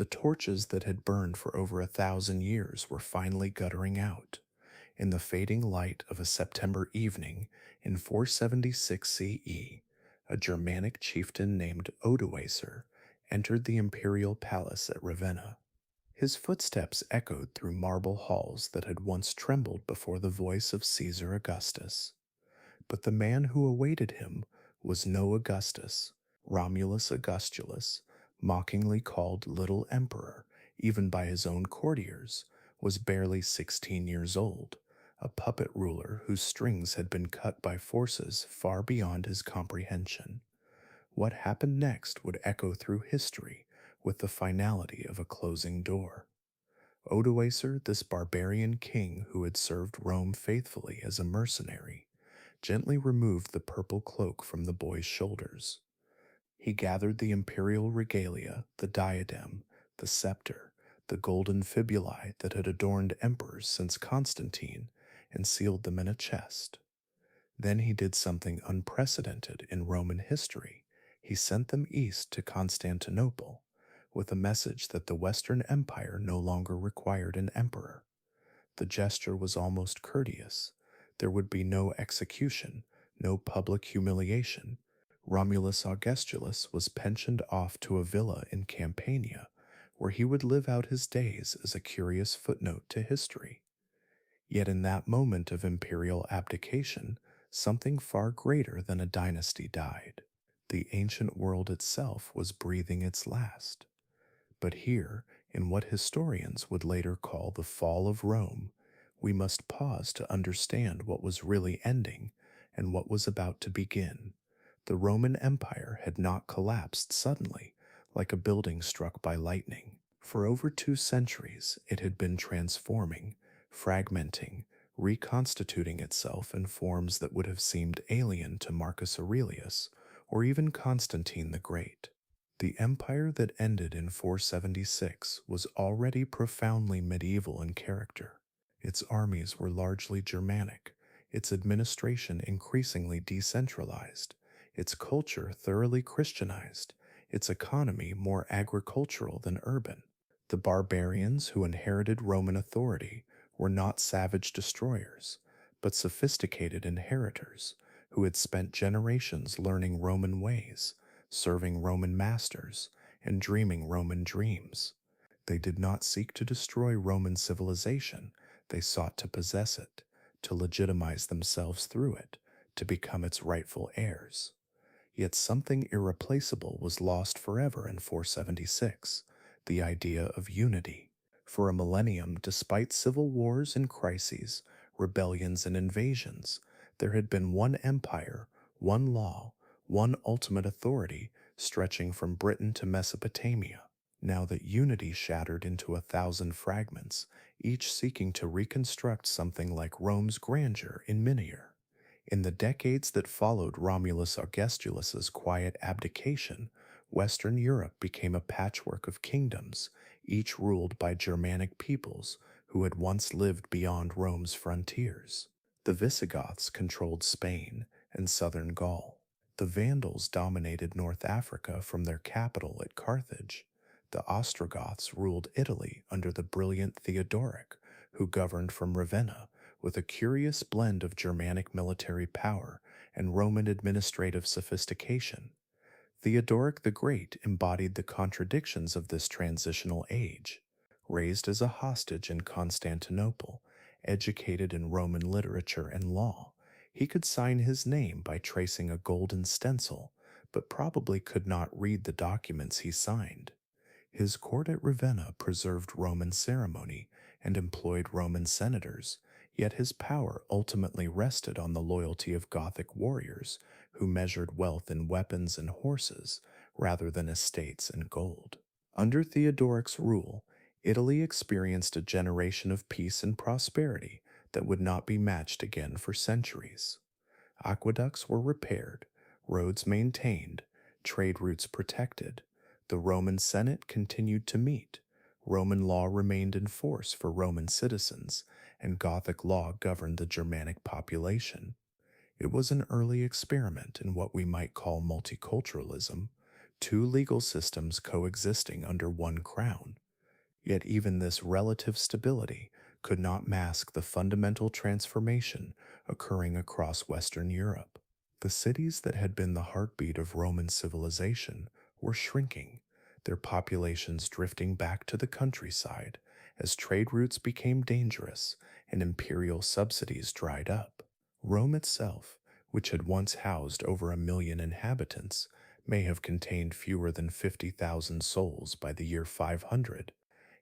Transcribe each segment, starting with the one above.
The torches that had burned for over 1,000 years were finally guttering out. In the fading light of a September evening in 476 CE, a Germanic chieftain named Odoacer entered the imperial palace at Ravenna. His footsteps echoed through marble halls that had once trembled before the voice of Caesar Augustus. But the man who awaited him was no Augustus. Romulus Augustulus, mockingly called Little Emperor, even by his own courtiers, was barely 16 years old, a puppet ruler whose strings had been cut by forces far beyond his comprehension. What happened next would echo through history with the finality of a closing door. Odoacer, this barbarian king who had served Rome faithfully as a mercenary, gently removed the purple cloak from the boy's shoulders. He gathered the imperial regalia, the diadem, the scepter, the golden fibulae that had adorned emperors since Constantine, and sealed them in a chest. Then he did something unprecedented in Roman history. He sent them east to Constantinople, with a message that the Western Empire no longer required an emperor. The gesture was almost courteous. There would be no execution, no public humiliation. Romulus Augustulus was pensioned off to a villa in Campania, where he would live out his days as a curious footnote to history. Yet in that moment of imperial abdication, something far greater than a dynasty died. The ancient world itself was breathing its last. But here, in what historians would later call the fall of Rome, we must pause to understand what was really ending and what was about to begin. The Roman Empire had not collapsed suddenly, like a building struck by lightning. For over 2 centuries, it had been transforming, fragmenting, reconstituting itself in forms that would have seemed alien to Marcus Aurelius or even Constantine the Great. The empire that ended in 476 was already profoundly medieval in character. Its armies were largely Germanic, its administration increasingly decentralized, its culture thoroughly Christianized, its economy more agricultural than urban. The barbarians who inherited Roman authority were not savage destroyers, but sophisticated inheritors who had spent generations learning Roman ways, serving Roman masters, and dreaming Roman dreams. They did not seek to destroy Roman civilization, they sought to possess it, to legitimize themselves through it, to become its rightful heirs. Yet something irreplaceable was lost forever in 476, the idea of unity. For a millennium, despite civil wars and crises, rebellions and invasions, there had been one empire, one law, one ultimate authority stretching from Britain to Mesopotamia. Now that unity shattered into 1,000 fragments, each seeking to reconstruct something like Rome's grandeur in miniature. In the decades that followed Romulus Augustulus's quiet abdication, Western Europe became a patchwork of kingdoms, each ruled by Germanic peoples who had once lived beyond Rome's frontiers. The Visigoths controlled Spain and southern Gaul. The Vandals dominated North Africa from their capital at Carthage. The Ostrogoths ruled Italy under the brilliant Theodoric, who governed from Ravenna with a curious blend of Germanic military power and Roman administrative sophistication. Theodoric the Great embodied the contradictions of this transitional age. Raised as a hostage in Constantinople, educated in Roman literature and law, he could sign his name by tracing a golden stencil, but probably could not read the documents he signed. His court at Ravenna preserved Roman ceremony and employed Roman senators, yet his power ultimately rested on the loyalty of Gothic warriors who measured wealth in weapons and horses rather than estates and gold. Under Theodoric's rule, Italy experienced a generation of peace and prosperity that would not be matched again for centuries. Aqueducts were repaired, roads maintained, trade routes protected. The Roman Senate continued to meet. Roman law remained in force for Roman citizens, and Gothic law governed the Germanic population. It was an early experiment in what we might call multiculturalism, two legal systems coexisting under one crown. Yet even this relative stability could not mask the fundamental transformation occurring across Western Europe. The cities that had been the heartbeat of Roman civilization were shrinking, their populations drifting back to the countryside as trade routes became dangerous and imperial subsidies dried up. Rome itself, which had once housed over 1 million inhabitants, may have contained fewer than 50,000 souls by the year 500.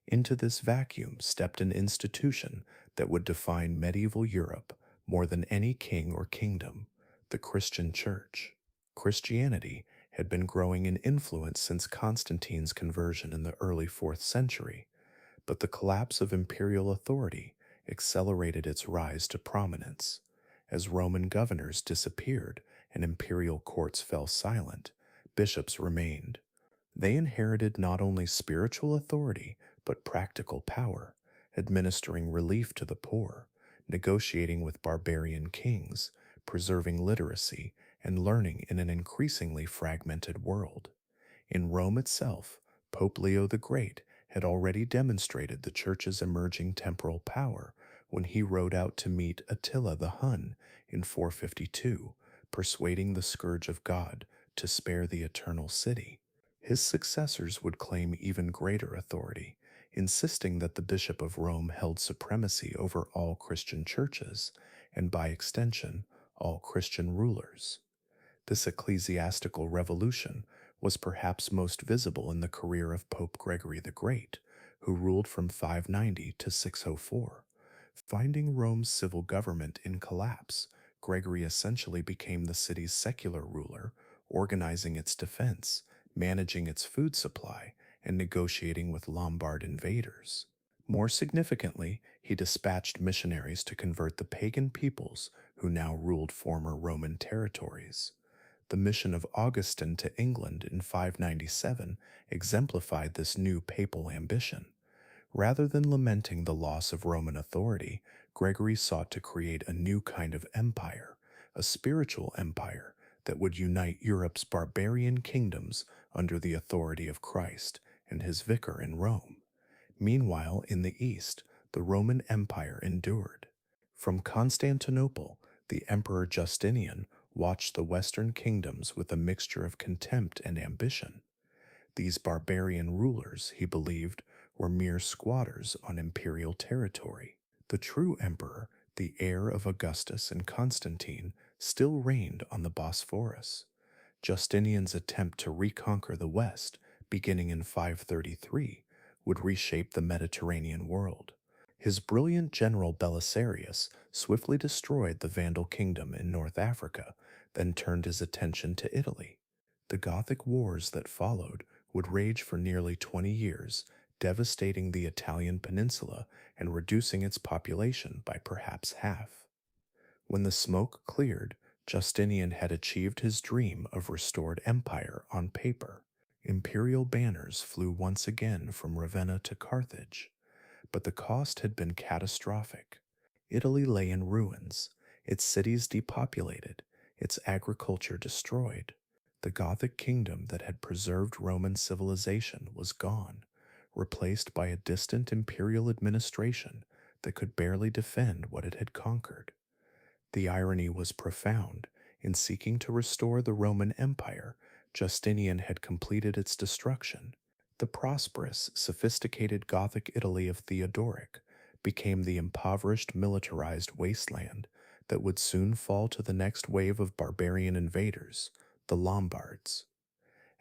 Into this vacuum stepped an institution that would define medieval Europe more than any king or kingdom: the Christian Church. Christianity had been growing in influence since Constantine's conversion in the early 4th century, but the collapse of imperial authority accelerated its rise to prominence. As Roman governors disappeared and imperial courts fell silent, bishops remained. They inherited not only spiritual authority, but practical power, administering relief to the poor, negotiating with barbarian kings, preserving literacy, and learning in an increasingly fragmented world. In Rome itself, Pope Leo the Great had already demonstrated the Church's emerging temporal power when he rode out to meet Attila the Hun in 452, persuading the Scourge of God to spare the Eternal City. His successors would claim even greater authority, insisting that the Bishop of Rome held supremacy over all Christian churches, and by extension, all Christian rulers. This ecclesiastical revolution was perhaps most visible in the career of Pope Gregory the Great, who ruled from 590 to 604. Finding Rome's civil government in collapse, Gregory essentially became the city's secular ruler, organizing its defense, managing its food supply, and negotiating with Lombard invaders. More significantly, he dispatched missionaries to convert the pagan peoples who now ruled former Roman territories. The mission of Augustine to England in 597 exemplified this new papal ambition. Rather than lamenting the loss of Roman authority, Gregory sought to create a new kind of empire, a spiritual empire that would unite Europe's barbarian kingdoms under the authority of Christ and his vicar in Rome. Meanwhile, in the East, the Roman Empire endured. From Constantinople, the Emperor Justinian watched the Western kingdoms with a mixture of contempt and ambition. These barbarian rulers, he believed, were mere squatters on imperial territory. The true emperor, the heir of Augustus and Constantine, still reigned on the Bosphorus. Justinian's attempt to reconquer the West, beginning in 533, would reshape the Mediterranean world. His brilliant general Belisarius swiftly destroyed the Vandal kingdom in North Africa, then turned his attention to Italy. The Gothic wars that followed would rage for nearly 20 years, devastating the Italian peninsula and reducing its population by perhaps half. When the smoke cleared, Justinian had achieved his dream of restored empire on paper. Imperial banners flew once again from Ravenna to Carthage, but the cost had been catastrophic. Italy lay in ruins, its cities depopulated, its agriculture destroyed. The Gothic kingdom that had preserved Roman civilization was gone, replaced by a distant imperial administration that could barely defend what it had conquered. The irony was profound. In seeking to restore the Roman Empire, Justinian had completed its destruction. The prosperous, sophisticated Gothic Italy of Theodoric became the impoverished, militarized wasteland that would soon fall to the next wave of barbarian invaders, the Lombards.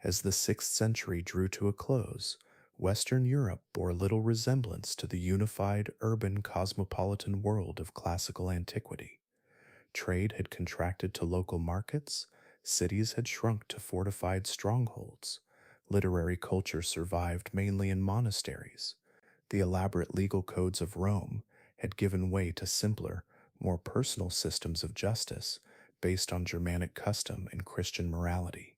As the 6th century drew to a close, Western Europe bore little resemblance to the unified, urban, cosmopolitan world of classical antiquity. Trade had contracted to local markets, cities had shrunk to fortified strongholds, literary culture survived mainly in monasteries. The elaborate legal codes of Rome had given way to simpler, more personal systems of justice based on Germanic custom and Christian morality.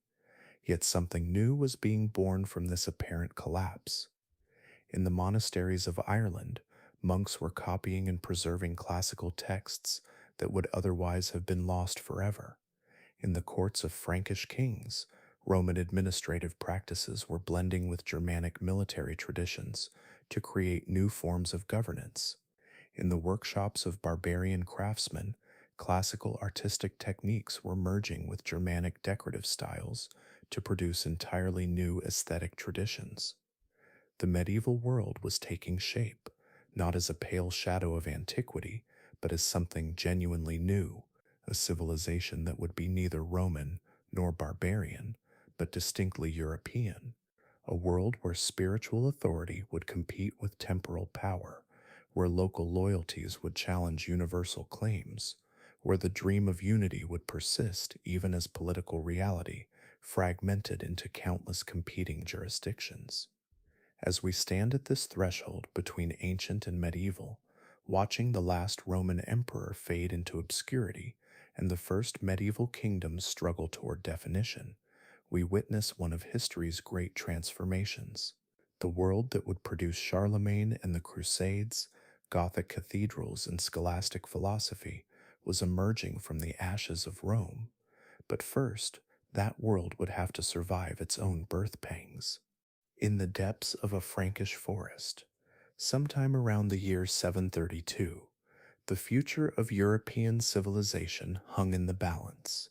Yet something new was being born from this apparent collapse. In the monasteries of Ireland, monks were copying and preserving classical texts that would otherwise have been lost forever. In the courts of Frankish kings, Roman administrative practices were blending with Germanic military traditions to create new forms of governance. In the workshops of barbarian craftsmen, classical artistic techniques were merging with Germanic decorative styles to produce entirely new aesthetic traditions. The medieval world was taking shape, not as a pale shadow of antiquity, but as something genuinely new, a civilization that would be neither Roman nor barbarian, but distinctly European, a world where spiritual authority would compete with temporal power, where local loyalties would challenge universal claims, where the dream of unity would persist even as political reality fragmented into countless competing jurisdictions. As we stand at this threshold between ancient and medieval, watching the last Roman emperor fade into obscurity and the first medieval kingdoms struggle toward definition, we witness one of history's great transformations. The world that would produce Charlemagne and the Crusades, Gothic cathedrals, and scholastic philosophy was emerging from the ashes of Rome. But first, that world would have to survive its own birth pangs. In the depths of a Frankish forest, sometime around the year 732, the future of European civilization hung in the balance.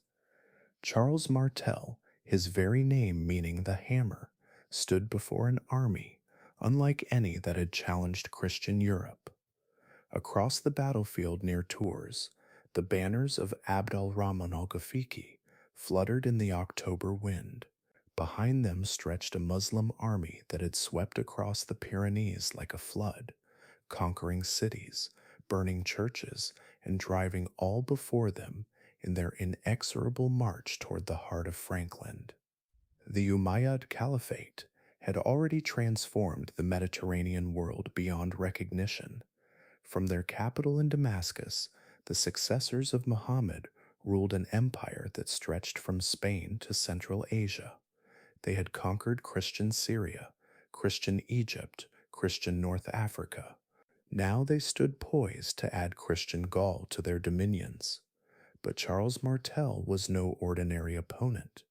Charles Martel, his very name meaning the hammer, stood before an army unlike any that had challenged Christian Europe. Across the battlefield near Tours, the banners of Abd al-Rahman al-Ghafiqi fluttered in the October wind. Behind them stretched a Muslim army that had swept across the Pyrenees like a flood, conquering cities, burning churches, and driving all before them in their inexorable march toward the heart of Frankland. The Umayyad Caliphate had already transformed the Mediterranean world beyond recognition. From their capital in Damascus, the successors of Muhammad ruled an empire that stretched from Spain to Central Asia. They had conquered Christian Syria, Christian Egypt, Christian North Africa. Now they stood poised to add Christian Gaul to their dominions. But Charles Martel was no ordinary opponent.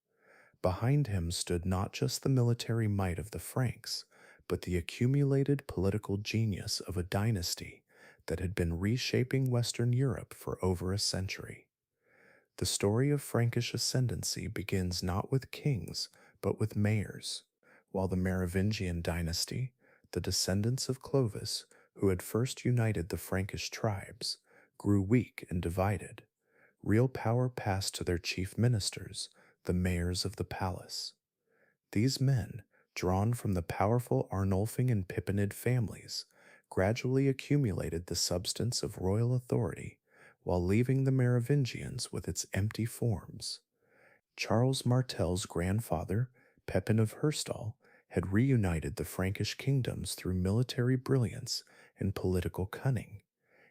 Behind him stood not just the military might of the Franks, but the accumulated political genius of a dynasty that had been reshaping Western Europe for over a century. The story of Frankish ascendancy begins not with kings, but with mayors. While the Merovingian dynasty, the descendants of Clovis, who had first united the Frankish tribes, grew weak and divided, real power passed to their chief ministers, the mayors of the palace. These men, drawn from the powerful Arnulfing and Pippinid families, gradually accumulated the substance of royal authority while leaving the Merovingians with its empty forms. Charles Martel's grandfather, Pepin of Herstal, had reunited the Frankish kingdoms through military brilliance and political cunning.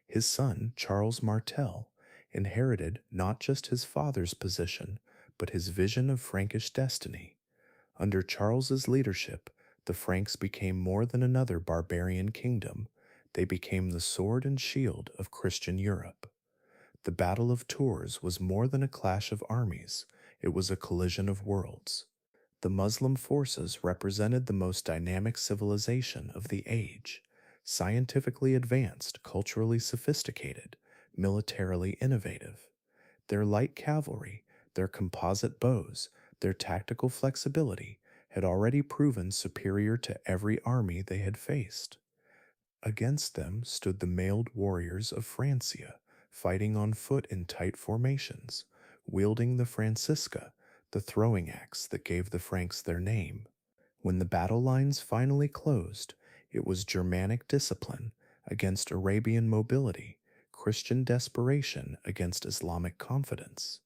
His son, Charles Martel, inherited not just his father's position, but his vision of Frankish destiny. Under Charles's leadership, the Franks became more than another barbarian kingdom. They became the sword and shield of Christian Europe. The Battle of Tours was more than a clash of armies, it was a collision of worlds. The Muslim forces represented the most dynamic civilization of the age, scientifically advanced, culturally sophisticated, militarily innovative. Their light cavalry, their composite bows, their tactical flexibility had already proven superior to every army they had faced. Against them stood the mailed warriors of Francia, fighting on foot in tight formations, wielding the Francisca, the throwing axe that gave the Franks their name. When the battle lines finally closed, it was Germanic discipline against Arabian mobility, Christian desperation against Islamic confidence.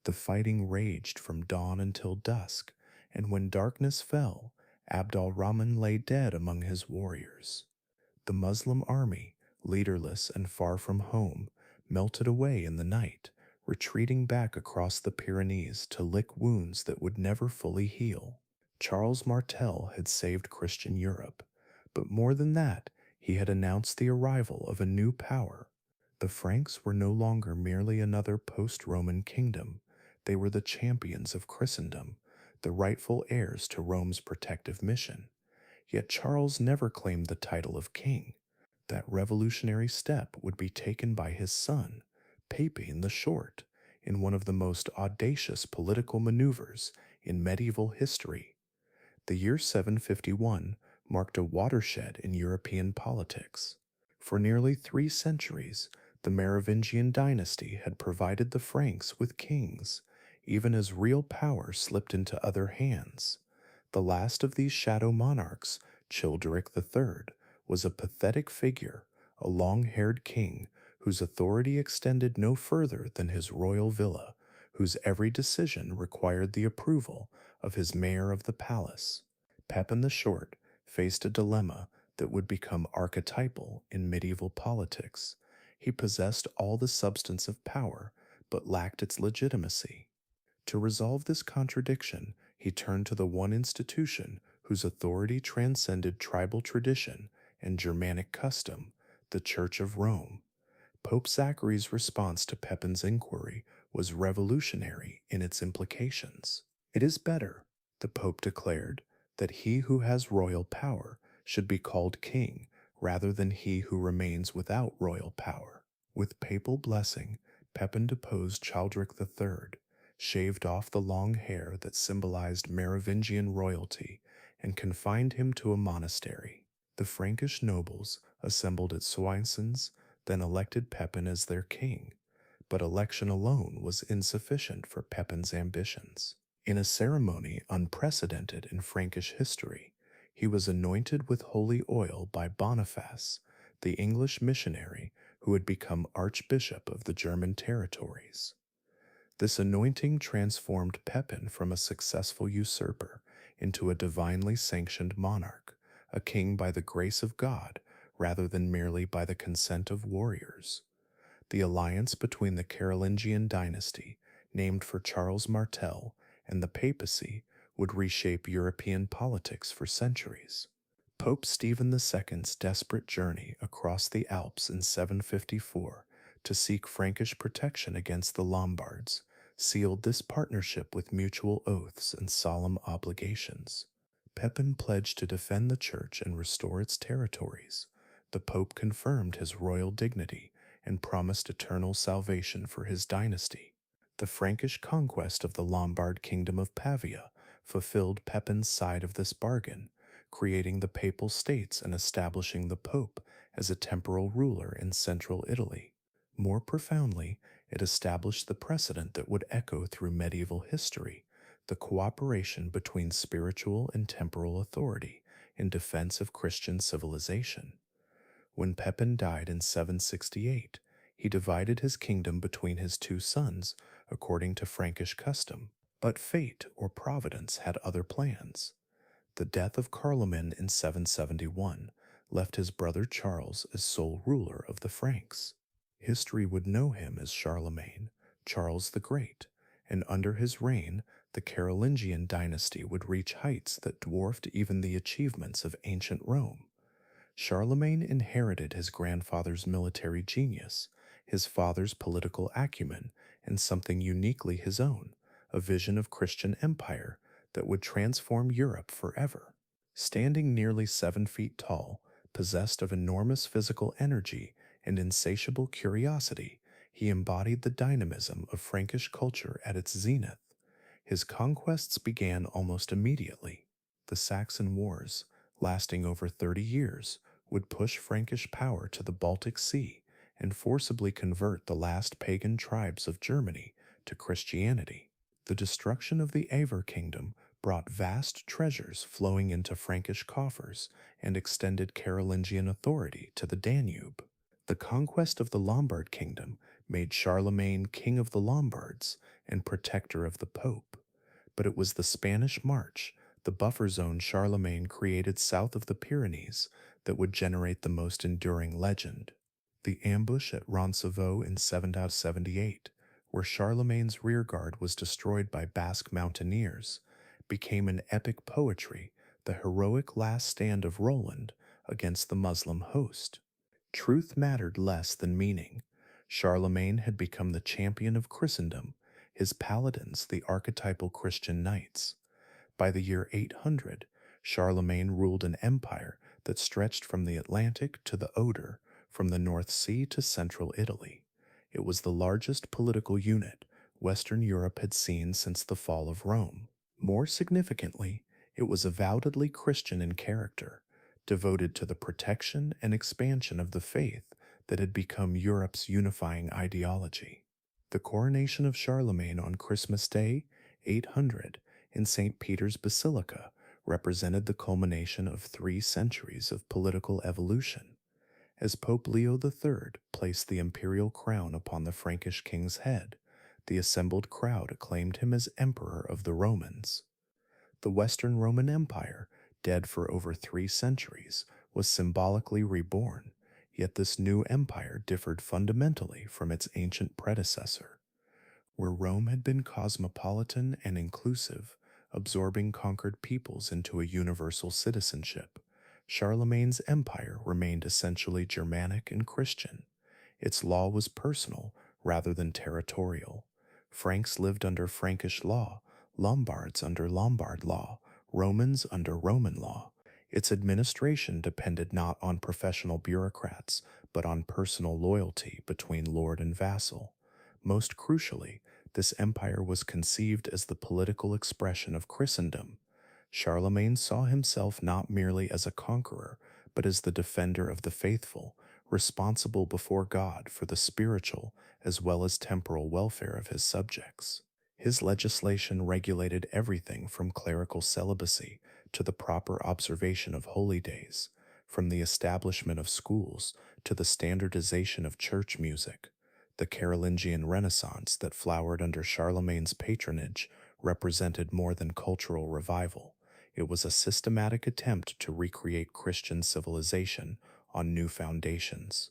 The fighting raged from dawn until dusk, and when darkness fell, Abd al-Rahman lay dead among his warriors. The Muslim army, leaderless and far from home, melted away in the night, retreating back across the Pyrenees to lick wounds that would never fully heal. Charles Martel had saved Christian Europe, but more than that, he had announced the arrival of a new power. The Franks were no longer merely another post-Roman kingdom. They were the champions of Christendom, the rightful heirs to Rome's protective mission. Yet Charles never claimed the title of king. That revolutionary step would be taken by his son, Pepin the Short, in one of the most audacious political maneuvers in medieval history. The year 751 marked a watershed in European politics. For nearly 3 centuries, the Merovingian dynasty had provided the Franks with kings, even as real power slipped into other hands. The last of these shadow monarchs, Childeric III, was a pathetic figure, a long-haired king whose authority extended no further than his royal villa, whose every decision required the approval of his mayor of the palace. Pepin the Short faced a dilemma that would become archetypal in medieval politics. He possessed all the substance of power, but lacked its legitimacy. To resolve this contradiction, he turned to the one institution whose authority transcended tribal tradition and Germanic custom, the Church of Rome. Pope Zachary's response to Pepin's inquiry was revolutionary in its implications. It is better, the Pope declared, that he who has royal power should be called king rather than he who remains without royal power. With papal blessing, Pepin deposed Childeric III, shaved off the long hair that symbolized Merovingian royalty, and confined him to a monastery. The Frankish nobles assembled at Soissons, then elected Pepin as their king, but election alone was insufficient for Pepin's ambitions. In a ceremony unprecedented in Frankish history, he was anointed with holy oil by Boniface, the English missionary who had become Archbishop of the German territories. This anointing transformed Pepin from a successful usurper into a divinely sanctioned monarch, a king by the grace of God rather than merely by the consent of warriors. The alliance between the Carolingian dynasty, named for Charles Martel, and the papacy would reshape European politics for centuries. Pope Stephen II's desperate journey across the Alps in 754 to seek Frankish protection against the Lombards sealed this partnership with mutual oaths and solemn obligations. Pepin pledged to defend the church and restore its territories. The Pope confirmed his royal dignity and promised eternal salvation for his dynasty. The Frankish conquest of the Lombard kingdom of Pavia fulfilled Pepin's side of this bargain, creating the Papal States and establishing the Pope as a temporal ruler in central Italy. More profoundly, it established the precedent that would echo through medieval history, the cooperation between spiritual and temporal authority in defense of Christian civilization. When Pepin died in 768, he divided his kingdom between his 2 sons, according to Frankish custom, but fate or providence had other plans. The death of Charlemagne in 771 left his brother Charles as sole ruler of the Franks. History would know him as Charlemagne, Charles the Great, and under his reign, the Carolingian dynasty would reach heights that dwarfed even the achievements of ancient Rome. Charlemagne inherited his grandfather's military genius, his father's political acumen, and something uniquely his own, a vision of Christian empire that would transform Europe forever. Standing nearly 7 feet tall, possessed of enormous physical energy and insatiable curiosity, he embodied the dynamism of Frankish culture at its zenith. His conquests began almost immediately. The Saxon Wars, lasting over 30 years, would push Frankish power to the Baltic Sea and forcibly convert the last pagan tribes of Germany to Christianity. The destruction of the Avar kingdom brought vast treasures flowing into Frankish coffers and extended Carolingian authority to the Danube. The conquest of the Lombard kingdom made Charlemagne king of the Lombards and protector of the Pope. But it was the Spanish March, the buffer zone Charlemagne created south of the Pyrenees, that would generate the most enduring legend. The ambush at Roncevaux in 778, where Charlemagne's rearguard was destroyed by Basque mountaineers, became an epic poetry, the heroic last stand of Roland against the Muslim host. Truth mattered less than meaning. Charlemagne had become the champion of Christendom, his paladins the archetypal Christian knights. By the year 800, Charlemagne ruled an empire that stretched from the Atlantic to the Oder, from the North Sea to central Italy. It was the largest political unit Western Europe had seen since the fall of Rome. More significantly, it was avowedly Christian in character, devoted to the protection and expansion of the faith that had become Europe's unifying ideology. The coronation of Charlemagne on Christmas Day, 800, in St. Peter's Basilica represented the culmination of 3 centuries of political evolution. As Pope Leo III placed the imperial crown upon the Frankish king's head, the assembled crowd acclaimed him as Emperor of the Romans. The Western Roman Empire, dead for over 3 centuries, was symbolically reborn, yet this new empire differed fundamentally from its ancient predecessor. Where Rome had been cosmopolitan and inclusive, absorbing conquered peoples into a universal citizenship, Charlemagne's empire remained essentially Germanic and Christian. Its law was personal rather than territorial. Franks lived under Frankish law, Lombards under Lombard law, Romans under Roman law. Its administration depended not on professional bureaucrats, but on personal loyalty between lord and vassal. Most crucially, this empire was conceived as the political expression of Christendom. Charlemagne saw himself not merely as a conqueror, but as the defender of the faithful, responsible before God for the spiritual as well as temporal welfare of his subjects. His legislation regulated everything from clerical celibacy to the proper observation of holy days, from the establishment of schools to the standardization of church music. The Carolingian Renaissance that flowered under Charlemagne's patronage represented more than cultural revival. It was a systematic attempt to recreate Christian civilization on new foundations.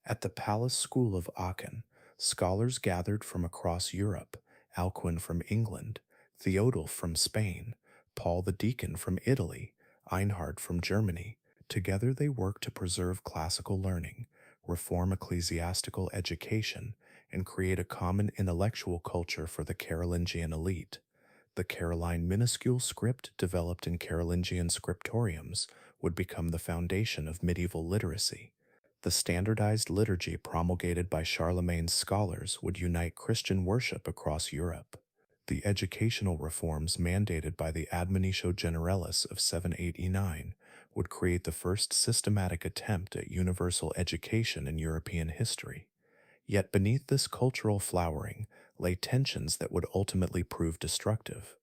At the Palace School of Aachen, scholars gathered from across Europe, Alcuin from England, Theodulf from Spain, Paul the Deacon from Italy, Einhard from Germany. Together they worked to preserve classical learning, reform ecclesiastical education, and create a common intellectual culture for the Carolingian elite. The Caroline minuscule script developed in Carolingian scriptoriums would become the foundation of medieval literacy. The standardized liturgy promulgated by Charlemagne's scholars would unite Christian worship across Europe. The educational reforms mandated by the Admonitio Generalis of 789 would create the first systematic attempt at universal education in European history. Yet beneath this cultural flowering lay tensions that would ultimately prove destructive.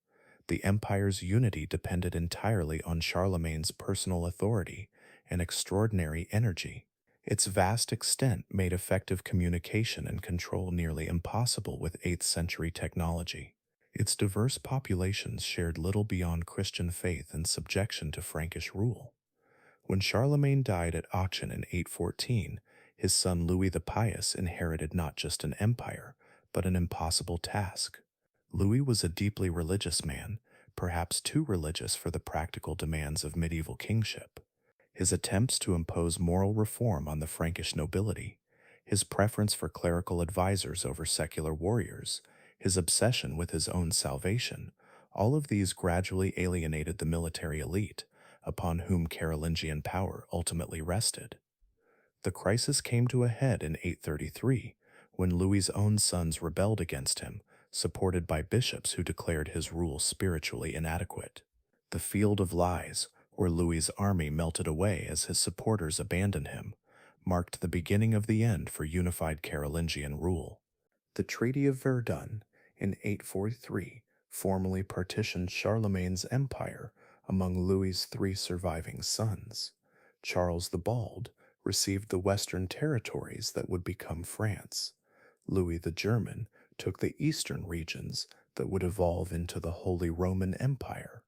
The empire's unity depended entirely on Charlemagne's personal authority and extraordinary energy. Its vast extent made effective communication and control nearly impossible with 8th century technology. Its diverse populations shared little beyond Christian faith and subjection to Frankish rule. When Charlemagne died at Aachen in 814, his son Louis the Pious inherited not just an empire, but an impossible task. Louis was a deeply religious man, perhaps too religious for the practical demands of medieval kingship. His attempts to impose moral reform on the Frankish nobility, his preference for clerical advisors over secular warriors, his obsession with his own salvation, all of these gradually alienated the military elite, upon whom Carolingian power ultimately rested. The crisis came to a head in 833, when Louis's own sons rebelled against him, supported by bishops who declared his rule spiritually inadequate. The field of lies, where Louis's army melted away as his supporters abandoned him, marked the beginning of the end for unified Carolingian rule. The Treaty of Verdun in 843 formally partitioned Charlemagne's empire among Louis's 3 surviving sons. Charles the Bald received the western territories that would become France. Louis the German took the eastern regions that would evolve into the Holy Roman Empire.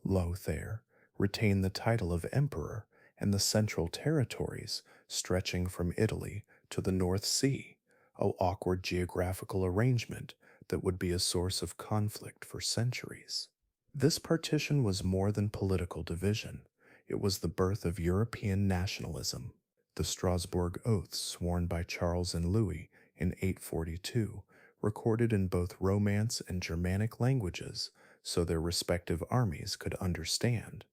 Lothair retained the title of emperor and the central territories stretching from Italy to the North Sea, an awkward geographical arrangement that would be a source of conflict for centuries. This partition was more than political division. It was the birth of European nationalism. The Strasbourg Oaths sworn by Charles and Louis in 842, recorded in both Romance and Germanic languages, so their respective armies could understand,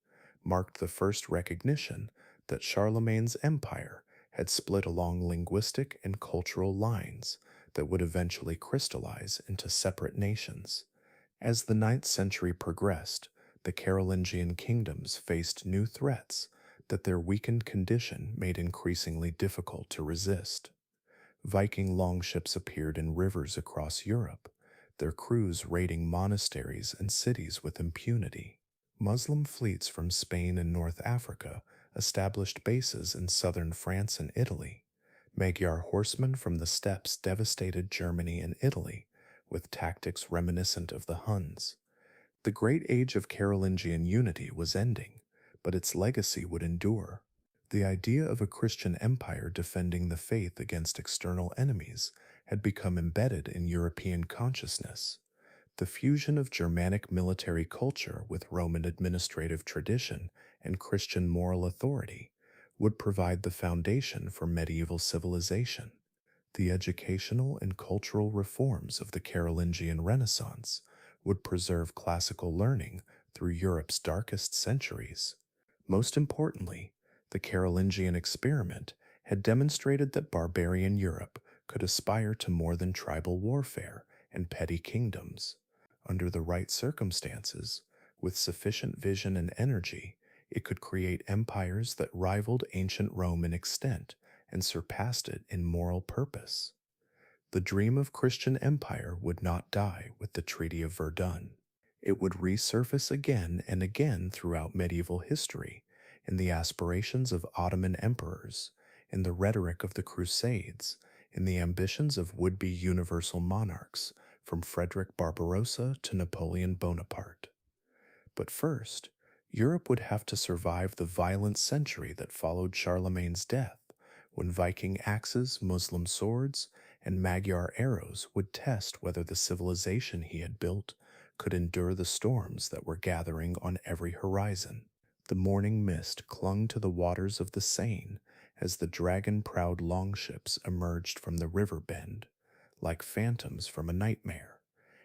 marked the first recognition that Charlemagne's empire had split along linguistic and cultural lines that would eventually crystallize into separate nations. As the ninth century progressed, the Carolingian kingdoms faced new threats that their weakened condition made increasingly difficult to resist. Viking longships appeared in rivers across Europe, their crews raiding monasteries and cities with impunity. Muslim fleets from Spain and North Africa established bases in southern France and Italy. Magyar horsemen from the steppes devastated Germany and Italy with tactics reminiscent of the Huns. The great age of Carolingian unity was ending, but its legacy would endure. The idea of a Christian empire defending the faith against external enemies had become embedded in European consciousness. The fusion of Germanic military culture with Roman administrative tradition and Christian moral authority would provide the foundation for medieval civilization. The educational and cultural reforms of the Carolingian Renaissance would preserve classical learning through Europe's darkest centuries. Most importantly, the Carolingian experiment had demonstrated that barbarian Europe could aspire to more than tribal warfare and petty kingdoms. Under the right circumstances, with sufficient vision and energy, it could create empires that rivaled ancient Rome in extent and surpassed it in moral purpose. The dream of Christian empire would not die with the Treaty of Verdun. It would resurface again and again throughout medieval history in the aspirations of Ottoman emperors, in the rhetoric of the Crusades, in the ambitions of would-be universal monarchs, from Frederick Barbarossa to Napoleon Bonaparte. But first, Europe would have to survive the violent century that followed Charlemagne's death, when Viking axes, Muslim swords, and Magyar arrows would test whether the civilization he had built could endure the storms that were gathering on every horizon. The morning mist clung to the waters of the Seine as the dragon-prowed longships emerged from the river bend, like phantoms from a nightmare.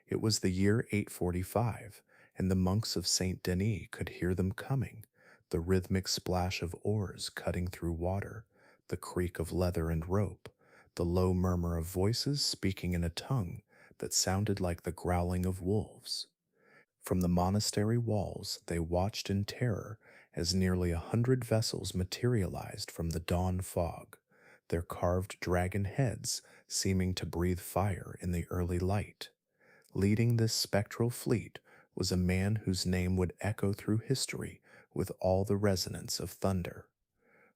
It was the year 845, and the monks of Saint Denis could hear them coming, the rhythmic splash of oars cutting through water, the creak of leather and rope, the low murmur of voices speaking in a tongue that sounded like the growling of wolves. From the monastery walls, they watched in terror as nearly 100 vessels materialized from the dawn fog, their carved dragon heads seeming to breathe fire in the early light. Leading this spectral fleet was a man whose name would echo through history with all the resonance of thunder: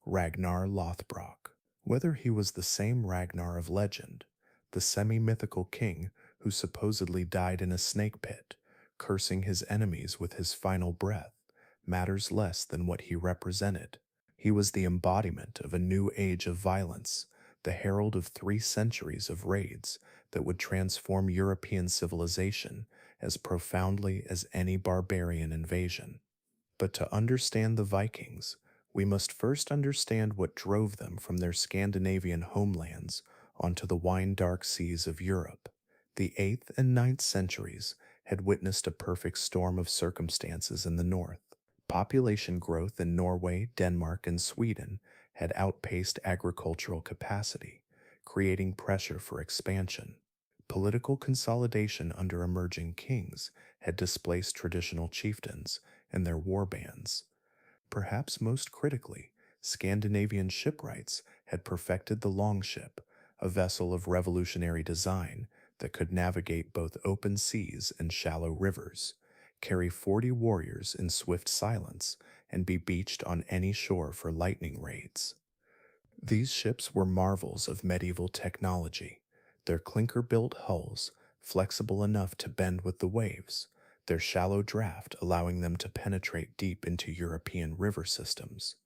Ragnar Lothbrok. Whether he was the same Ragnar of legend, the semi-mythical king who supposedly died in a snake pit, cursing his enemies with his final breath, matters less than what he represented. He was the embodiment of a new age of violence, the herald of 3 centuries of raids that would transform European civilization as profoundly as any barbarian invasion. But to understand the Vikings, we must first understand what drove them from their Scandinavian homelands onto the wine-dark seas of Europe. The 8th and ninth centuries had witnessed a perfect storm of circumstances in the north. Population growth in Norway, Denmark, and Sweden had outpaced agricultural capacity, creating pressure for expansion. Political consolidation under emerging kings had displaced traditional chieftains and their warbands. Perhaps most critically, Scandinavian shipwrights had perfected the longship, a vessel of revolutionary design that could navigate both open seas and shallow rivers, carry 40 warriors in swift silence, and be beached on any shore for lightning raids. These ships were marvels of medieval technology, their clinker-built hulls flexible enough to bend with the waves, their shallow draft allowing them to penetrate deep into European river systems.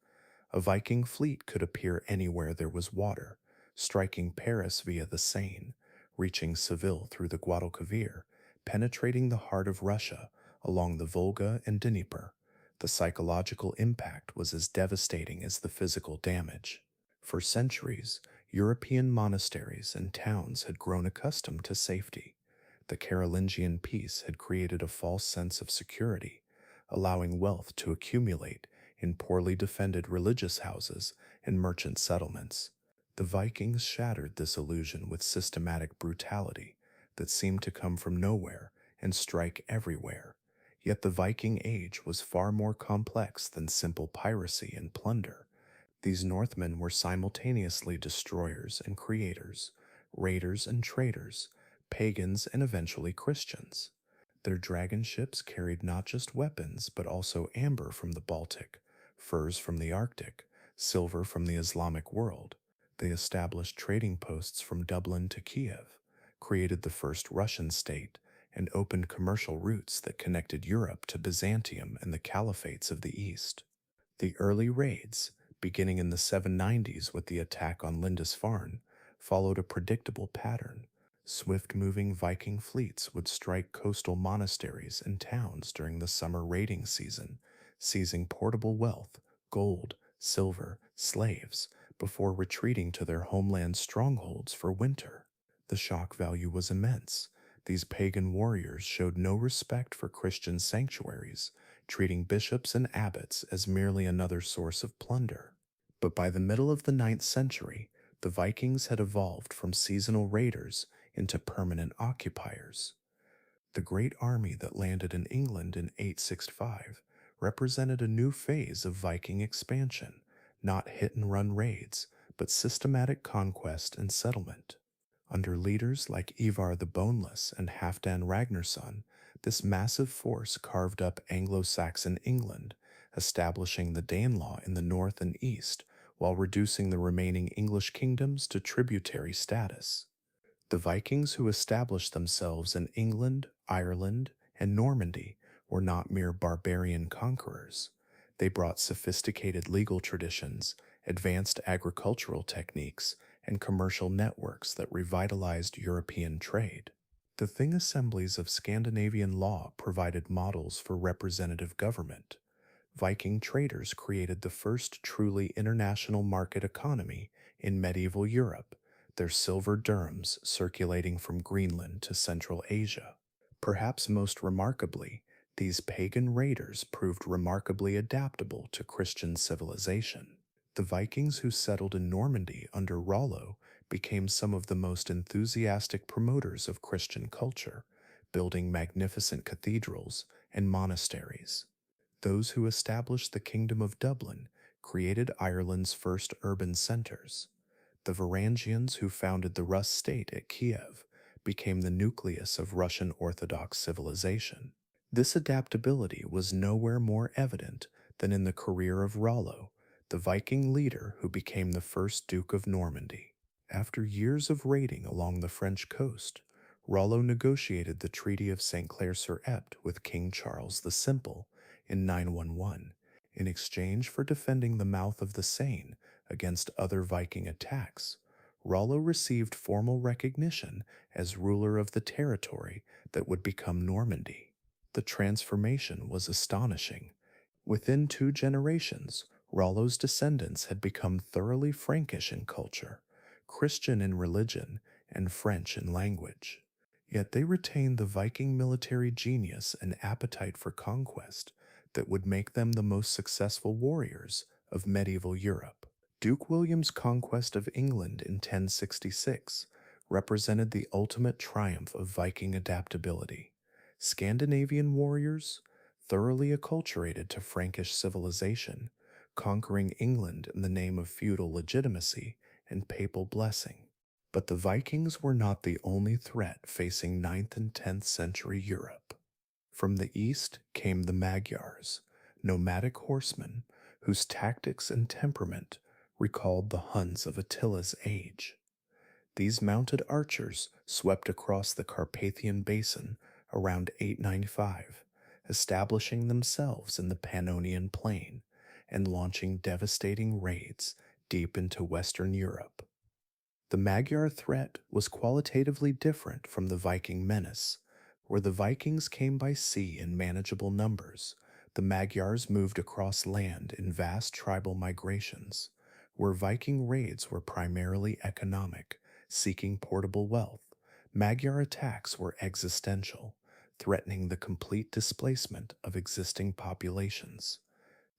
A Viking fleet could appear anywhere there was water, striking Paris via the Seine, reaching Seville through the Guadalquivir, penetrating the heart of Russia along the Volga and Dnieper. The psychological impact was as devastating as the physical damage. For centuries, European monasteries and towns had grown accustomed to safety. The Carolingian peace had created a false sense of security, allowing wealth to accumulate in poorly defended religious houses and merchant settlements. The Vikings shattered this illusion with systematic brutality that seemed to come from nowhere and strike everywhere. Yet the Viking Age was far more complex than simple piracy and plunder. These Northmen were simultaneously destroyers and creators, raiders and traders, pagans and eventually Christians. Their dragon ships carried not just weapons, but also amber from the Baltic, furs from the Arctic, silver from the Islamic world. They established trading posts from Dublin to Kiev, created the first Russian state, and opened commercial routes that connected Europe to Byzantium and the caliphates of the East. The early raids, beginning in the 790s with the attack on Lindisfarne, followed a predictable pattern. Swift-moving Viking fleets would strike coastal monasteries and towns during the summer raiding season, seizing portable wealth, gold, silver, slaves, before retreating to their homeland strongholds for winter. The shock value was immense. These pagan warriors showed no respect for Christian sanctuaries, treating bishops and abbots as merely another source of plunder. But by the middle of the 9th century, the Vikings had evolved from seasonal raiders into permanent occupiers. The great army that landed in England in 865 represented a new phase of Viking expansion, not hit-and-run raids, but systematic conquest and settlement. Under leaders like Ivar the Boneless and Halfdan Ragnarsson, this massive force carved up Anglo-Saxon England, establishing the Danelaw in the north and east, while reducing the remaining English kingdoms to tributary status. The Vikings who established themselves in England, Ireland, and Normandy were not mere barbarian conquerors. They brought sophisticated legal traditions, advanced agricultural techniques, and commercial networks that revitalized European trade. The Thing assemblies of Scandinavian law provided models for representative government. Viking traders created the first truly international market economy in medieval Europe, their silver dirhams circulating from Greenland to Central Asia. Perhaps most remarkably, these pagan raiders proved remarkably adaptable to Christian civilization. The Vikings who settled in Normandy under Rollo became some of the most enthusiastic promoters of Christian culture, building magnificent cathedrals and monasteries. Those who established the Kingdom of Dublin created Ireland's first urban centers. The Varangians who founded the Rus state at Kiev became the nucleus of Russian Orthodox civilization. This adaptability was nowhere more evident than in the career of Rollo, the Viking leader who became the first Duke of Normandy. After years of raiding along the French coast, Rollo negotiated the Treaty of St. Clair-sur-Epte with King Charles the Simple in 911 in exchange for defending the mouth of the Seine against other Viking attacks. Rollo received formal recognition as ruler of the territory that would become Normandy. The transformation was astonishing. Within 2 generations, Rollo's descendants had become thoroughly Frankish in culture, Christian in religion, and French in language. Yet they retained the Viking military genius and appetite for conquest that would make them the most successful warriors of medieval Europe. Duke William's conquest of England in 1066 represented the ultimate triumph of Viking adaptability. Scandinavian warriors, thoroughly acculturated to Frankish civilization, conquering England in the name of feudal legitimacy and papal blessing. But the Vikings were not the only threat facing 9th and 10th century Europe. From the east came the Magyars, nomadic horsemen whose tactics and temperament recalled the Huns of Attila's age. These mounted archers swept across the Carpathian Basin around 895, establishing themselves in the Pannonian Plain and launching devastating raids deep into Western Europe. The Magyar threat was qualitatively different from the Viking menace. Where the Vikings came by sea in manageable numbers, the Magyars moved across land in vast tribal migrations. Where Viking raids were primarily economic, seeking portable wealth, Magyar attacks were existential, threatening the complete displacement of existing populations.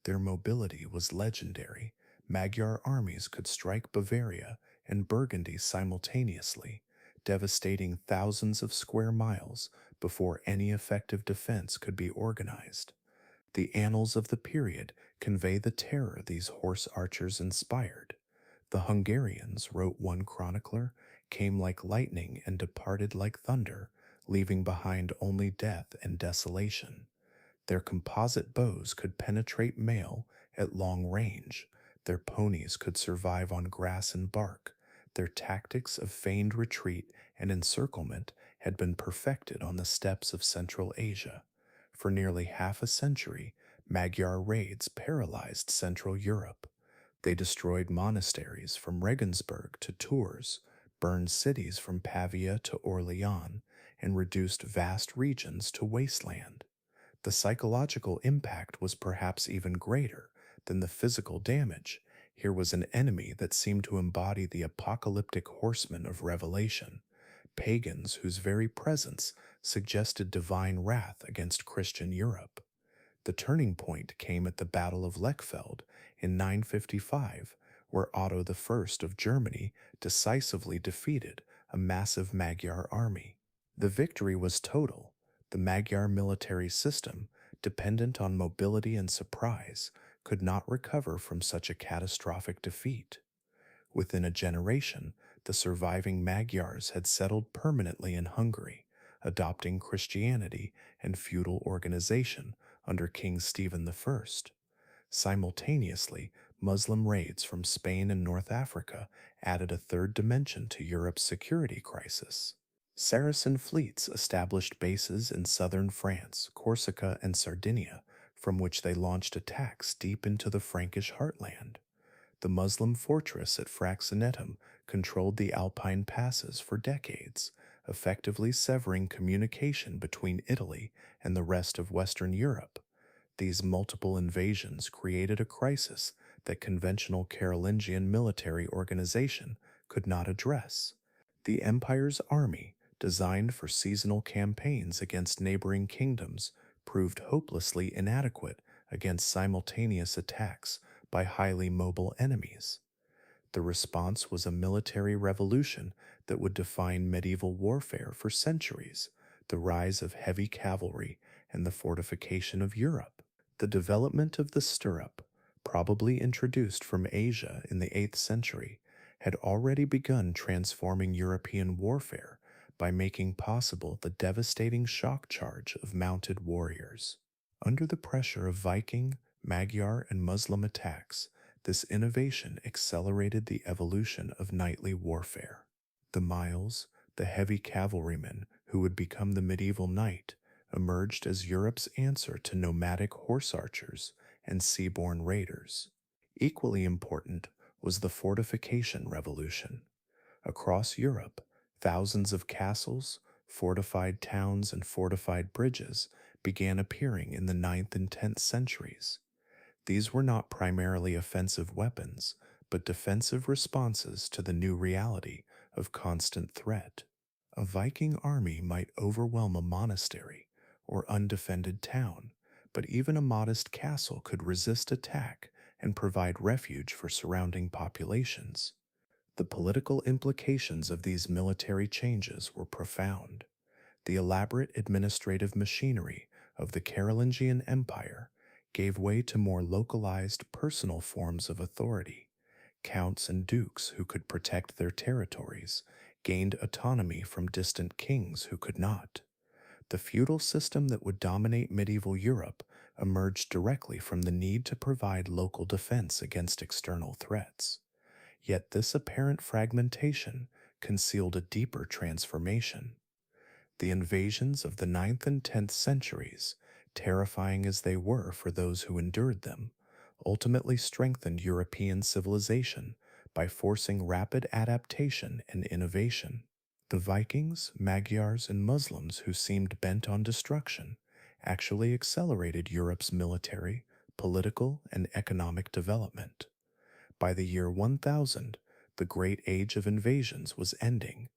Their mobility was legendary. Magyar armies could strike Bavaria and Burgundy simultaneously, devastating thousands of square miles before any effective defense could be organized. The annals of the period convey the terror these horse archers inspired. The Hungarians, wrote one chronicler, came like lightning and departed like thunder, leaving behind only death and desolation. Their composite bows could penetrate mail at long range. Their ponies could survive on grass and bark. Their tactics of feigned retreat and encirclement had been perfected on the steppes of Central Asia. For nearly half a century, Magyar raids paralyzed Central Europe. They destroyed monasteries from Regensburg to Tours, burned cities from Pavia to Orleans, and reduced vast regions to wasteland. The psychological impact was perhaps even greater than the physical damage. Here was an enemy that seemed to embody the apocalyptic horsemen of Revelation, pagans whose very presence suggested divine wrath against Christian Europe. The turning point came at the Battle of Lechfeld in 955, where Otto I of Germany decisively defeated a massive Magyar army. The victory was total. The Magyar military system, dependent on mobility and surprise, could not recover from such a catastrophic defeat. Within a generation, the surviving Magyars had settled permanently in Hungary, adopting Christianity and feudal organization under King Stephen I. Simultaneously, Muslim raids from Spain and North Africa added a third dimension to Europe's security crisis. Saracen fleets established bases in southern France, Corsica, and Sardinia, from which they launched attacks deep into the Frankish heartland. The Muslim fortress at Fraxinetum controlled the Alpine passes for decades, effectively severing communication between Italy and the rest of Western Europe. These multiple invasions created a crisis that conventional Carolingian military organization could not address. The empire's army, designed for seasonal campaigns against neighboring kingdoms, proved hopelessly inadequate against simultaneous attacks by highly mobile enemies. The response was a military revolution that would define medieval warfare for centuries, the rise of heavy cavalry and the fortification of Europe. The development of the stirrup, probably introduced from Asia in the 8th century, had already begun transforming European warfare by making possible the devastating shock charge of mounted warriors. Under the pressure of Viking, Magyar, and Muslim attacks, this innovation accelerated the evolution of knightly warfare. The Miles, the heavy cavalrymen who would become the medieval knight, emerged as Europe's answer to nomadic horse archers and seaborne raiders. Equally important was the fortification revolution. Across Europe, thousands of castles, fortified towns, and fortified bridges began appearing in the 9th and 10th centuries. These were not primarily offensive weapons, but defensive responses to the new reality of constant threat. A Viking army might overwhelm a monastery or undefended town, but even a modest castle could resist attack and provide refuge for surrounding populations. The political implications of these military changes were profound. The elaborate administrative machinery of the Carolingian Empire gave way to more localized personal forms of authority. Counts and dukes who could protect their territories gained autonomy from distant kings who could not. The feudal system that would dominate medieval Europe emerged directly from the need to provide local defense against external threats. Yet this apparent fragmentation concealed a deeper transformation. The invasions of the 9th and 10th centuries, terrifying as they were for those who endured them, ultimately strengthened European civilization by forcing rapid adaptation and innovation. The Vikings, Magyars, and Muslims who seemed bent on destruction actually accelerated Europe's military, political, and economic development. By the year 1000, the Great Age of Invasions was ending.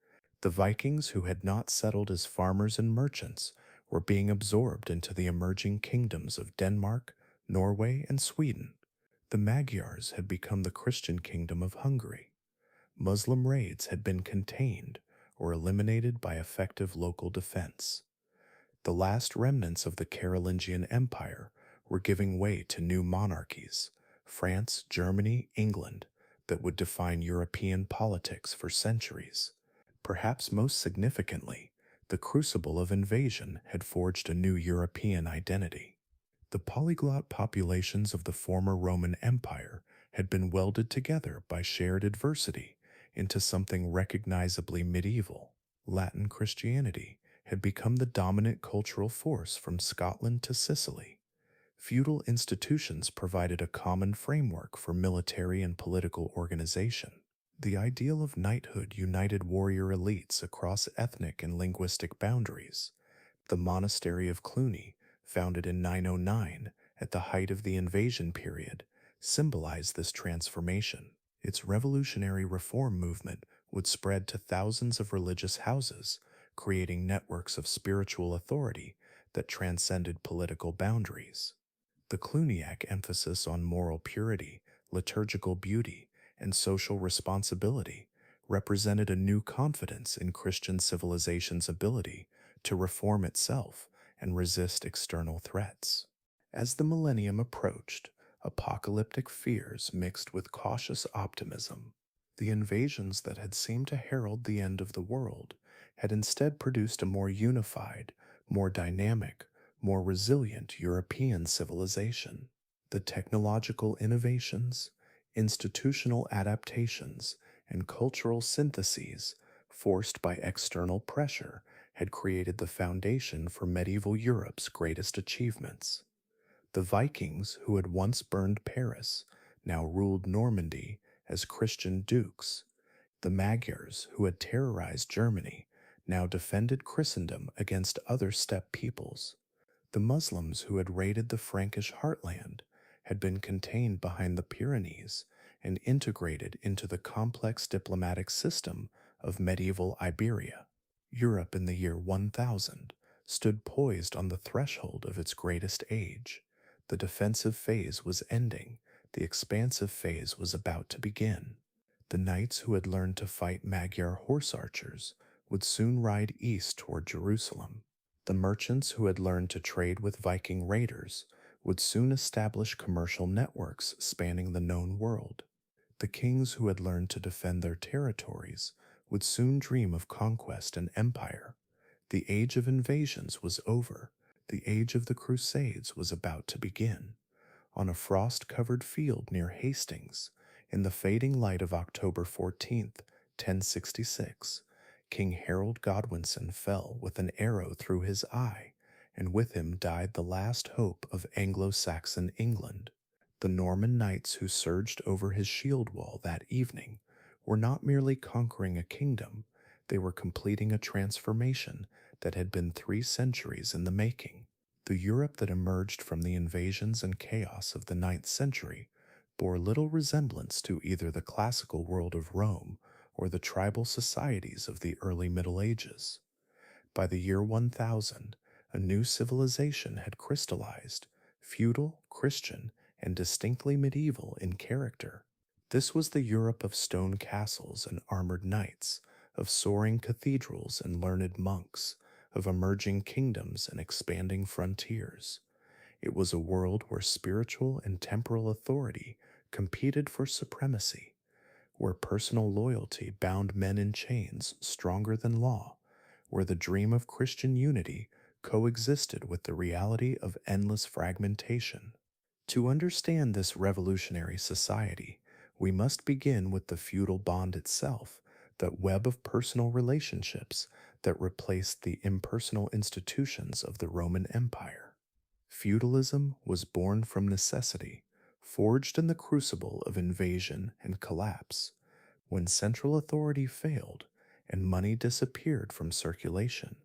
The Vikings, who had not settled as farmers and merchants, were being absorbed into the emerging kingdoms of Denmark, Norway, and Sweden. The Magyars had become the Christian kingdom of Hungary. Muslim raids had been contained or eliminated by effective local defense. The last remnants of the Carolingian Empire were giving way to new monarchies, France, Germany, England, that would define European politics for centuries. Perhaps most significantly, the crucible of invasion had forged a new European identity. The polyglot populations of the former Roman Empire had been welded together by shared adversity into something recognizably medieval. Latin Christianity had become the dominant cultural force from Scotland to Sicily. Feudal institutions provided a common framework for military and political organization. The ideal of knighthood united warrior elites across ethnic and linguistic boundaries. The monastery of Cluny, founded in 909 at the height of the invasion period, symbolized this transformation. Its revolutionary reform movement would spread to thousands of religious houses, creating networks of spiritual authority that transcended political boundaries. The Cluniac emphasis on moral purity, liturgical beauty, and social responsibility represented a new confidence in Christian civilization's ability to reform itself and resist external threats. As the millennium approached, apocalyptic fears mixed with cautious optimism. The invasions that had seemed to herald the end of the world had instead produced a more unified, more dynamic, more resilient European civilization. The technological innovations, institutional adaptations, and cultural syntheses forced by external pressure had created the foundation for medieval Europe's greatest achievements. The Vikings, who had once burned Paris, now ruled Normandy as Christian dukes. The Magyars, who had terrorized Germany, now defended Christendom against other steppe peoples. The Muslims, who had raided the Frankish heartland, had been contained behind the Pyrenees and integrated into the complex diplomatic system of medieval Iberia. Europe in the year 1000 stood poised on the threshold of its greatest age. The defensive phase was ending, the expansive phase was about to begin. The knights who had learned to fight Magyar horse archers would soon ride east toward Jerusalem. The merchants who had learned to trade with Viking raiders would soon establish commercial networks spanning the known world. The kings who had learned to defend their territories would soon dream of conquest and empire. The age of invasions was over. The age of the Crusades was about to begin. On a frost-covered field near Hastings, in the fading light of October 14th, 1066, King Harold Godwinson fell with an arrow through his eye, and with him died the last hope of Anglo-Saxon England. The Norman knights who surged over his shield wall that evening were not merely conquering a kingdom, they were completing a transformation that had been 3 centuries in the making. The Europe that emerged from the invasions and chaos of the 9th century bore little resemblance to either the classical world of Rome or the tribal societies of the early Middle Ages. By the year 1000, a new civilization had crystallized, feudal, Christian, and distinctly medieval in character. This was the Europe of stone castles and armored knights, of soaring cathedrals and learned monks, of emerging kingdoms and expanding frontiers. It was a world where spiritual and temporal authority competed for supremacy, where personal loyalty bound men in chains stronger than law, where the dream of Christian unity coexisted with the reality of endless fragmentation. To understand this revolutionary society, we must begin with the feudal bond itself, that web of personal relationships that replaced the impersonal institutions of the Roman Empire. Feudalism was born from necessity, forged in the crucible of invasion and collapse. When central authority failed and money disappeared from circulation,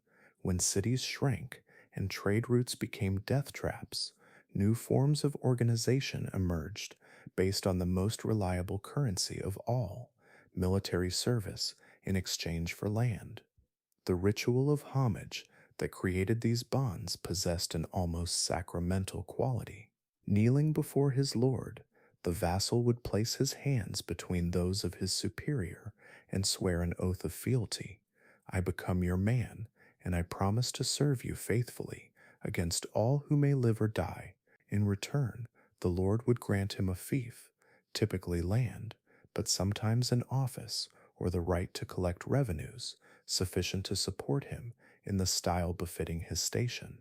when cities shrank and trade routes became death traps, new forms of organization emerged based on the most reliable currency of all, military service in exchange for land. The ritual of homage that created these bonds possessed an almost sacramental quality. Kneeling before his lord, the vassal would place his hands between those of his superior and swear an oath of fealty. I become your man, and I promise to serve you faithfully against all who may live or die. In return, the Lord would grant him a fief, typically land, but sometimes an office or the right to collect revenues sufficient to support him in the style befitting his station.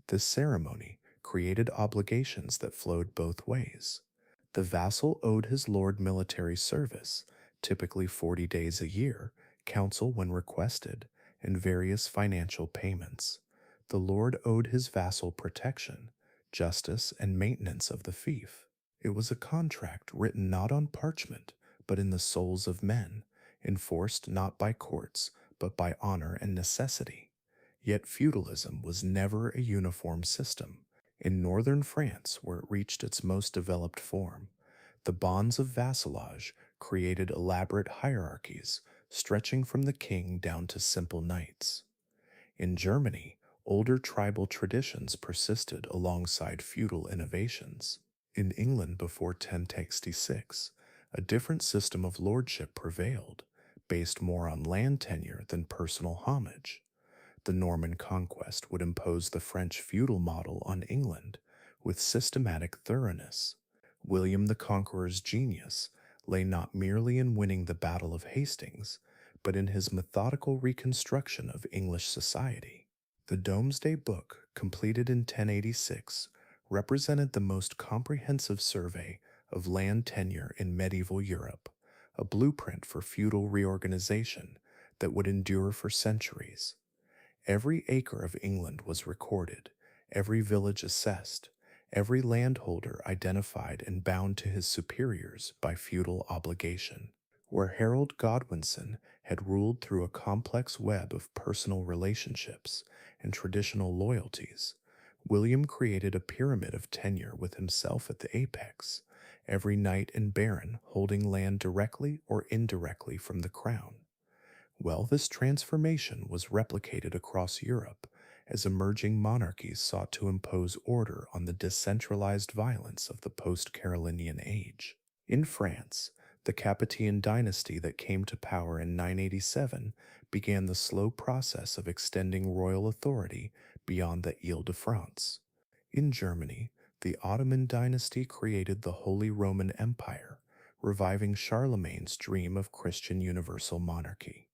This ceremony created obligations that flowed both ways. The vassal owed his lord military service, typically 40 days a year, counsel when requested, and various financial payments. The lord owed his vassal protection, justice, and maintenance of the fief. It was a contract written not on parchment, but in the souls of men, enforced not by courts, but by honor and necessity. Yet feudalism was never a uniform system. In northern France, where it reached its most developed form, the bonds of vassalage created elaborate hierarchies stretching from the king down to simple knights. In Germany, older tribal traditions persisted alongside feudal innovations. In England before 1066, a different system of lordship prevailed, based more on land tenure than personal homage. The Norman conquest would impose the French feudal model on England with systematic thoroughness. William the Conqueror's genius lay not merely in winning the Battle of Hastings, but in his methodical reconstruction of English society. The Domesday Book, completed in 1086, represented the most comprehensive survey of land tenure in medieval Europe, a blueprint for feudal reorganization that would endure for centuries. Every acre of England was recorded, every village assessed, every landholder identified and bound to his superiors by feudal obligation. Where Harold Godwinson had ruled through a complex web of personal relationships and traditional loyalties, William created a pyramid of tenure with himself at the apex, every knight and baron holding land directly or indirectly from the crown. Well, this transformation was replicated across Europe as emerging monarchies sought to impose order on the decentralized violence of the post-Carolingian age. In France, the Capetian dynasty that came to power in 987 began the slow process of extending royal authority beyond the Ile-de-France. In Germany, the Ottoman dynasty created the Holy Roman Empire, reviving Charlemagne's dream of Christian universal monarchy.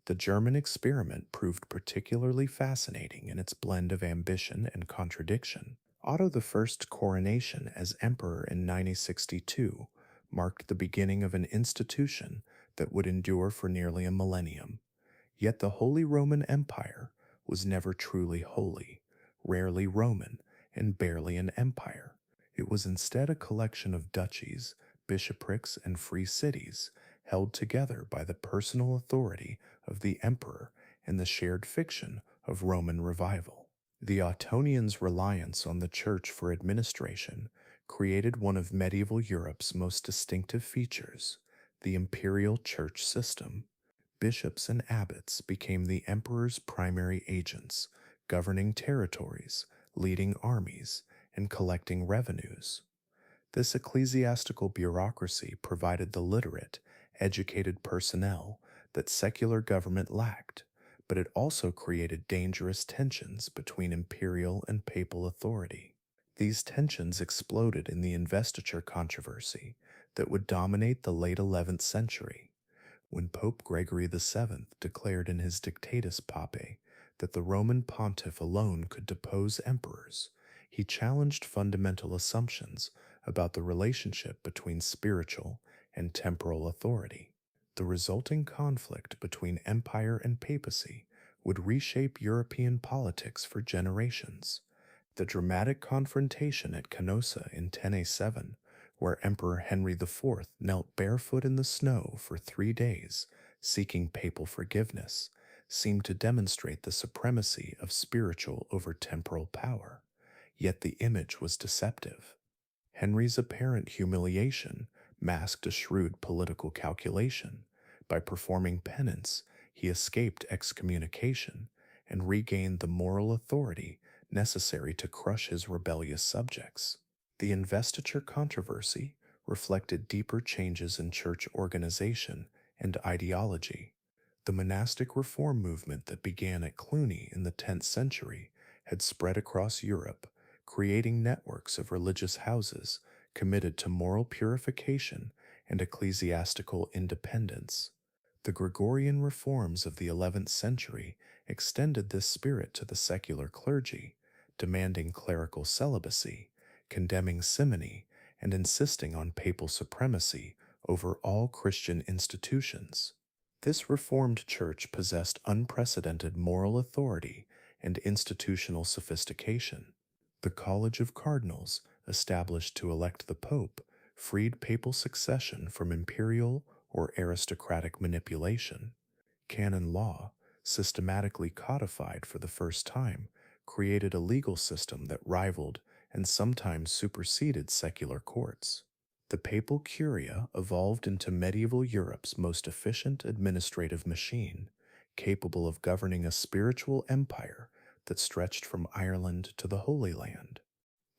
The German experiment proved particularly fascinating in its blend of ambition and contradiction. Otto I's coronation as emperor in 962 marked the beginning of an institution that would endure for nearly a millennium. Yet the Holy Roman Empire was never truly holy, rarely Roman, and barely an empire. It was instead a collection of duchies, bishoprics, and free cities held together by the personal authority of the emperor and the shared fiction of Roman revival. The Ottonians' reliance on the church for administration created one of medieval Europe's most distinctive features, the imperial church system. Bishops and abbots became the emperor's primary agents, governing territories, leading armies, and collecting revenues. This ecclesiastical bureaucracy provided the literate, educated personnel that secular government lacked, but it also created dangerous tensions between imperial and papal authority. These tensions exploded in the investiture controversy that would dominate the late 11th century, when Pope Gregory VII declared in his Dictatus Papae that the Roman pontiff alone could depose emperors. He challenged fundamental assumptions about the relationship between spiritual and temporal authority. The resulting conflict between empire and papacy would reshape European politics for generations. The dramatic confrontation at Canossa in 1007, where Emperor Henry IV knelt barefoot in the snow for 3 days, seeking papal forgiveness, seemed to demonstrate the supremacy of spiritual over temporal power. Yet the image was deceptive. Henry's apparent humiliation masked a shrewd political calculation. By performing penance, he escaped excommunication and regained the moral authority necessary to crush his rebellious subjects. The investiture controversy reflected deeper changes in church organization and ideology. The monastic reform movement that began at Cluny in the 10th century had spread across Europe, creating networks of religious houses committed to moral purification and ecclesiastical independence. The Gregorian reforms of the 11th century extended this spirit to the secular clergy, demanding clerical celibacy, condemning simony, and insisting on papal supremacy over all Christian institutions. This Reformed Church possessed unprecedented moral authority and institutional sophistication. The College of Cardinals, established to elect the Pope, freed papal succession from imperial or aristocratic manipulation. Canon law, systematically codified for the first time, created a legal system that rivaled and sometimes superseded secular courts. The papal curia evolved into medieval Europe's most efficient administrative machine, capable of governing a spiritual empire that stretched from Ireland to the Holy Land.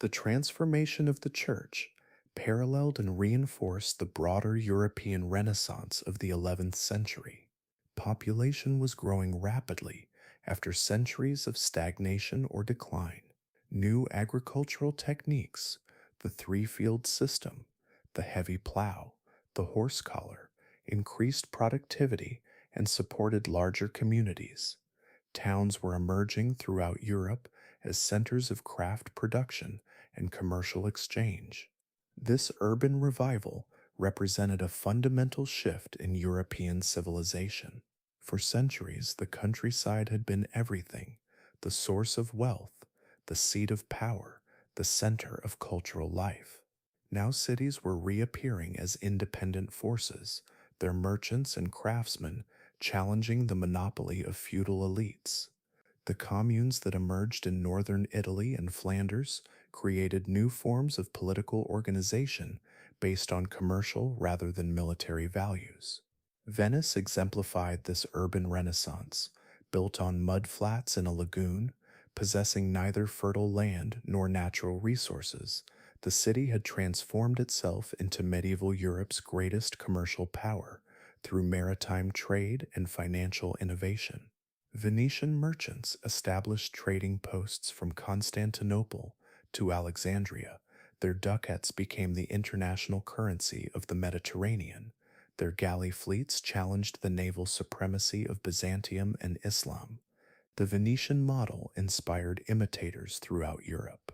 The transformation of the Church paralleled and reinforced the broader European Renaissance of the 11th century. Population was growing rapidly after centuries of stagnation or decline. New agricultural techniques, the three-field system, the heavy plow, the horse collar, increased productivity and supported larger communities. Towns were emerging throughout Europe as centers of craft production and commercial exchange. This urban revival represented a fundamental shift in European civilization. For centuries, the countryside had been everything: the source of wealth, the seat of power, the center of cultural life. Now cities were reappearing as independent forces, their merchants and craftsmen challenging the monopoly of feudal elites. The communes that emerged in northern Italy and Flanders created new forms of political organization based on commercial rather than military values. Venice exemplified this urban renaissance, built on mud flats in a lagoon, possessing neither fertile land nor natural resources. The city had transformed itself into medieval Europe's greatest commercial power through maritime trade and financial innovation. Venetian merchants established trading posts from Constantinople to Alexandria. Their ducats became the international currency of the Mediterranean. Their galley fleets challenged the naval supremacy of Byzantium and Islam. The Venetian model inspired imitators throughout Europe.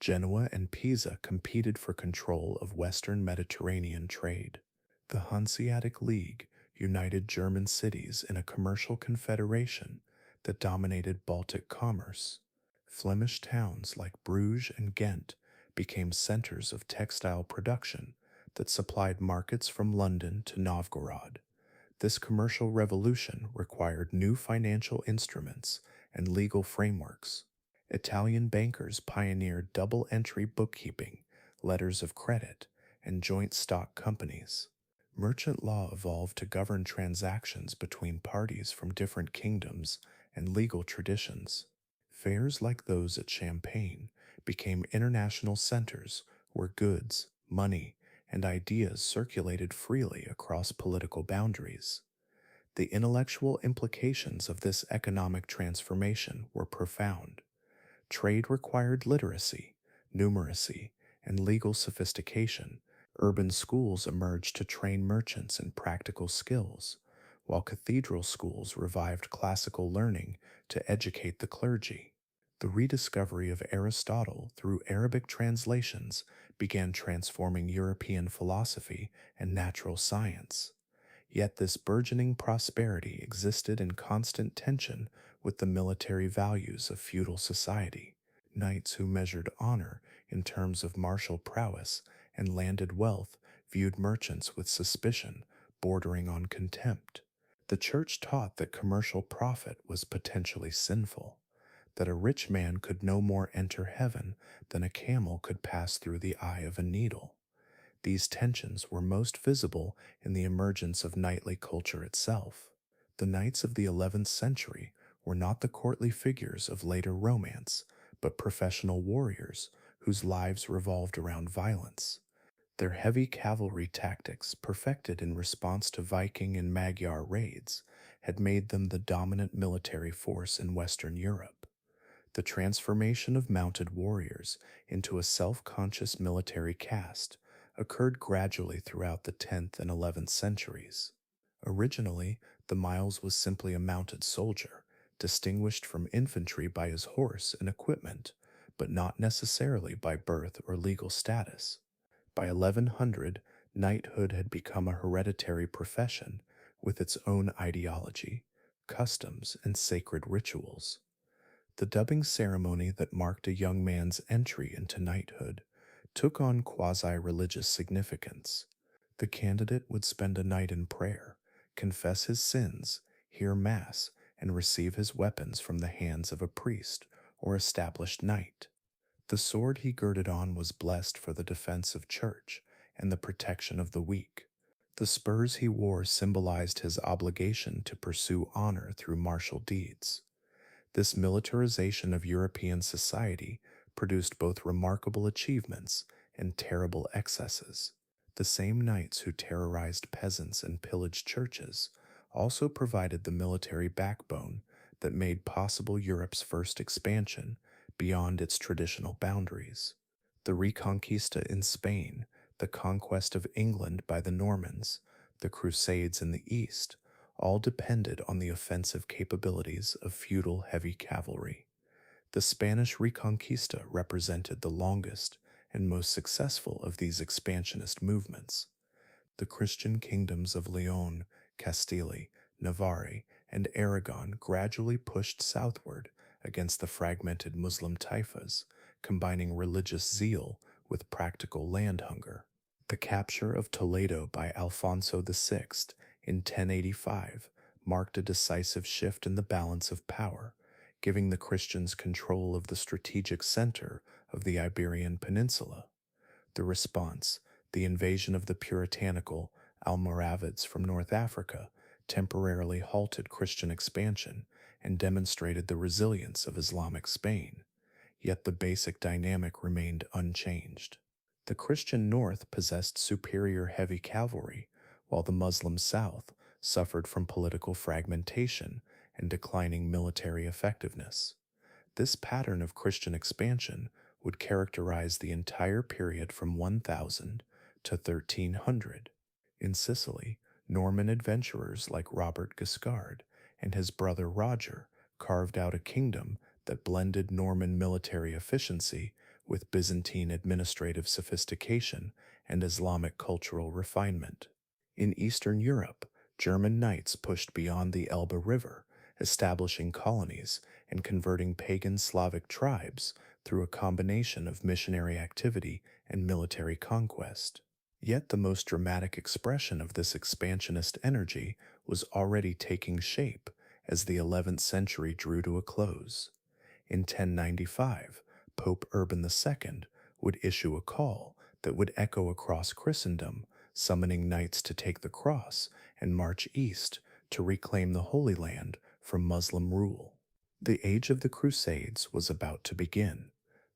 Genoa and Pisa competed for control of Western Mediterranean trade. The Hanseatic League united German cities in a commercial confederation that dominated Baltic commerce. Flemish towns like Bruges and Ghent became centers of textile production that supplied markets from London to Novgorod. This commercial revolution required new financial instruments and legal frameworks. Italian bankers pioneered double-entry bookkeeping, letters of credit, and joint stock companies. Merchant law evolved to govern transactions between parties from different kingdoms and legal traditions. Fairs like those at Champagne became international centers where goods, money, and ideas circulated freely across political boundaries. The intellectual implications of this economic transformation were profound. Trade required literacy, numeracy, and legal sophistication. Urban schools emerged to train merchants in practical skills, while cathedral schools revived classical learning to educate the clergy. The rediscovery of Aristotle through Arabic translations began transforming European philosophy and natural science. Yet this burgeoning prosperity existed in constant tension with the military values of feudal society. Knights who measured honor in terms of martial prowess and landed wealth viewed merchants with suspicion, bordering on contempt. The church taught that commercial profit was potentially sinful, that a rich man could no more enter heaven than a camel could pass through the eye of a needle. These tensions were most visible in the emergence of knightly culture itself. The knights of the 11th century were not the courtly figures of later romance, but professional warriors whose lives revolved around violence. Their heavy cavalry tactics, perfected in response to Viking and Magyar raids, had made them the dominant military force in Western Europe. The transformation of mounted warriors into a self-conscious military caste occurred gradually throughout the 10th and 11th centuries. Originally, the Miles was simply a mounted soldier, distinguished from infantry by his horse and equipment, but not necessarily by birth or legal status. By 1100, knighthood had become a hereditary profession with its own ideology, customs, and sacred rituals. The dubbing ceremony that marked a young man's entry into knighthood took on quasi-religious significance. The candidate would spend a night in prayer, confess his sins, hear Mass, and receive his weapons from the hands of a priest or established knight. The sword he girded on was blessed for the defense of church and the protection of the weak. The spurs he wore symbolized his obligation to pursue honor through martial deeds. This militarization of European society produced both remarkable achievements and terrible excesses. The same knights who terrorized peasants and pillaged churches also provided the military backbone that made possible Europe's first expansion beyond its traditional boundaries. The Reconquista in Spain, the conquest of England by the Normans, the Crusades in the East, all depended on the offensive capabilities of feudal heavy cavalry. The Spanish Reconquista represented the longest and most successful of these expansionist movements. The Christian kingdoms of Leon, Castile, Navarre, and Aragon gradually pushed southward against the fragmented Muslim taifas, combining religious zeal with practical land hunger. The capture of Toledo by Alfonso VI in 1085 marked a decisive shift in the balance of power, giving the Christians control of the strategic center of the Iberian Peninsula. The response, the invasion of the puritanical Almoravids from North Africa, temporarily halted Christian expansion and demonstrated the resilience of Islamic Spain, yet the basic dynamic remained unchanged. The Christian North possessed superior heavy cavalry, while the Muslim South suffered from political fragmentation and declining military effectiveness. This pattern of Christian expansion would characterize the entire period from 1000 to 1300. In Sicily, Norman adventurers like Robert Guiscard and his brother Roger carved out a kingdom that blended Norman military efficiency with Byzantine administrative sophistication and Islamic cultural refinement. In Eastern Europe, German knights pushed beyond the Elbe River, establishing colonies and converting pagan Slavic tribes through a combination of missionary activity and military conquest. Yet the most dramatic expression of this expansionist energy was already taking shape as the 11th century drew to a close. In 1095, Pope Urban II would issue a call that would echo across Christendom, summoning knights to take the cross and march east to reclaim the Holy Land from Muslim rule. The Age of the Crusades was about to begin.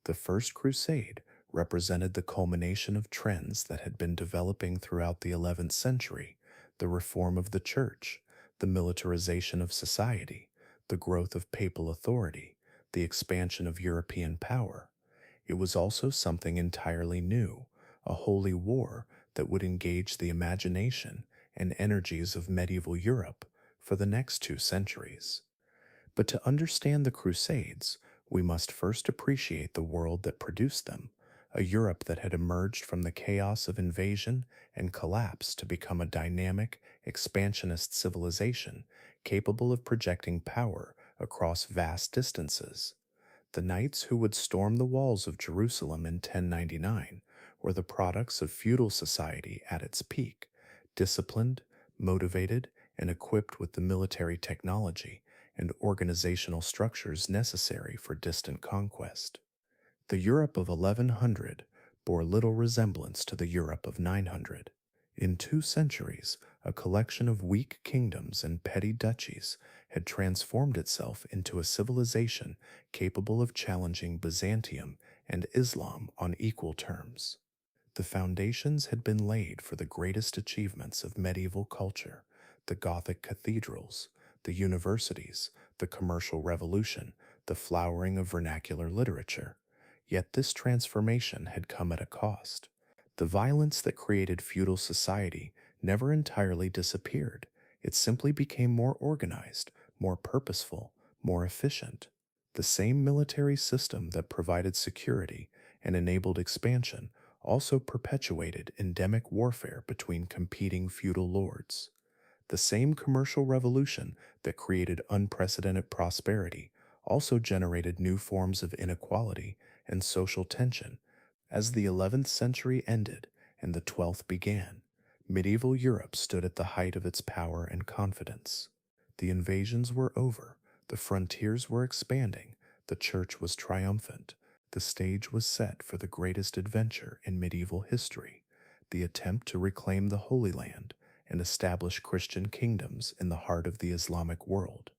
The First Crusade represented the culmination of trends that had been developing throughout the 11th century: the reform of the Church, the militarization of society, the growth of papal authority, the expansion of European power. It was also something entirely new, a holy war that would engage the imagination and energies of medieval Europe for the next 2 centuries. But to understand the Crusades, we must first appreciate the world that produced them, a Europe that had emerged from the chaos of invasion and collapse to become a dynamic, expansionist civilization capable of projecting power across vast distances. The knights who would storm the walls of Jerusalem in 1099 were the products of feudal society at its peak, disciplined, motivated, and equipped with the military technology and organizational structures necessary for distant conquest. The Europe of 1100 bore little resemblance to the Europe of 900. In 2 centuries, a collection of weak kingdoms and petty duchies had transformed itself into a civilization capable of challenging Byzantium and Islam on equal terms. The foundations had been laid for the greatest achievements of medieval culture: the Gothic cathedrals, the universities, the commercial revolution, the flowering of vernacular literature. Yet this transformation had come at a cost. The violence that created feudal society never entirely disappeared. It simply became more organized, more purposeful, more efficient. The same military system that provided security and enabled expansion also perpetuated endemic warfare between competing feudal lords. The same commercial revolution that created unprecedented prosperity also generated new forms of inequality and social tension. As the 11th century ended and the 12th began, medieval Europe stood at the height of its power and confidence. The invasions were over, the frontiers were expanding, the church was triumphant. The stage was set for the greatest adventure in medieval history: the attempt to reclaim the Holy Land and establish Christian kingdoms in the heart of the Islamic world.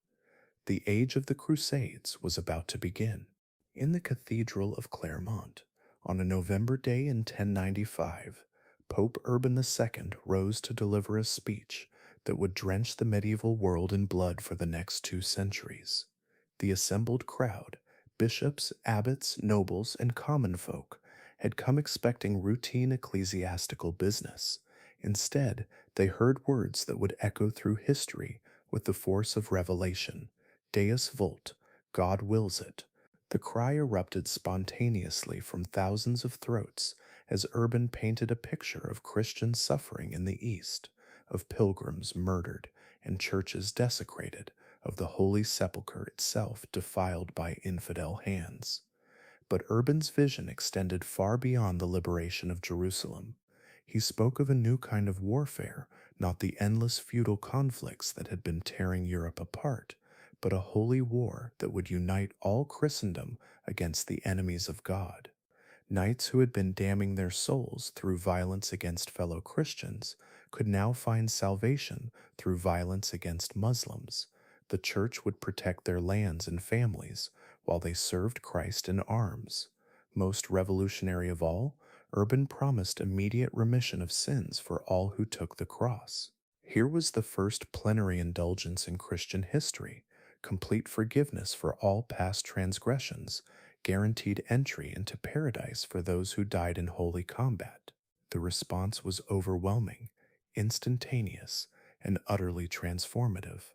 The age of the Crusades was about to begin. In the Cathedral of Clermont, on a November day in 1095, Pope Urban II rose to deliver a speech that would drench the medieval world in blood for the next 2 centuries. The assembled crowd, bishops, abbots, nobles, and common folk, had come expecting routine ecclesiastical business. Instead, they heard words that would echo through history with the force of revelation: Deus vult, God wills it. The cry erupted spontaneously from thousands of throats as Urban painted a picture of Christian suffering in the East, of pilgrims murdered and churches desecrated, of the Holy Sepulchre itself defiled by infidel hands. But Urban's vision extended far beyond the liberation of Jerusalem. He spoke of a new kind of warfare, not the endless feudal conflicts that had been tearing Europe apart, but a holy war that would unite all Christendom against the enemies of God. Knights who had been damning their souls through violence against fellow Christians could now find salvation through violence against Muslims. The church would protect their lands and families while they served Christ in arms. Most revolutionary of all, Urban promised immediate remission of sins for all who took the cross. Here was the first plenary indulgence in Christian history: complete forgiveness for all past transgressions, guaranteed entry into paradise for those who died in holy combat. The response was overwhelming, instantaneous, and utterly transformative.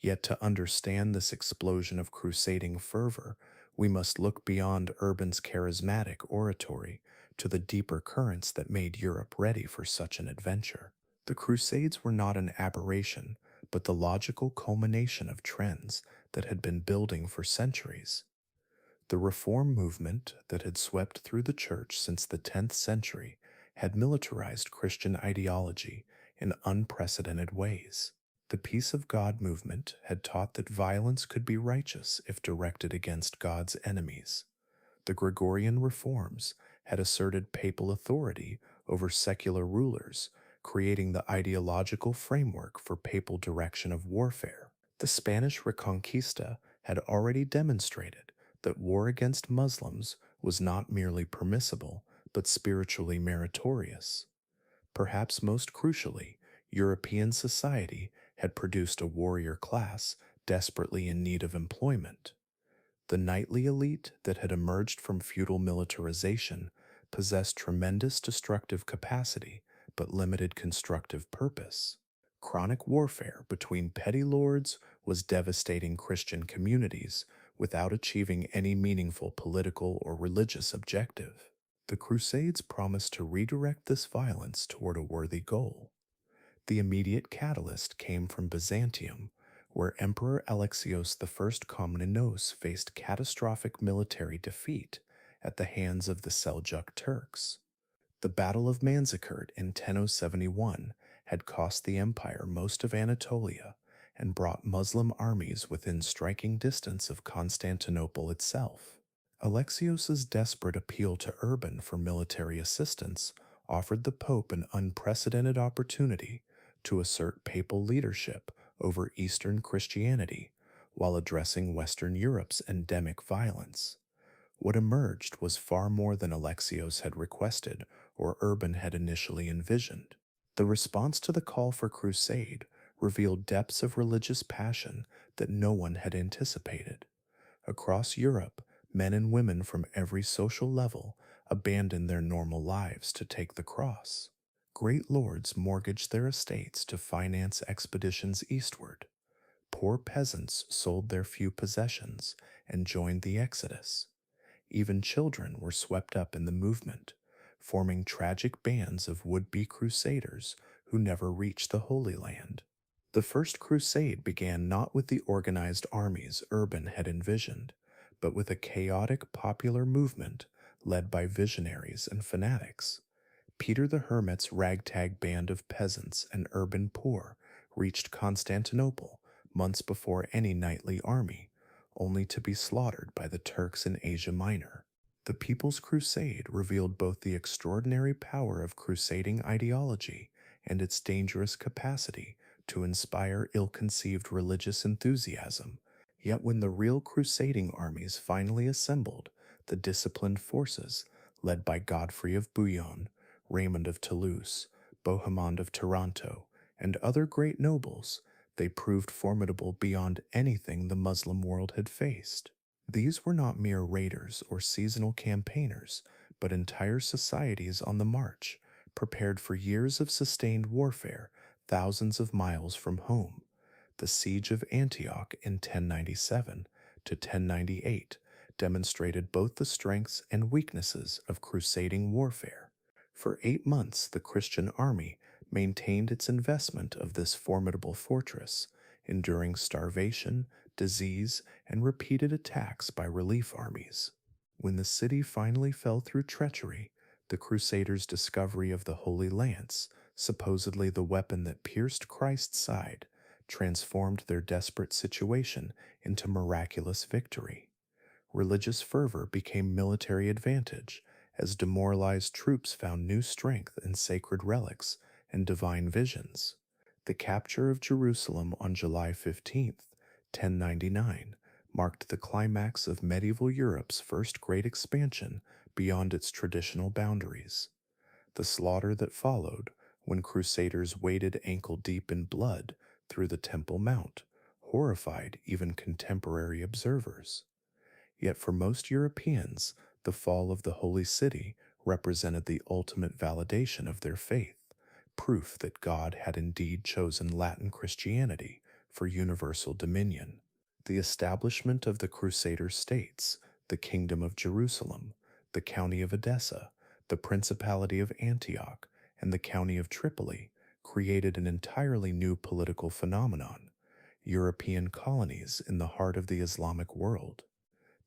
Yet to understand this explosion of crusading fervor, we must look beyond Urban's charismatic oratory to the deeper currents that made Europe ready for such an adventure. The Crusades were not an aberration, but the logical culmination of trends that had been building for centuries. The reform movement that had swept through the church since the 10th century had militarized Christian ideology in unprecedented ways. The Peace of God movement had taught that violence could be righteous if directed against God's enemies. The Gregorian reforms had asserted papal authority over secular rulers, creating the ideological framework for papal direction of warfare. The Spanish Reconquista had already demonstrated that war against Muslims was not merely permissible, but spiritually meritorious. Perhaps most crucially, European society had produced a warrior class desperately in need of employment. The knightly elite that had emerged from feudal militarization possessed tremendous destructive capacity but limited constructive purpose. Chronic warfare between petty lords was devastating Christian communities without achieving any meaningful political or religious objective. The Crusades promised to redirect this violence toward a worthy goal. The immediate catalyst came from Byzantium, where Emperor Alexios I Komnenos faced catastrophic military defeat at the hands of the Seljuk Turks. The Battle of Manzikert in 1071 had cost the empire most of Anatolia and brought Muslim armies within striking distance of Constantinople itself. Alexios's desperate appeal to Urban for military assistance offered the Pope an unprecedented opportunity to assert papal leadership over Eastern Christianity while addressing Western Europe's endemic violence. What emerged was far more than Alexios had requested or Urban had initially envisioned. The response to the call for crusade revealed depths of religious passion that no one had anticipated. Across Europe, men and women from every social level abandoned their normal lives to take the cross. Great lords mortgaged their estates to finance expeditions eastward. Poor peasants sold their few possessions and joined the exodus. Even children were swept up in the movement, forming tragic bands of would-be crusaders who never reached the Holy Land. The First Crusade began not with the organized armies Urban had envisioned, but with a chaotic popular movement led by visionaries and fanatics. Peter the Hermit's ragtag band of peasants and urban poor reached Constantinople months before any knightly army, only to be slaughtered by the Turks in Asia Minor. The People's Crusade revealed both the extraordinary power of crusading ideology and its dangerous capacity to inspire ill-conceived religious enthusiasm. Yet when the real crusading armies finally assembled, the disciplined forces, led by Godfrey of Bouillon, Raymond of Toulouse, Bohemond of Taranto, and other great nobles, they proved formidable beyond anything the Muslim world had faced. These were not mere raiders or seasonal campaigners, but entire societies on the march, prepared for years of sustained warfare thousands of miles from home. The siege of Antioch in 1097 to 1098 demonstrated both the strengths and weaknesses of crusading warfare. For 8 months, the Christian army maintained its investment of this formidable fortress, enduring starvation, disease, and repeated attacks by relief armies. When the city finally fell through treachery, the Crusaders' discovery of the Holy Lance, supposedly the weapon that pierced Christ's side, transformed their desperate situation into miraculous victory. Religious fervor became military advantage as demoralized troops found new strength in sacred relics and divine visions. The capture of Jerusalem on July 15th, 1099, marked the climax of medieval Europe's first great expansion beyond its traditional boundaries. The slaughter that followed, when crusaders waded ankle-deep in blood through the Temple Mount, horrified even contemporary observers. Yet for most Europeans, the fall of the Holy City represented the ultimate validation of their faith, proof that God had indeed chosen Latin Christianity for universal dominion. The establishment of the Crusader states, the Kingdom of Jerusalem, the County of Edessa, the Principality of Antioch, and the County of Tripoli created an entirely new political phenomenon, European colonies in the heart of the Islamic world.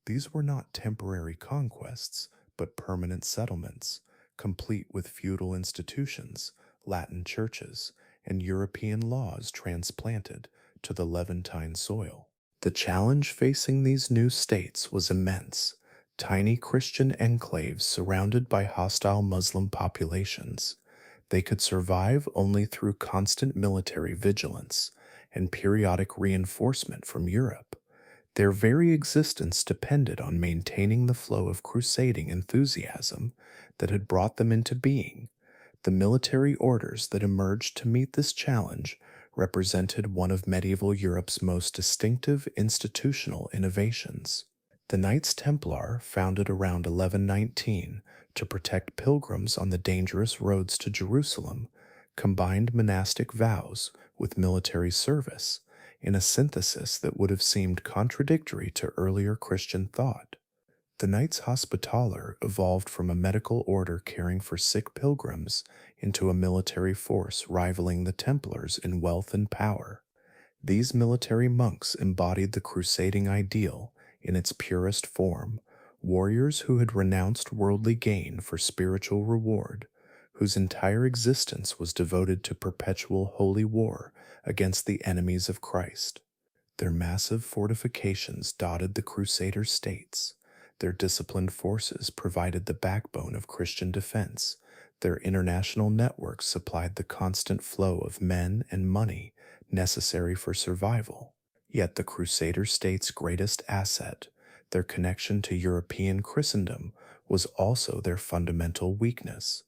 These were not temporary conquests, but permanent settlements, complete with feudal institutions, Latin churches, and European laws transplanted to the Levantine soil. The challenge facing these new states was immense. Tiny Christian enclaves surrounded by hostile Muslim populations. They could survive only through constant military vigilance and periodic reinforcement from Europe. Their very existence depended on maintaining the flow of crusading enthusiasm that had brought them into being. The military orders that emerged to meet this challenge represented one of medieval Europe's most distinctive institutional innovations. The Knights Templar, founded around 1119 to protect pilgrims on the dangerous roads to Jerusalem, combined monastic vows with military service in a synthesis that would have seemed contradictory to earlier Christian thought. The Knights Hospitaller evolved from a medical order caring for sick pilgrims into a military force rivaling the Templars in wealth and power. These military monks embodied the crusading ideal in its purest form, warriors who had renounced worldly gain for spiritual reward, whose entire existence was devoted to perpetual holy war against the enemies of Christ. Their massive fortifications dotted the Crusader states, Their disciplined forces provided the backbone of Christian defense. Their international networks supplied the constant flow of men and money necessary for survival. Yet the Crusader state's greatest asset, their connection to European Christendom, was also their fundamental weakness.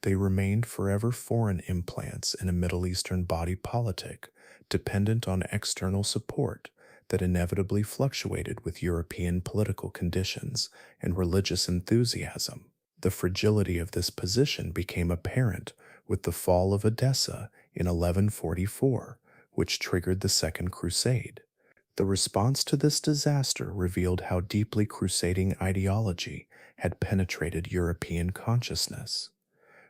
They remained forever foreign implants in a Middle Eastern body politic, dependent on external support that inevitably fluctuated with European political conditions and religious enthusiasm. The fragility of this position became apparent with the fall of Edessa in 1144, which triggered the Second Crusade. The response to this disaster revealed how deeply crusading ideology had penetrated European consciousness.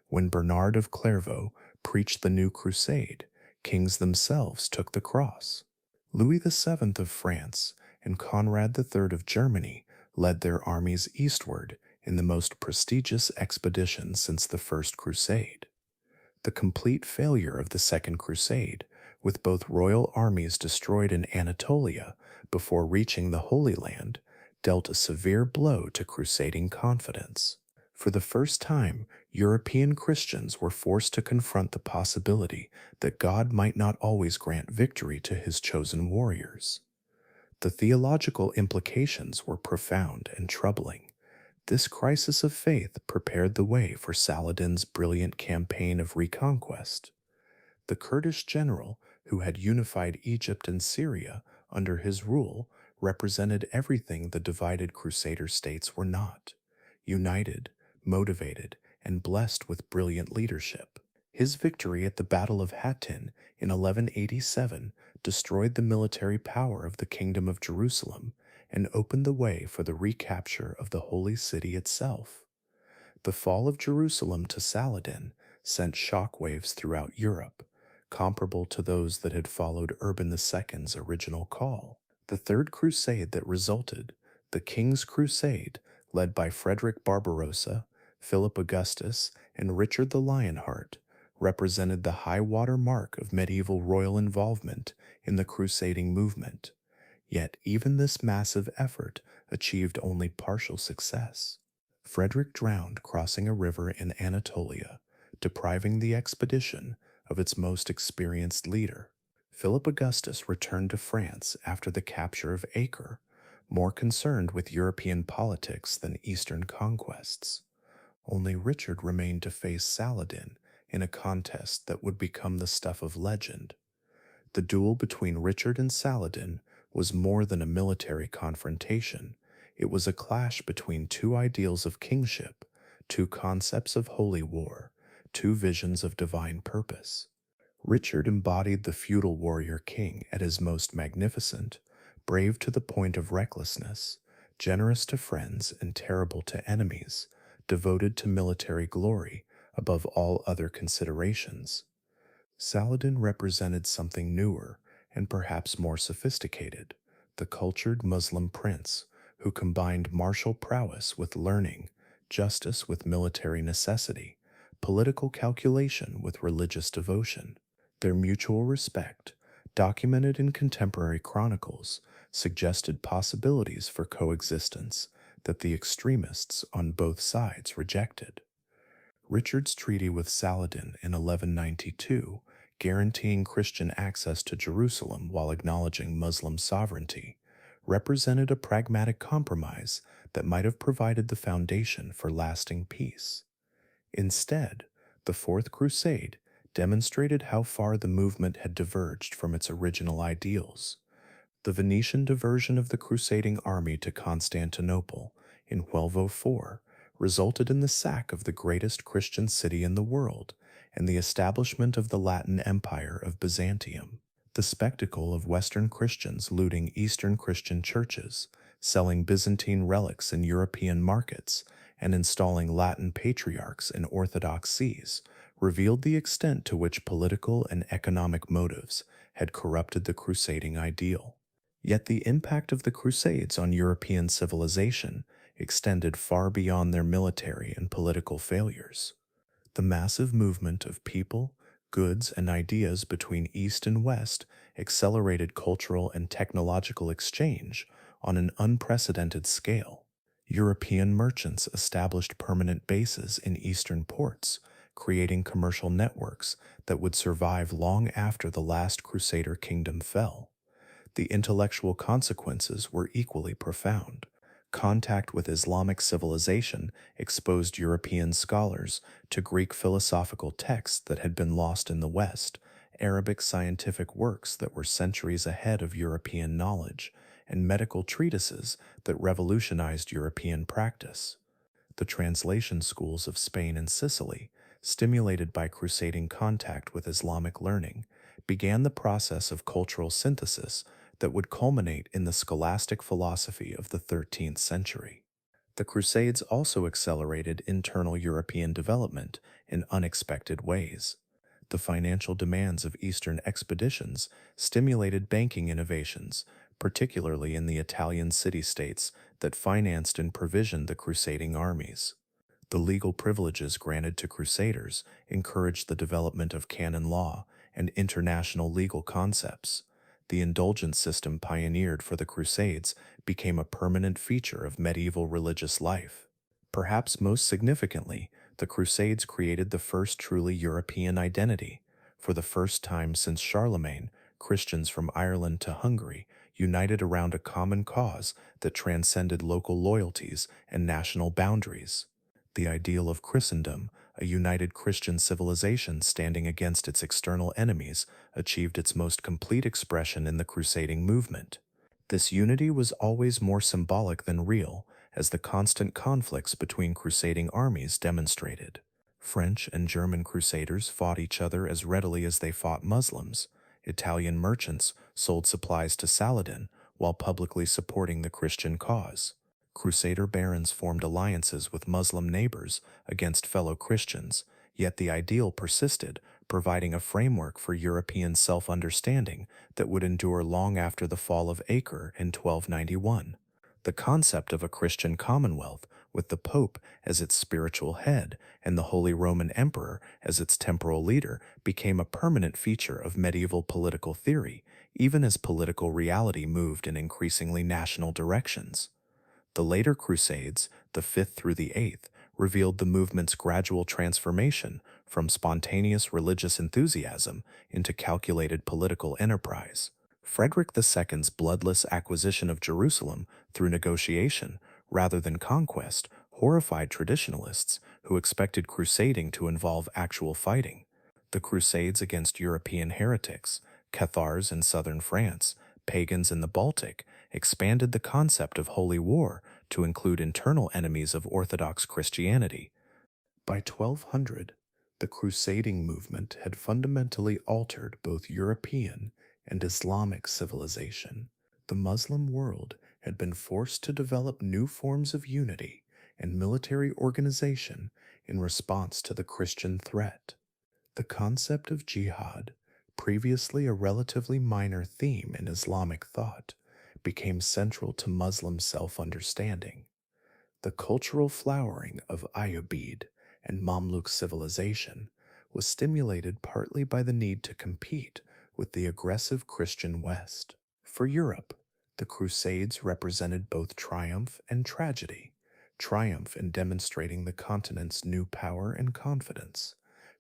When Bernard of Clairvaux preached the new crusade, kings themselves took the cross. Louis VII of France and Conrad III of Germany led their armies eastward in the most prestigious expedition since the First Crusade. The complete failure of the Second Crusade, with both royal armies destroyed in Anatolia before reaching the Holy Land, dealt a severe blow to crusading confidence. For the first time, European Christians were forced to confront the possibility that God might not always grant victory to his chosen warriors. The theological implications were profound and troubling. This crisis of faith prepared the way for Saladin's brilliant campaign of reconquest. The Kurdish general, who had unified Egypt and Syria under his rule, represented everything the divided Crusader states were not: united, motivated, and blessed with brilliant leadership. His victory at the Battle of Hattin in 1187 destroyed the military power of the Kingdom of Jerusalem and opened the way for the recapture of the Holy City itself. The fall of Jerusalem to Saladin sent shockwaves throughout Europe, comparable to those that had followed Urban II's original call. The Third Crusade that resulted, the King's Crusade, led by Frederick Barbarossa, Philip Augustus, and Richard the Lionheart, represented the high-water mark of medieval royal involvement in the crusading movement. Yet even this massive effort achieved only partial success. Frederick drowned crossing a river in Anatolia, depriving the expedition of its most experienced leader. Philip Augustus returned to France after the capture of Acre, more concerned with European politics than Eastern conquests. Only Richard remained to face Saladin in a contest that would become the stuff of legend. The duel between Richard and Saladin was more than a military confrontation. It was a clash between two ideals of kingship, two concepts of holy war, two visions of divine purpose. Richard embodied the feudal warrior king at his most magnificent, brave to the point of recklessness, generous to friends and terrible to enemies, devoted to military glory above all other considerations. Saladin represented something newer and perhaps more sophisticated, the cultured Muslim prince who combined martial prowess with learning, justice with military necessity, political calculation with religious devotion. Their mutual respect, documented in contemporary chronicles, suggested possibilities for coexistence that the extremists on both sides rejected. Richard's treaty with Saladin in 1192, guaranteeing Christian access to Jerusalem while acknowledging Muslim sovereignty, represented a pragmatic compromise that might have provided the foundation for lasting peace. Instead, the Fourth Crusade demonstrated how far the movement had diverged from its original ideals. The Venetian diversion of the crusading army to Constantinople in 1204 resulted in the sack of the greatest Christian city in the world and the establishment of the Latin Empire of Byzantium. The spectacle of Western Christians looting Eastern Christian churches, selling Byzantine relics in European markets, and installing Latin patriarchs in Orthodox sees revealed the extent to which political and economic motives had corrupted the crusading ideal. Yet the impact of the Crusades on European civilization extended far beyond their military and political failures. The massive movement of people, goods, and ideas between East and West accelerated cultural and technological exchange on an unprecedented scale. European merchants established permanent bases in eastern ports, creating commercial networks that would survive long after the last Crusader kingdom fell. The intellectual consequences were equally profound. Contact with Islamic civilization exposed European scholars to Greek philosophical texts that had been lost in the West, Arabic scientific works that were centuries ahead of European knowledge, and medical treatises that revolutionized European practice. The translation schools of Spain and Sicily, stimulated by crusading contact with Islamic learning, began the process of cultural synthesis that would culminate in the scholastic philosophy of the 13th century. The Crusades also accelerated internal European development in unexpected ways. The financial demands of Eastern expeditions stimulated banking innovations, particularly in the Italian city-states that financed and provisioned the crusading armies. The legal privileges granted to crusaders encouraged the development of canon law and international legal concepts. The indulgence system pioneered for the Crusades became a permanent feature of medieval religious life. Perhaps most significantly, the Crusades created the first truly European identity. For the first time since Charlemagne, Christians from Ireland to Hungary united around a common cause that transcended local loyalties and national boundaries. The ideal of Christendom, a united Christian civilization standing against its external enemies, achieved its most complete expression in the crusading movement. This unity was always more symbolic than real, as the constant conflicts between crusading armies demonstrated. French and German crusaders fought each other as readily as they fought Muslims. Italian merchants sold supplies to Saladin while publicly supporting the Christian cause. Crusader barons formed alliances with Muslim neighbors against fellow Christians, yet the ideal persisted, providing a framework for European self-understanding that would endure long after the fall of Acre in 1291. The concept of a Christian commonwealth, with the Pope as its spiritual head and the Holy Roman Emperor as its temporal leader, became a permanent feature of medieval political theory, even as political reality moved in increasingly national directions. The later Crusades, the 5th through the 8th, revealed the movement's gradual transformation from spontaneous religious enthusiasm into calculated political enterprise. Frederick II's bloodless acquisition of Jerusalem through negotiation rather than conquest horrified traditionalists who expected crusading to involve actual fighting. The Crusades against European heretics, Cathars in southern France, pagans in the Baltic, expanded the concept of holy war to include internal enemies of Orthodox Christianity. By 1200, the crusading movement had fundamentally altered both European and Islamic civilization. The Muslim world had been forced to develop new forms of unity and military organization in response to the Christian threat. The concept of jihad, previously a relatively minor theme in Islamic thought, became central to Muslim self-understanding. The cultural flowering of Ayyubid and Mamluk civilization was stimulated partly by the need to compete with the aggressive Christian West. For Europe, the Crusades represented both triumph and tragedy. Triumph in demonstrating the continent's new power and confidence,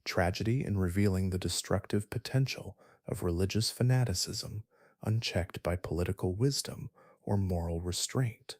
tragedy in revealing the destructive potential of religious fanaticism unchecked by political wisdom or moral restraint.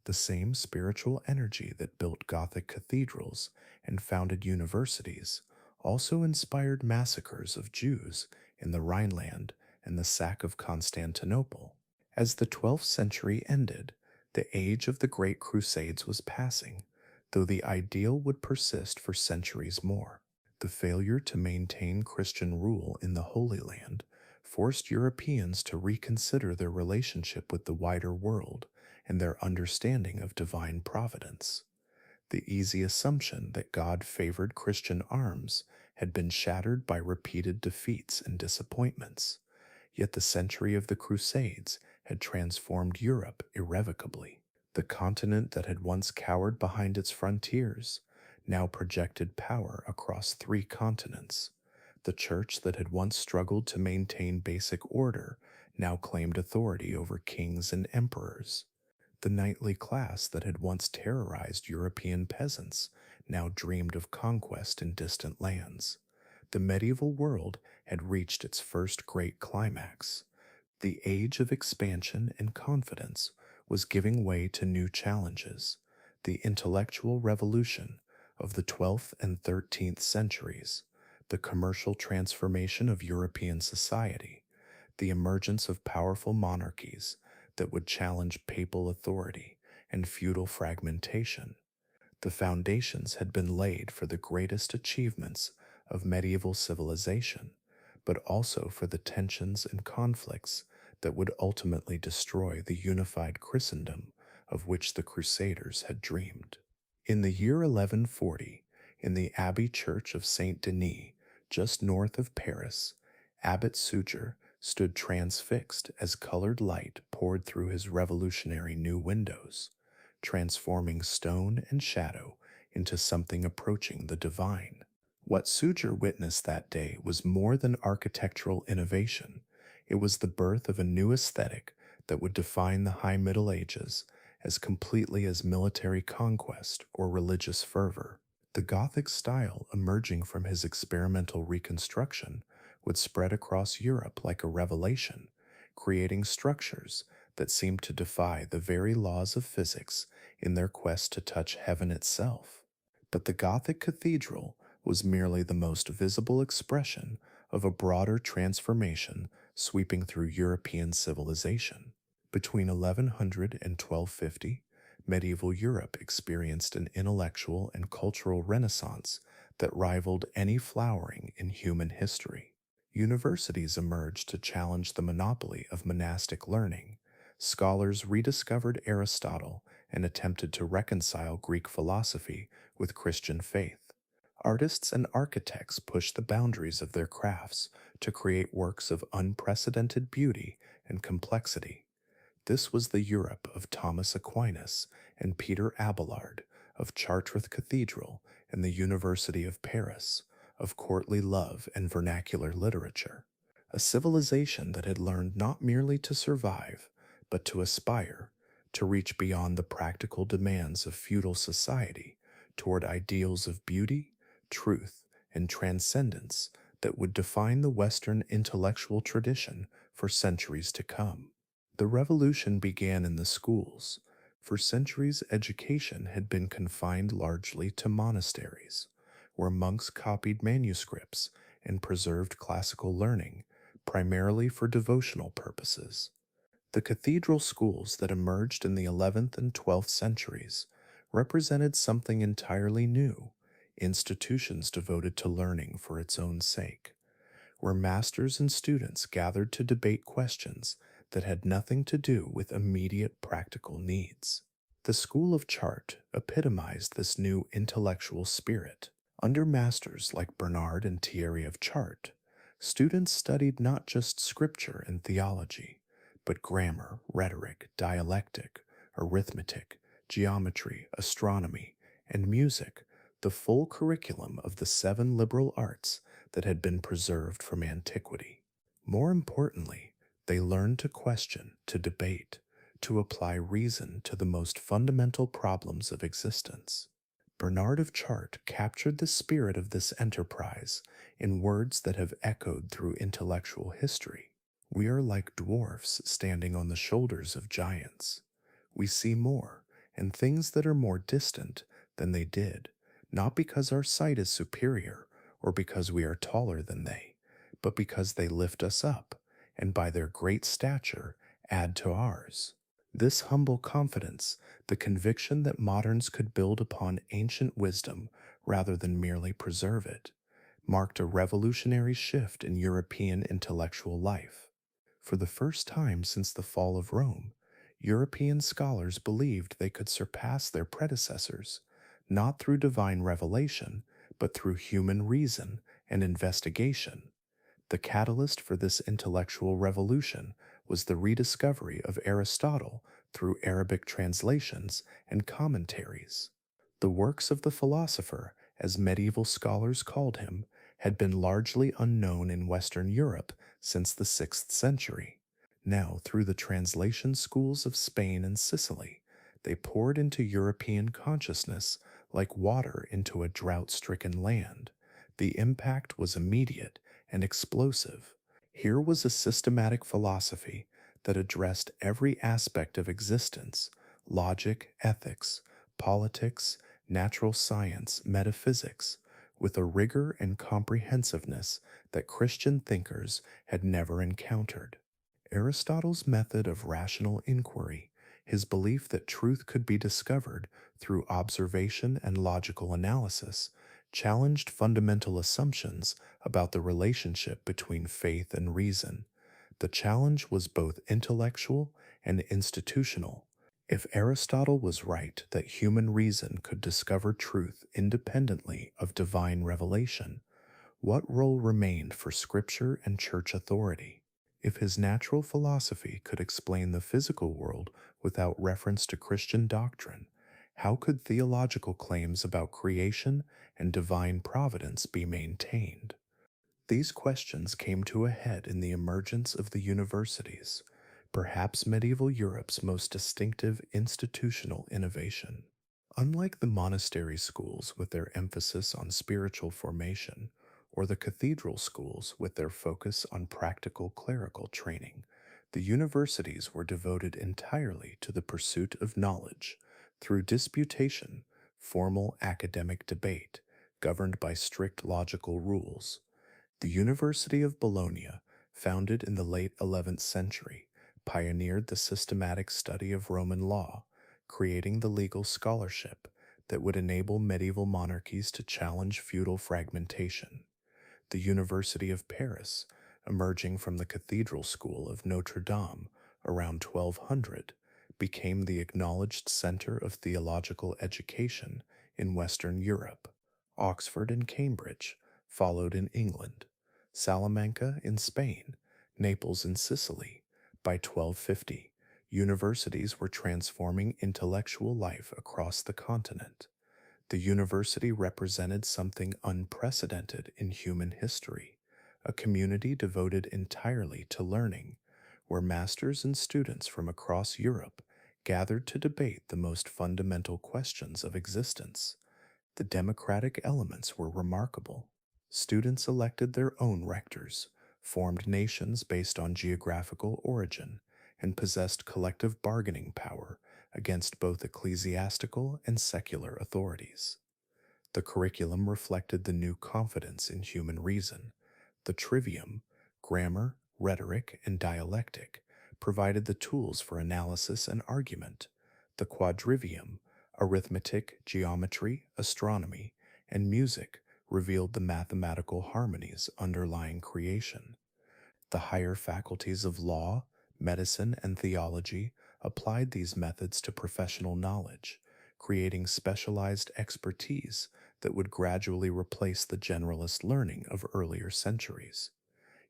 The same spiritual energy that built Gothic cathedrals and founded universities also inspired massacres of Jews in the Rhineland and the sack of Constantinople. As the 12th century ended, the age of the Great Crusades was passing, though the ideal would persist for centuries more. The failure to maintain Christian rule in the Holy Land forced Europeans to reconsider their relationship with the wider world and their understanding of divine providence. The easy assumption that God favored Christian arms had been shattered by repeated defeats and disappointments, yet the century of the Crusades had transformed Europe irrevocably. The continent that had once cowered behind its frontiers now projected power across 3 continents. The church that had once struggled to maintain basic order now claimed authority over kings and emperors. The knightly class that had once terrorized European peasants now dreamed of conquest in distant lands. The medieval world had reached its first great climax. The age of expansion and confidence was giving way to new challenges. The intellectual revolution of the 12th and 13th centuries, the commercial transformation of European society, the emergence of powerful monarchies that would challenge papal authority and feudal fragmentation. The foundations had been laid for the greatest achievements of medieval civilization, but also for the tensions and conflicts that would ultimately destroy the unified Christendom of which the Crusaders had dreamed. In the year 1140, in the Abbey Church of Saint Denis, just north of Paris, Abbot Suger stood transfixed as colored light poured through his revolutionary new windows, transforming stone and shadow into something approaching the divine. What Suger witnessed that day was more than architectural innovation. It was the birth of a new aesthetic that would define the High Middle Ages as completely as military conquest or religious fervor. The Gothic style emerging from his experimental reconstruction would spread across Europe like a revelation, creating structures that seemed to defy the very laws of physics in their quest to touch heaven itself. But the Gothic cathedral was merely the most visible expression of a broader transformation sweeping through European civilization. Between 1100 and 1250, medieval Europe experienced an intellectual and cultural renaissance that rivaled any flowering in human history. Universities emerged to challenge the monopoly of monastic learning. Scholars rediscovered Aristotle and attempted to reconcile Greek philosophy with Christian faith. Artists and architects pushed the boundaries of their crafts to create works of unprecedented beauty and complexity. This was the Europe of Thomas Aquinas and Peter Abelard, of Chartres Cathedral and the University of Paris, of courtly love and vernacular literature. A civilization that had learned not merely to survive, but to aspire, to reach beyond the practical demands of feudal society toward ideals of beauty, truth, and transcendence that would define the Western intellectual tradition for centuries to come. The revolution began in the schools. For centuries, education had been confined largely to monasteries, where monks copied manuscripts and preserved classical learning, primarily for devotional purposes. The cathedral schools that emerged in the 11th and 12th centuries represented something entirely new, institutions devoted to learning for its own sake, where masters and students gathered to debate questions that had nothing to do with immediate practical needs. The School of Chartres epitomized this new intellectual spirit. Under masters like Bernard and Thierry of Chartres, students studied not just scripture and theology, but grammar, rhetoric, dialectic, arithmetic, geometry, astronomy, and music, the full curriculum of the 7 liberal arts that had been preserved from antiquity. More importantly, they learned to question, to debate, to apply reason to the most fundamental problems of existence. Bernard of Chartres captured the spirit of this enterprise in words that have echoed through intellectual history. We are like dwarfs standing on the shoulders of giants. We see more, and things that are more distant than they did, not because our sight is superior or because we are taller than they, but because they lift us up, and by their great stature add to ours. This humble confidence, the conviction that moderns could build upon ancient wisdom rather than merely preserve it, marked a revolutionary shift in European intellectual life. For the first time since the fall of Rome, European scholars believed they could surpass their predecessors, not through divine revelation, but through human reason and investigation. The catalyst for this intellectual revolution was the rediscovery of Aristotle through Arabic translations and commentaries. The works of the philosopher, as medieval scholars called him, had been largely unknown in Western Europe since the 6th century. Now, through the translation schools of Spain and Sicily, They poured into European consciousness like water into a drought-stricken land. The impact was immediate and explosive. Here was a systematic philosophy that addressed every aspect of existence: logic, ethics, politics, natural science, metaphysics, with a rigor and comprehensiveness that Christian thinkers had never encountered. Aristotle's method of rational inquiry, his belief that truth could be discovered through observation and logical analysis, challenged fundamental assumptions about the relationship between faith and reason. The challenge was both intellectual and institutional. If Aristotle was right that human reason could discover truth independently of divine revelation, what role remained for scripture and church authority? If his natural philosophy could explain the physical world without reference to Christian doctrine, how could theological claims about creation and divine providence be maintained? These questions came to a head in the emergence of the universities, perhaps medieval Europe's most distinctive institutional innovation. Unlike the monastery schools with their emphasis on spiritual formation, or the cathedral schools with their focus on practical clerical training, the universities were devoted entirely to the pursuit of knowledge through disputation, formal academic debate, governed by strict logical rules. The University of Bologna, founded in the late 11th century, pioneered the systematic study of Roman law, creating the legal scholarship that would enable medieval monarchies to challenge feudal fragmentation. The University of Paris, emerging from the cathedral school of Notre Dame around 1200, became the acknowledged center of theological education in Western Europe. Oxford and Cambridge followed in England, Salamanca in Spain, Naples in Sicily. By 1250, universities were transforming intellectual life across the continent. The university represented something unprecedented in human history, a community devoted entirely to learning, where masters and students from across Europe gathered to debate the most fundamental questions of existence. The democratic elements were remarkable. Students elected their own rectors, formed nations based on geographical origin, and possessed collective bargaining power against both ecclesiastical and secular authorities. The curriculum reflected the new confidence in human reason. The trivium, grammar, rhetoric, and dialectic, provided the tools for analysis and argument. The quadrivium, arithmetic, geometry, astronomy, and music, revealed the mathematical harmonies underlying creation. The higher faculties of law, medicine, and theology applied these methods to professional knowledge, creating specialized expertise that would gradually replace the generalist learning of earlier centuries.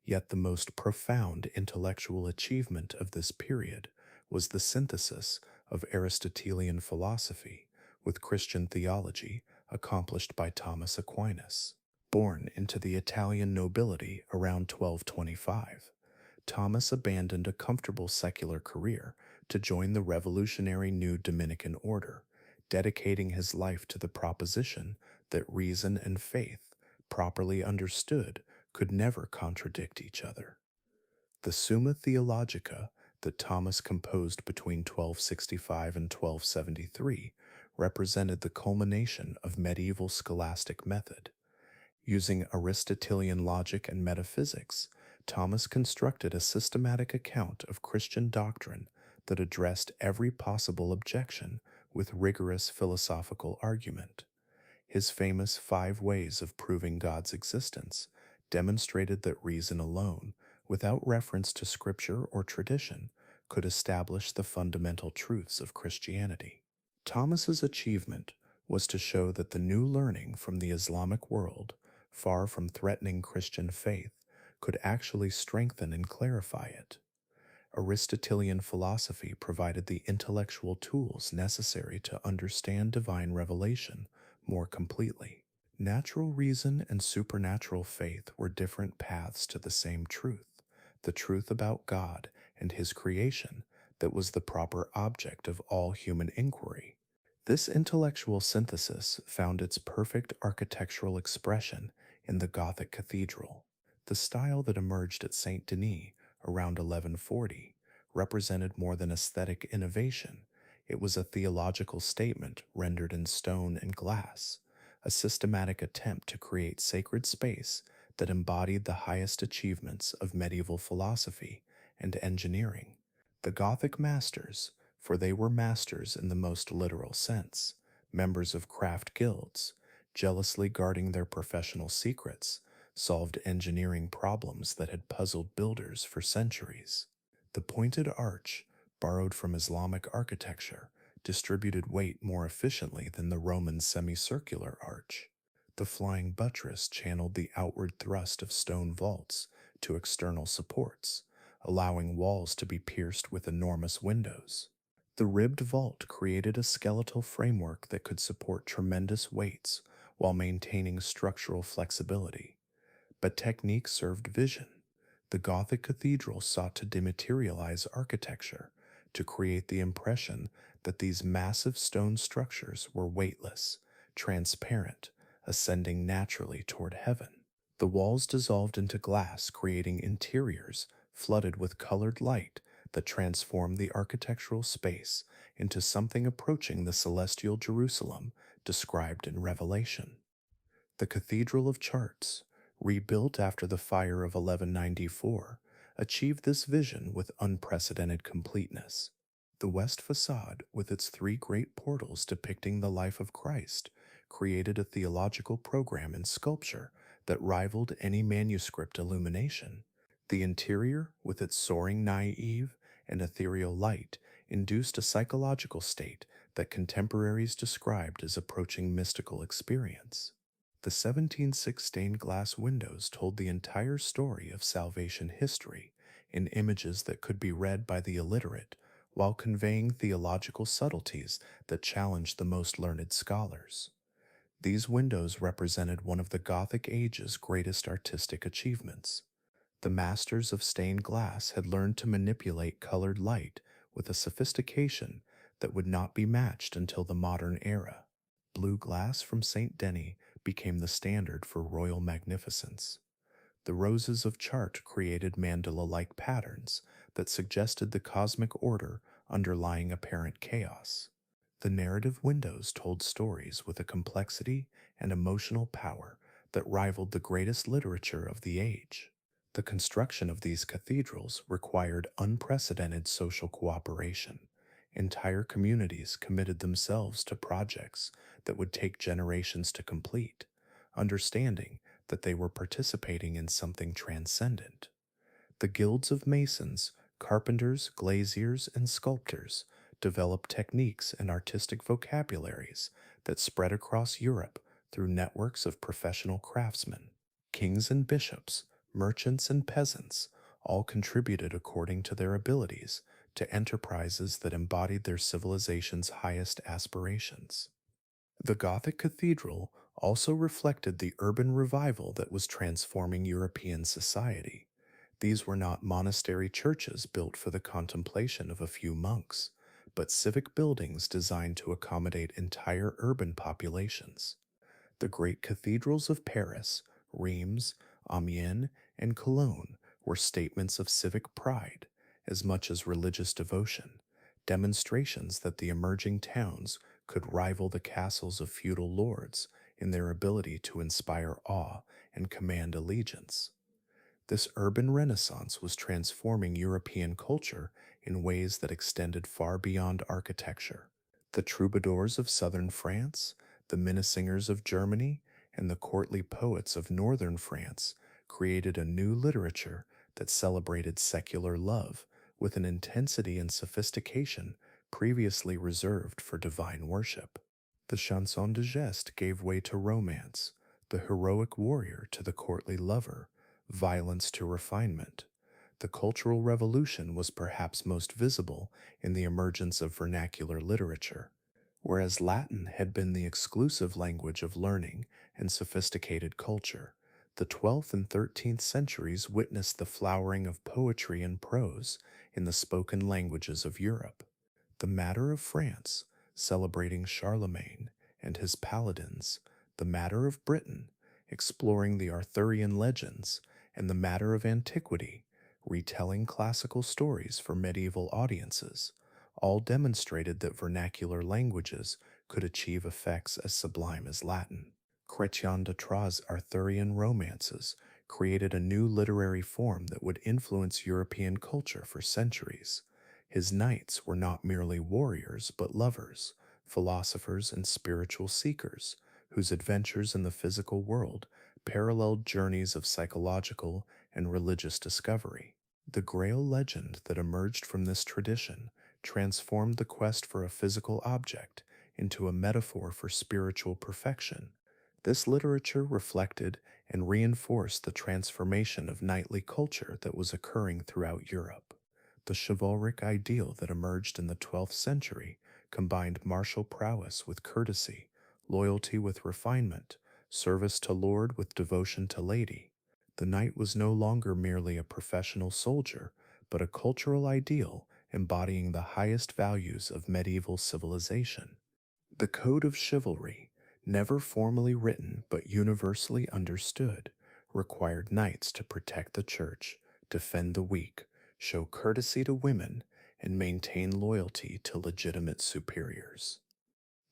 Yet the most profound intellectual achievement of this period was the synthesis of Aristotelian philosophy with Christian theology accomplished by Thomas Aquinas. Born into the Italian nobility around 1225, Thomas abandoned a comfortable secular career to join the revolutionary new Dominican order, dedicating his life to the proposition that reason and faith, properly understood, could never contradict each other. The Summa Theologica that Thomas composed between 1265 and 1273 represented the culmination of medieval scholastic method. Using Aristotelian logic and metaphysics, Thomas constructed a systematic account of Christian doctrine that addressed every possible objection with rigorous philosophical argument. His famous 5 ways of proving God's existence demonstrated that reason alone, without reference to scripture or tradition, could establish the fundamental truths of Christianity. Thomas's achievement was to show that the new learning from the Islamic world, far from threatening Christian faith, could actually strengthen and clarify it. Aristotelian philosophy provided the intellectual tools necessary to understand divine revelation more completely. Natural reason and supernatural faith were different paths to the same truth, the truth about God and His creation that was the proper object of all human inquiry. This intellectual synthesis found its perfect architectural expression in the Gothic cathedral. The style that emerged at Saint Denis around 1140 represented more than aesthetic innovation. It was a theological statement rendered in stone and glass, a systematic attempt to create sacred space that embodied the highest achievements of medieval philosophy and engineering. The Gothic masters, for they were masters in the most literal sense, members of craft guilds, jealously guarding their professional secrets, solved engineering problems that had puzzled builders for centuries. The pointed arch, borrowed from Islamic architecture, distributed weight more efficiently than the Roman semicircular arch. The flying buttress channeled the outward thrust of stone vaults to external supports, allowing walls to be pierced with enormous windows. The ribbed vault created a skeletal framework that could support tremendous weights while maintaining structural flexibility. But technique served vision. The Gothic cathedral sought to dematerialize architecture, to create the impression that these massive stone structures were weightless, transparent, ascending naturally toward heaven. The walls dissolved into glass, creating interiors flooded with colored light that transformed the architectural space into something approaching the celestial Jerusalem described in Revelation. The Cathedral of Chartres, rebuilt after the fire of 1194, achieved this vision with unprecedented completeness. The west facade, with its three great portals depicting the life of Christ, created a theological program in sculpture that rivaled any manuscript illumination. The interior, with its soaring naive and ethereal light, induced a psychological state that contemporaries described as approaching mystical experience. The 1706 stained glass windows told the entire story of salvation history in images that could be read by the illiterate, while conveying theological subtleties that challenged the most learned scholars. These windows represented one of the Gothic age's greatest artistic achievements. The masters of stained glass had learned to manipulate colored light with a sophistication that would not be matched until the modern era. Blue glass from St. Denis became the standard for royal magnificence. The roses of Chartres created mandala-like patterns that suggested the cosmic order underlying apparent chaos. The narrative windows told stories with a complexity and emotional power that rivaled the greatest literature of the age. The construction of these cathedrals required unprecedented social cooperation. Entire communities committed themselves to projects that would take generations to complete, understanding that they were participating in something transcendent. The guilds of masons, carpenters, glaziers, and sculptors developed techniques and artistic vocabularies that spread across Europe through networks of professional craftsmen. Kings and bishops, merchants and peasants all contributed according to their abilities to enterprises that embodied their civilization's highest aspirations. The Gothic cathedral also reflected the urban revival that was transforming European society. These were not monastery churches built for the contemplation of a few monks, but civic buildings designed to accommodate entire urban populations. The great cathedrals of Paris, Reims, Amiens, and Cologne were statements of civic pride as much as religious devotion, demonstrations that the emerging towns could rival the castles of feudal lords in their ability to inspire awe and command allegiance. This urban renaissance was transforming European culture in ways that extended far beyond architecture. The troubadours of southern France, the minnesingers of Germany, and the courtly poets of northern France created a new literature that celebrated secular love with an intensity and sophistication previously reserved for divine worship. The chanson de geste gave way to romance, the heroic warrior to the courtly lover, violence to refinement. The Cultural Revolution was perhaps most visible in the emergence of vernacular literature. Whereas Latin had been the exclusive language of learning and sophisticated culture, The 12th and 13th centuries witnessed the flowering of poetry and prose in the spoken languages of Europe. The Matter of France, celebrating Charlemagne and his paladins, the Matter of Britain, exploring the Arthurian legends, and the Matter of Antiquity, retelling classical stories for medieval audiences, all demonstrated that vernacular languages could achieve effects as sublime as Latin. Chrétien de Troyes' Arthurian romances created a new literary form that would influence European culture for centuries. His knights were not merely warriors, but lovers, philosophers, and spiritual seekers, whose adventures in the physical world paralleled journeys of psychological and religious discovery. The Grail legend that emerged from this tradition transformed the quest for a physical object into a metaphor for spiritual perfection. This literature reflected and reinforced the transformation of knightly culture that was occurring throughout Europe. The chivalric ideal that emerged in the 12th century combined martial prowess with courtesy, loyalty with refinement, service to lord with devotion to lady. The knight was no longer merely a professional soldier, but a cultural ideal embodying the highest values of medieval civilization. The Code of Chivalry, never formally written but universally understood, required knights to protect the church, defend the weak, show courtesy to women, and maintain loyalty to legitimate superiors.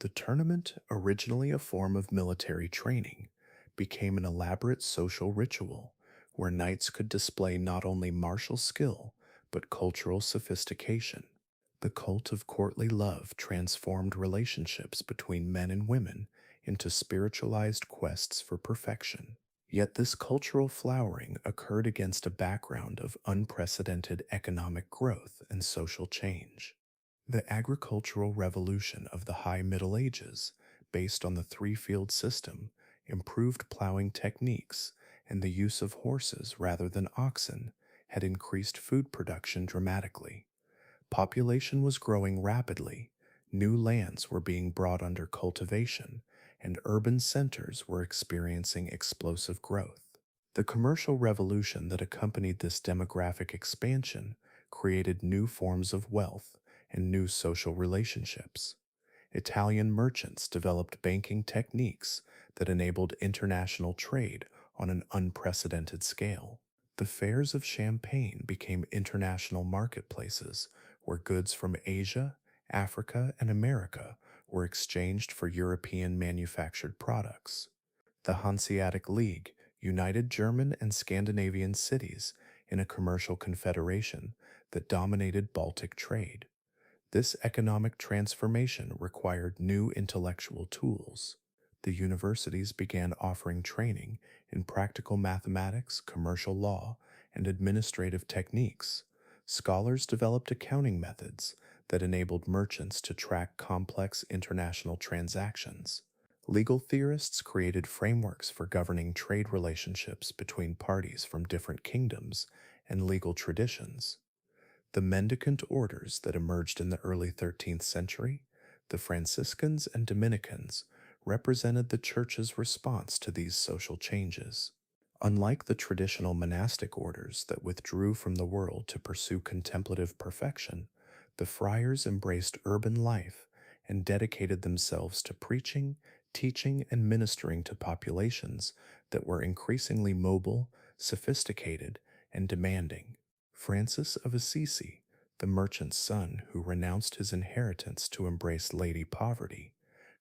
The tournament, originally a form of military training, became an elaborate social ritual where knights could display not only martial skill but cultural sophistication. The cult of courtly love transformed relationships between men and women into spiritualized quests for perfection. Yet this cultural flowering occurred against a background of unprecedented economic growth and social change. The agricultural revolution of the High Middle Ages, based on the three-field system, improved plowing techniques, and the use of horses rather than oxen had increased food production dramatically. Population was growing rapidly, new lands were being brought under cultivation, and urban centers were experiencing explosive growth. The commercial revolution that accompanied this demographic expansion created new forms of wealth and new social relationships. Italian merchants developed banking techniques that enabled international trade on an unprecedented scale. The fairs of Champagne became international marketplaces where goods from Asia, Africa, and America were exchanged for European manufactured products. The Hanseatic League united German and Scandinavian cities in a commercial confederation that dominated Baltic trade. This economic transformation required new intellectual tools. The universities began offering training in practical mathematics, commercial law, and administrative techniques. Scholars developed accounting methods that enabled merchants to track complex international transactions. Legal theorists created frameworks for governing trade relationships between parties from different kingdoms and legal traditions. The Mendicant orders that emerged in the early 13th century, the Franciscans and Dominicans, represented the Church's response to these social changes. Unlike the traditional monastic orders that withdrew from the world to pursue contemplative perfection, the friars embraced urban life and dedicated themselves to preaching, teaching, and ministering to populations that were increasingly mobile, sophisticated, and demanding. Francis of Assisi, the merchant's son who renounced his inheritance to embrace lady poverty,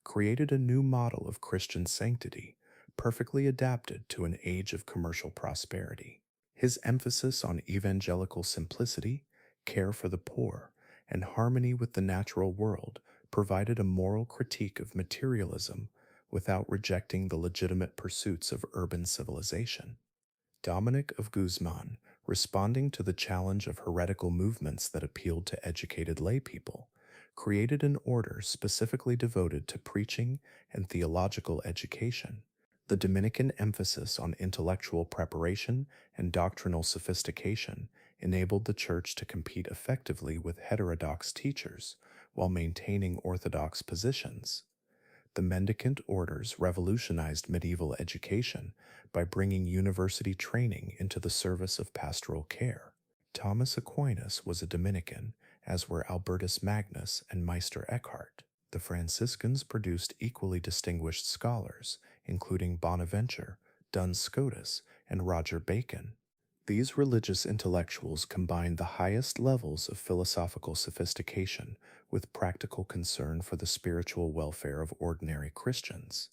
created a new model of Christian sanctity, perfectly adapted to an age of commercial prosperity. His emphasis on evangelical simplicity, care for the poor, and harmony with the natural world provided a moral critique of materialism without rejecting the legitimate pursuits of urban civilization. Dominic of Guzman, responding to the challenge of heretical movements that appealed to educated laypeople, created an order specifically devoted to preaching and theological education. The Dominican emphasis on intellectual preparation and doctrinal sophistication enabled the Church to compete effectively with heterodox teachers while maintaining orthodox positions. The Mendicant orders revolutionized medieval education by bringing university training into the service of pastoral care. Thomas Aquinas was a Dominican, as were Albertus Magnus and Meister Eckhart. The Franciscans produced equally distinguished scholars, including Bonaventure, Duns Scotus, and Roger Bacon. These religious intellectuals combined the highest levels of philosophical sophistication with practical concern for the spiritual welfare of ordinary Christians.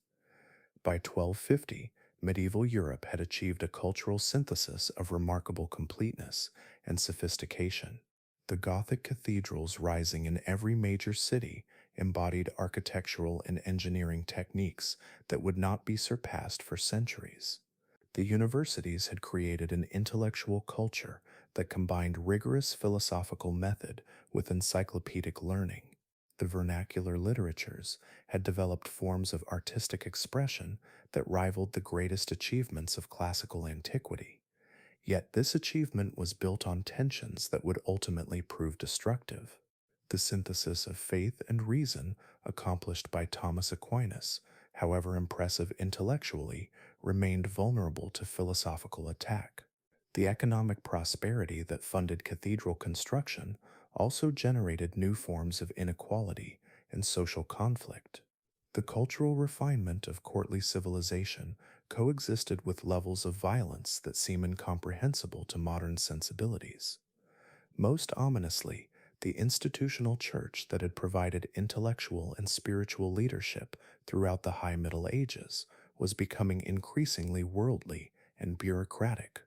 By 1250, medieval Europe had achieved a cultural synthesis of remarkable completeness and sophistication. The Gothic cathedrals rising in every major city embodied architectural and engineering techniques that would not be surpassed for centuries. The universities had created an intellectual culture that combined rigorous philosophical method with encyclopedic learning. The vernacular literatures had developed forms of artistic expression that rivaled the greatest achievements of classical antiquity. Yet this achievement was built on tensions that would ultimately prove destructive. The synthesis of faith and reason accomplished by Thomas Aquinas, however impressive intellectually, remained vulnerable to philosophical attack. The economic prosperity that funded cathedral construction also generated new forms of inequality and social conflict. The cultural refinement of courtly civilization coexisted with levels of violence that seem incomprehensible to modern sensibilities. Most ominously, the institutional church that had provided intellectual and spiritual leadership throughout the High Middle Ages was becoming increasingly worldly and bureaucratic.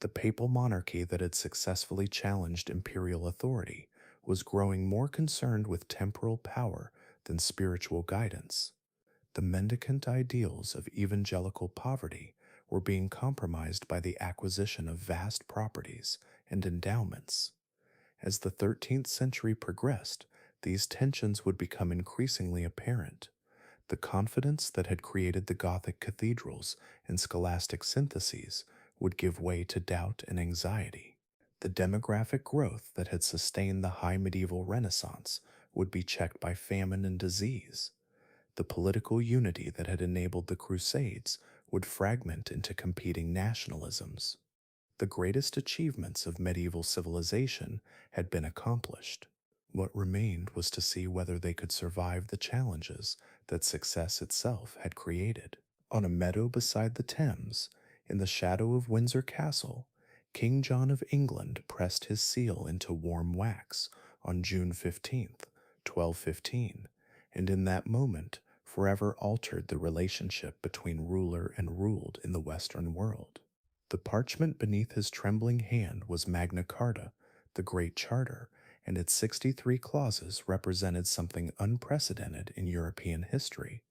The papal monarchy that had successfully challenged imperial authority was growing more concerned with temporal power than spiritual guidance. The mendicant ideals of evangelical poverty were being compromised by the acquisition of vast properties and endowments. As the 13th century progressed, these tensions would become increasingly apparent. The confidence that had created the Gothic cathedrals and scholastic syntheses would give way to doubt and anxiety. The demographic growth that had sustained the high medieval Renaissance would be checked by famine and disease. The political unity that had enabled the Crusades would fragment into competing nationalisms. The greatest achievements of medieval civilization had been accomplished. What remained was to see whether they could survive the challenges that success itself had created. On a meadow beside the Thames, in the shadow of Windsor Castle, King John of England pressed his seal into warm wax on June 15th, 1215, and in that moment forever altered the relationship between ruler and ruled in the Western world. The parchment beneath his trembling hand was Magna Carta, the Great Charter, and its 63 clauses represented something unprecedented in European history,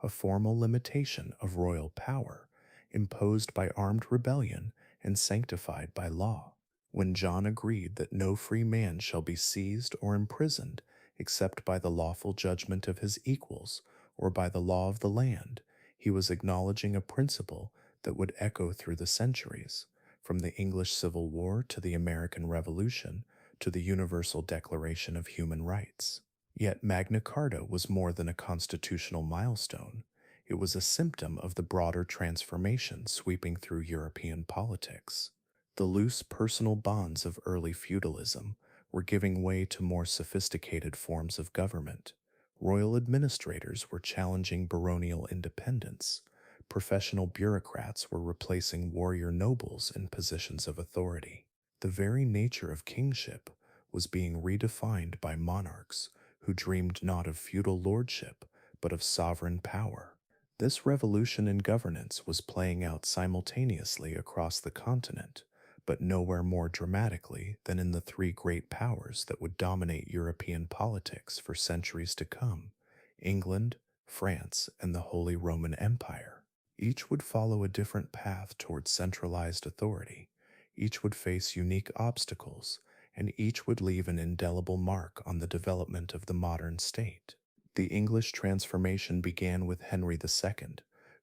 a formal limitation of royal power, imposed by armed rebellion and sanctified by law. When John agreed that no free man shall be seized or imprisoned except by the lawful judgment of his equals or by the law of the land, he was acknowledging a principle that would echo through the centuries, from the English Civil War to the American Revolution to the Universal Declaration of Human Rights. Yet Magna Carta was more than a constitutional milestone. It was a symptom of the broader transformation sweeping through European politics. The loose personal bonds of early feudalism were giving way to more sophisticated forms of government. Royal administrators were challenging baronial independence. Professional bureaucrats were replacing warrior nobles in positions of authority. The very nature of kingship was being redefined by monarchs who dreamed not of feudal lordship, but of sovereign power. This revolution in governance was playing out simultaneously across the continent, but nowhere more dramatically than in the three great powers that would dominate European politics for centuries to come: England, France, and the Holy Roman Empire. Each would follow a different path towards centralized authority. Each would face unique obstacles, and each would leave an indelible mark on the development of the modern state. The English transformation began with Henry II,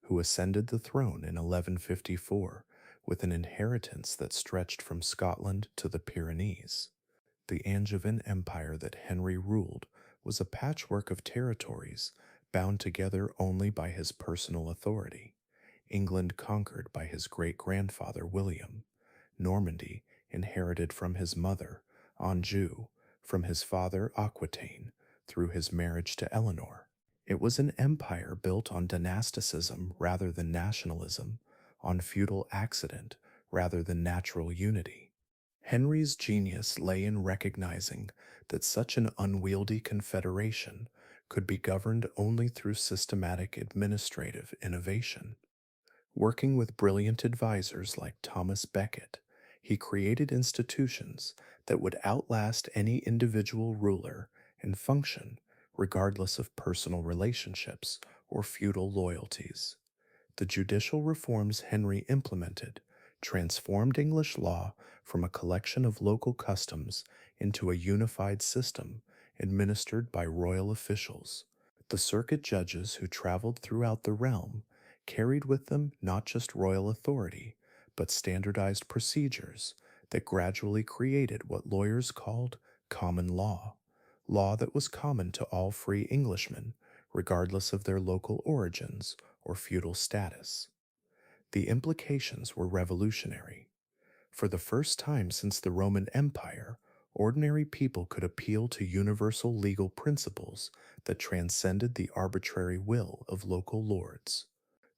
who ascended the throne in 1154 with an inheritance that stretched from Scotland to the Pyrenees. The Angevin Empire that Henry ruled was a patchwork of territories bound together only by his personal authority. England conquered by his great-grandfather William, Normandy inherited from his mother, Anjou, from his father Aquitaine, through his marriage to Eleanor. It was an empire built on dynasticism rather than nationalism, on feudal accident rather than natural unity. Henry's genius lay in recognizing that such an unwieldy confederation could be governed only through systematic administrative innovation. Working with brilliant advisors like Thomas Becket, he created institutions that would outlast any individual ruler and function regardless of personal relationships or feudal loyalties. The judicial reforms Henry implemented transformed English law from a collection of local customs into a unified system administered by royal officials. The circuit judges who traveled throughout the realm carried with them not just royal authority, but standardized procedures that gradually created what lawyers called common law, law that was common to all free Englishmen, regardless of their local origins or feudal status. The implications were revolutionary. For the first time since the Roman Empire, ordinary people could appeal to universal legal principles that transcended the arbitrary will of local lords.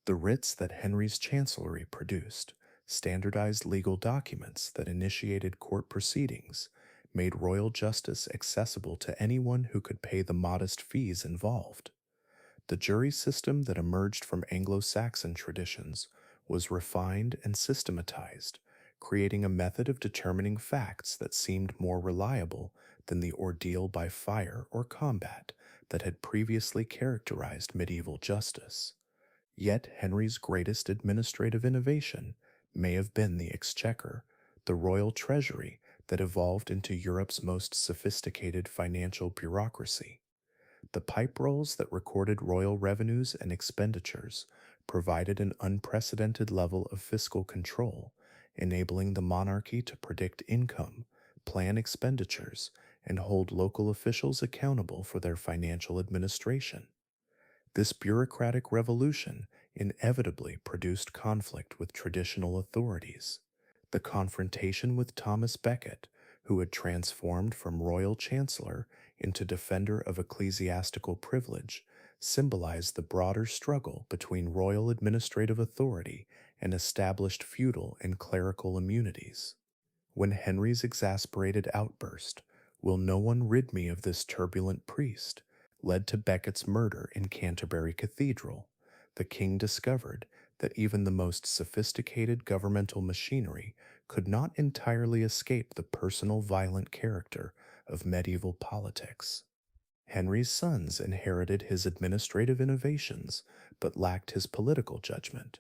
The writs that Henry's chancellery produced, standardized legal documents that initiated court proceedings, made royal justice accessible to anyone who could pay the modest fees involved. The jury system that emerged from Anglo-Saxon traditions was refined and systematized, creating a method of determining facts that seemed more reliable than the ordeal by fire or combat that had previously characterized medieval justice. Yet Henry's greatest administrative innovation may have been the exchequer, the royal treasury that evolved into Europe's most sophisticated financial bureaucracy. The pipe rolls that recorded royal revenues and expenditures provided an unprecedented level of fiscal control, enabling the monarchy to predict income, plan expenditures, and hold local officials accountable for their financial administration. This bureaucratic revolution inevitably produced conflict with traditional authorities. The confrontation with Thomas Becket, who had transformed from royal chancellor into defender of ecclesiastical privilege, symbolized the broader struggle between royal administrative authority and established feudal and clerical immunities. When Henry's exasperated outburst, "Will no one rid me of this turbulent priest?" led to Becket's murder in Canterbury Cathedral, the king discovered that even the most sophisticated governmental machinery could not entirely escape the personal violent character of medieval politics. Henry's sons inherited his administrative innovations, but lacked his political judgment.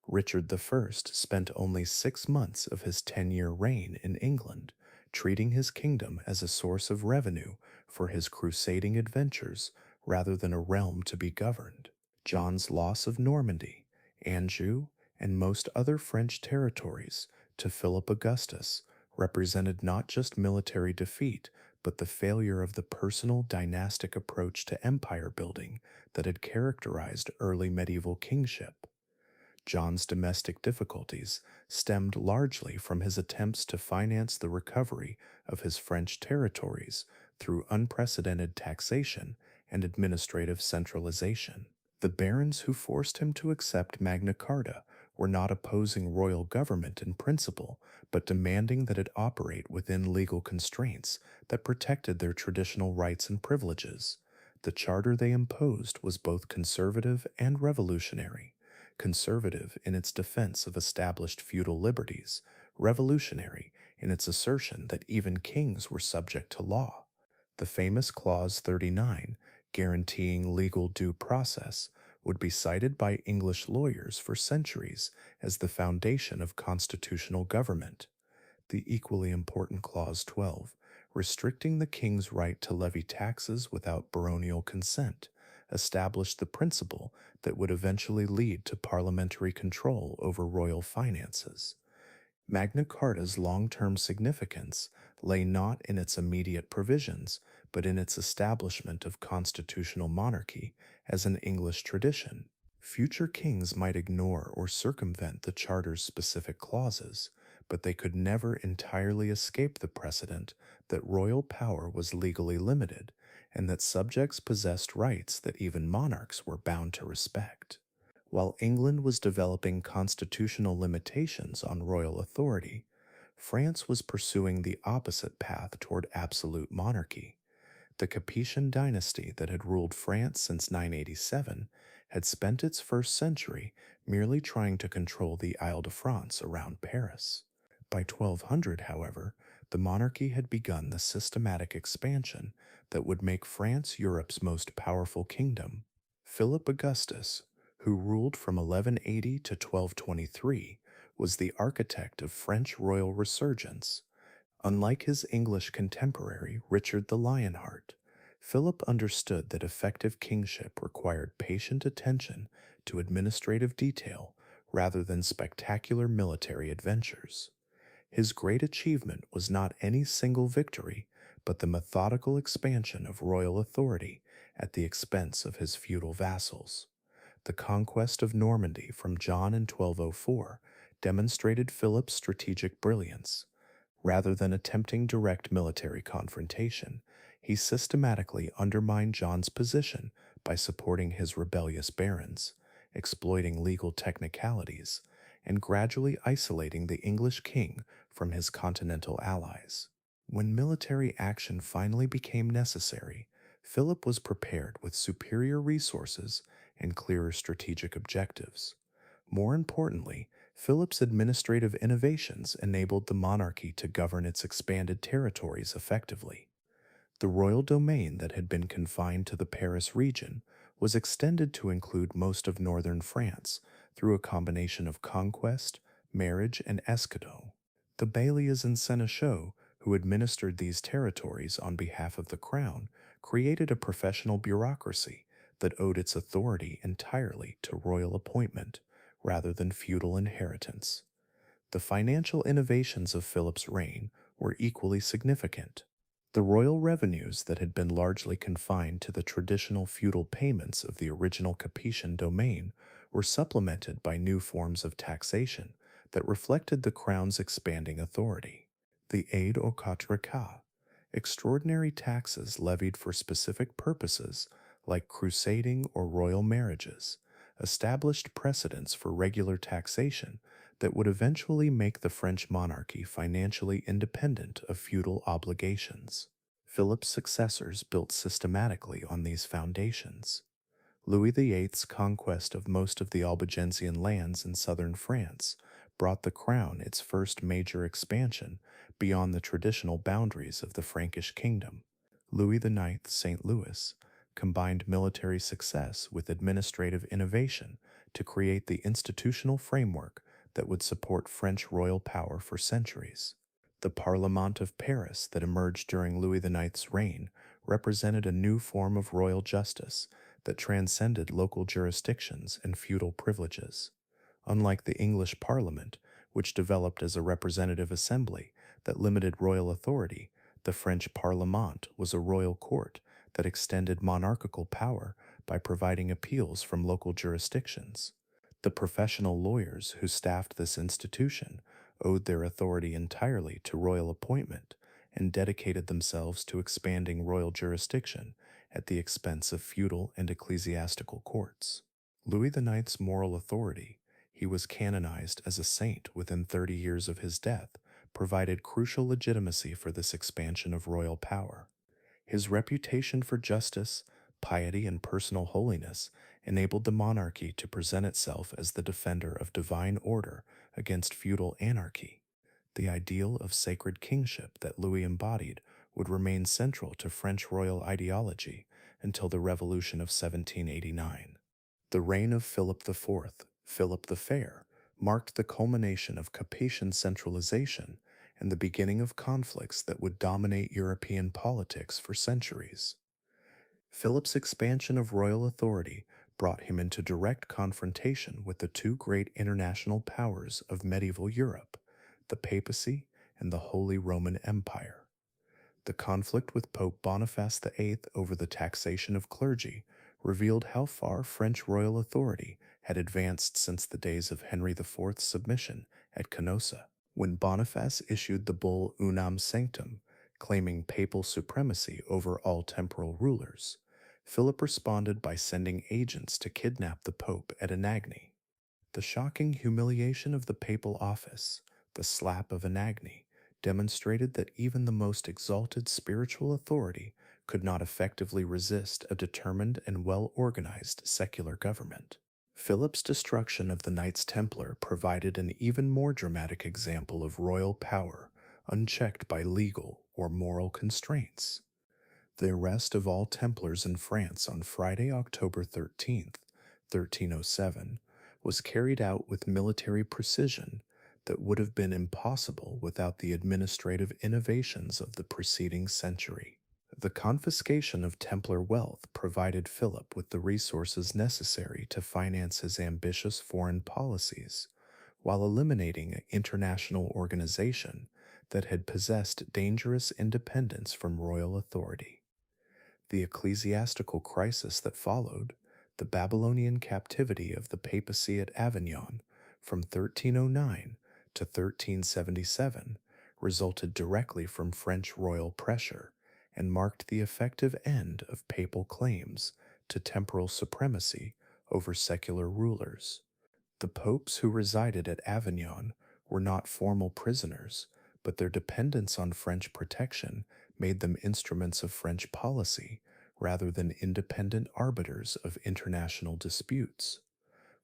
Richard I spent only 6 months of his 10-year reign in England, treating his kingdom as a source of revenue for his crusading adventures rather than a realm to be governed. John's loss of Normandy, Anjou, and most other French territories to Philip Augustus represented not just military defeat, but the failure of the personal dynastic approach to empire building that had characterized early medieval kingship. John's domestic difficulties stemmed largely from his attempts to finance the recovery of his French territories through unprecedented taxation and administrative centralization. The barons who forced him to accept Magna Carta were not opposing royal government in principle, but demanding that it operate within legal constraints that protected their traditional rights and privileges. The charter they imposed was both conservative and revolutionary. Conservative in its defense of established feudal liberties, revolutionary in its assertion that even kings were subject to law. The famous Clause 39, guaranteeing legal due process, would be cited by English lawyers for centuries as the foundation of constitutional government. The equally important Clause 12, restricting the king's right to levy taxes without baronial consent, established the principle that would eventually lead to parliamentary control over royal finances. Magna Carta's long-term significance lay not in its immediate provisions, but in its establishment of constitutional monarchy as an English tradition. Future kings might ignore or circumvent the Charter's specific clauses, but they could never entirely escape the precedent that royal power was legally limited and that subjects possessed rights that even monarchs were bound to respect. While England was developing constitutional limitations on royal authority, France was pursuing the opposite path toward absolute monarchy. The Capetian dynasty that had ruled France since 987 had spent its first century merely trying to control the Isle de France around Paris. By 1200, however, the monarchy had begun the systematic expansion that would make France Europe's most powerful kingdom. Philip Augustus, who ruled from 1180 to 1223, was the architect of French royal resurgence. Unlike his English contemporary, Richard the Lionheart, Philip understood that effective kingship required patient attention to administrative detail rather than spectacular military adventures. His great achievement was not any single victory, but the methodical expansion of royal authority at the expense of his feudal vassals. The conquest of Normandy from John in 1204 demonstrated Philip's strategic brilliance. Rather than attempting direct military confrontation, he systematically undermined John's position by supporting his rebellious barons, exploiting legal technicalities, and gradually isolating the English king from his continental allies. When military action finally became necessary, Philip was prepared with superior resources and clearer strategic objectives. More importantly, Philip's administrative innovations enabled the monarchy to govern its expanded territories effectively. The royal domain that had been confined to the Paris region was extended to include most of northern France through a combination of conquest, marriage, and escadot. The bailies and seneschaux, who administered these territories on behalf of the crown, created a professional bureaucracy that owed its authority entirely to royal appointment rather than feudal inheritance. The financial innovations of Philip's reign were equally significant. The royal revenues that had been largely confined to the traditional feudal payments of the original Capetian domain were supplemented by new forms of taxation that reflected the crown's expanding authority. The aide aux quatre cas, extraordinary taxes levied for specific purposes like crusading or royal marriages, established precedents for regular taxation that would eventually make the French monarchy financially independent of feudal obligations. Philip's successors built systematically on these foundations. Louis VIII's conquest of most of the Albigensian lands in southern France brought the crown its first major expansion beyond the traditional boundaries of the Frankish kingdom. Louis IX's St. Louis combined military success with administrative innovation to create the institutional framework that would support French royal power for centuries. The Parlement of Paris that emerged during Louis IX's reign represented a new form of royal justice that transcended local jurisdictions and feudal privileges. Unlike the English Parliament, which developed as a representative assembly that limited royal authority, the French Parlement was a royal court that extended monarchical power by providing appeals from local jurisdictions. The professional lawyers who staffed this institution owed their authority entirely to royal appointment and dedicated themselves to expanding royal jurisdiction at the expense of feudal and ecclesiastical courts. Louis IX's moral authority, he was canonized as a saint within 30 years of his death, provided crucial legitimacy for this expansion of royal power. His reputation for justice, piety, and personal holiness enabled the monarchy to present itself as the defender of divine order against feudal anarchy. The ideal of sacred kingship that Louis embodied would remain central to French royal ideology until the Revolution of 1789. The reign of Philip IV, Philip the Fair, marked the culmination of Capetian centralization and the beginning of conflicts that would dominate European politics for centuries. Philip's expansion of royal authority brought him into direct confrontation with the two great international powers of medieval Europe, the papacy and the Holy Roman Empire. The conflict with Pope Boniface VIII over the taxation of clergy revealed how far French royal authority had advanced since the days of Henry IV's submission at Canossa. When Boniface issued the bull Unam Sanctum, claiming papal supremacy over all temporal rulers, Philip responded by sending agents to kidnap the pope at Anagni. The shocking humiliation of the papal office, the slap of Anagni, demonstrated that even the most exalted spiritual authority could not effectively resist a determined and well-organized secular government. Philip's destruction of the Knights Templar provided an even more dramatic example of royal power unchecked by legal or moral constraints. The arrest of all Templars in France on Friday, October 13th, 1307, was carried out with military precision that would have been impossible without the administrative innovations of the preceding century. The confiscation of Templar wealth provided Philip with the resources necessary to finance his ambitious foreign policies, while eliminating international organization that had possessed dangerous independence from royal authority. The ecclesiastical crisis that followed, the Babylonian captivity of the papacy at Avignon from 1309 to 1377, resulted directly from French royal pressure and marked the effective end of papal claims to temporal supremacy over secular rulers. The popes who resided at Avignon were not formal prisoners, but their dependence on French protection made them instruments of French policy rather than independent arbiters of international disputes.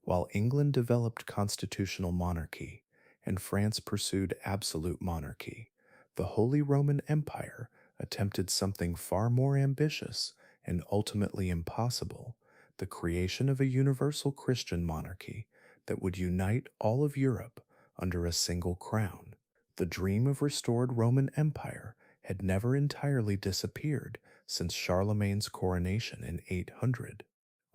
While England developed constitutional monarchy and France pursued absolute monarchy, the Holy Roman Empire attempted something far more ambitious and ultimately impossible: the creation of a universal Christian monarchy that would unite all of Europe under a single crown. The dream of restored Roman Empire had never entirely disappeared since Charlemagne's coronation in 800.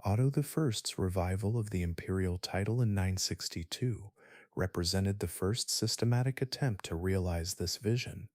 Otto I's revival of the imperial title in 962 represented the first systematic attempt to realize this vision,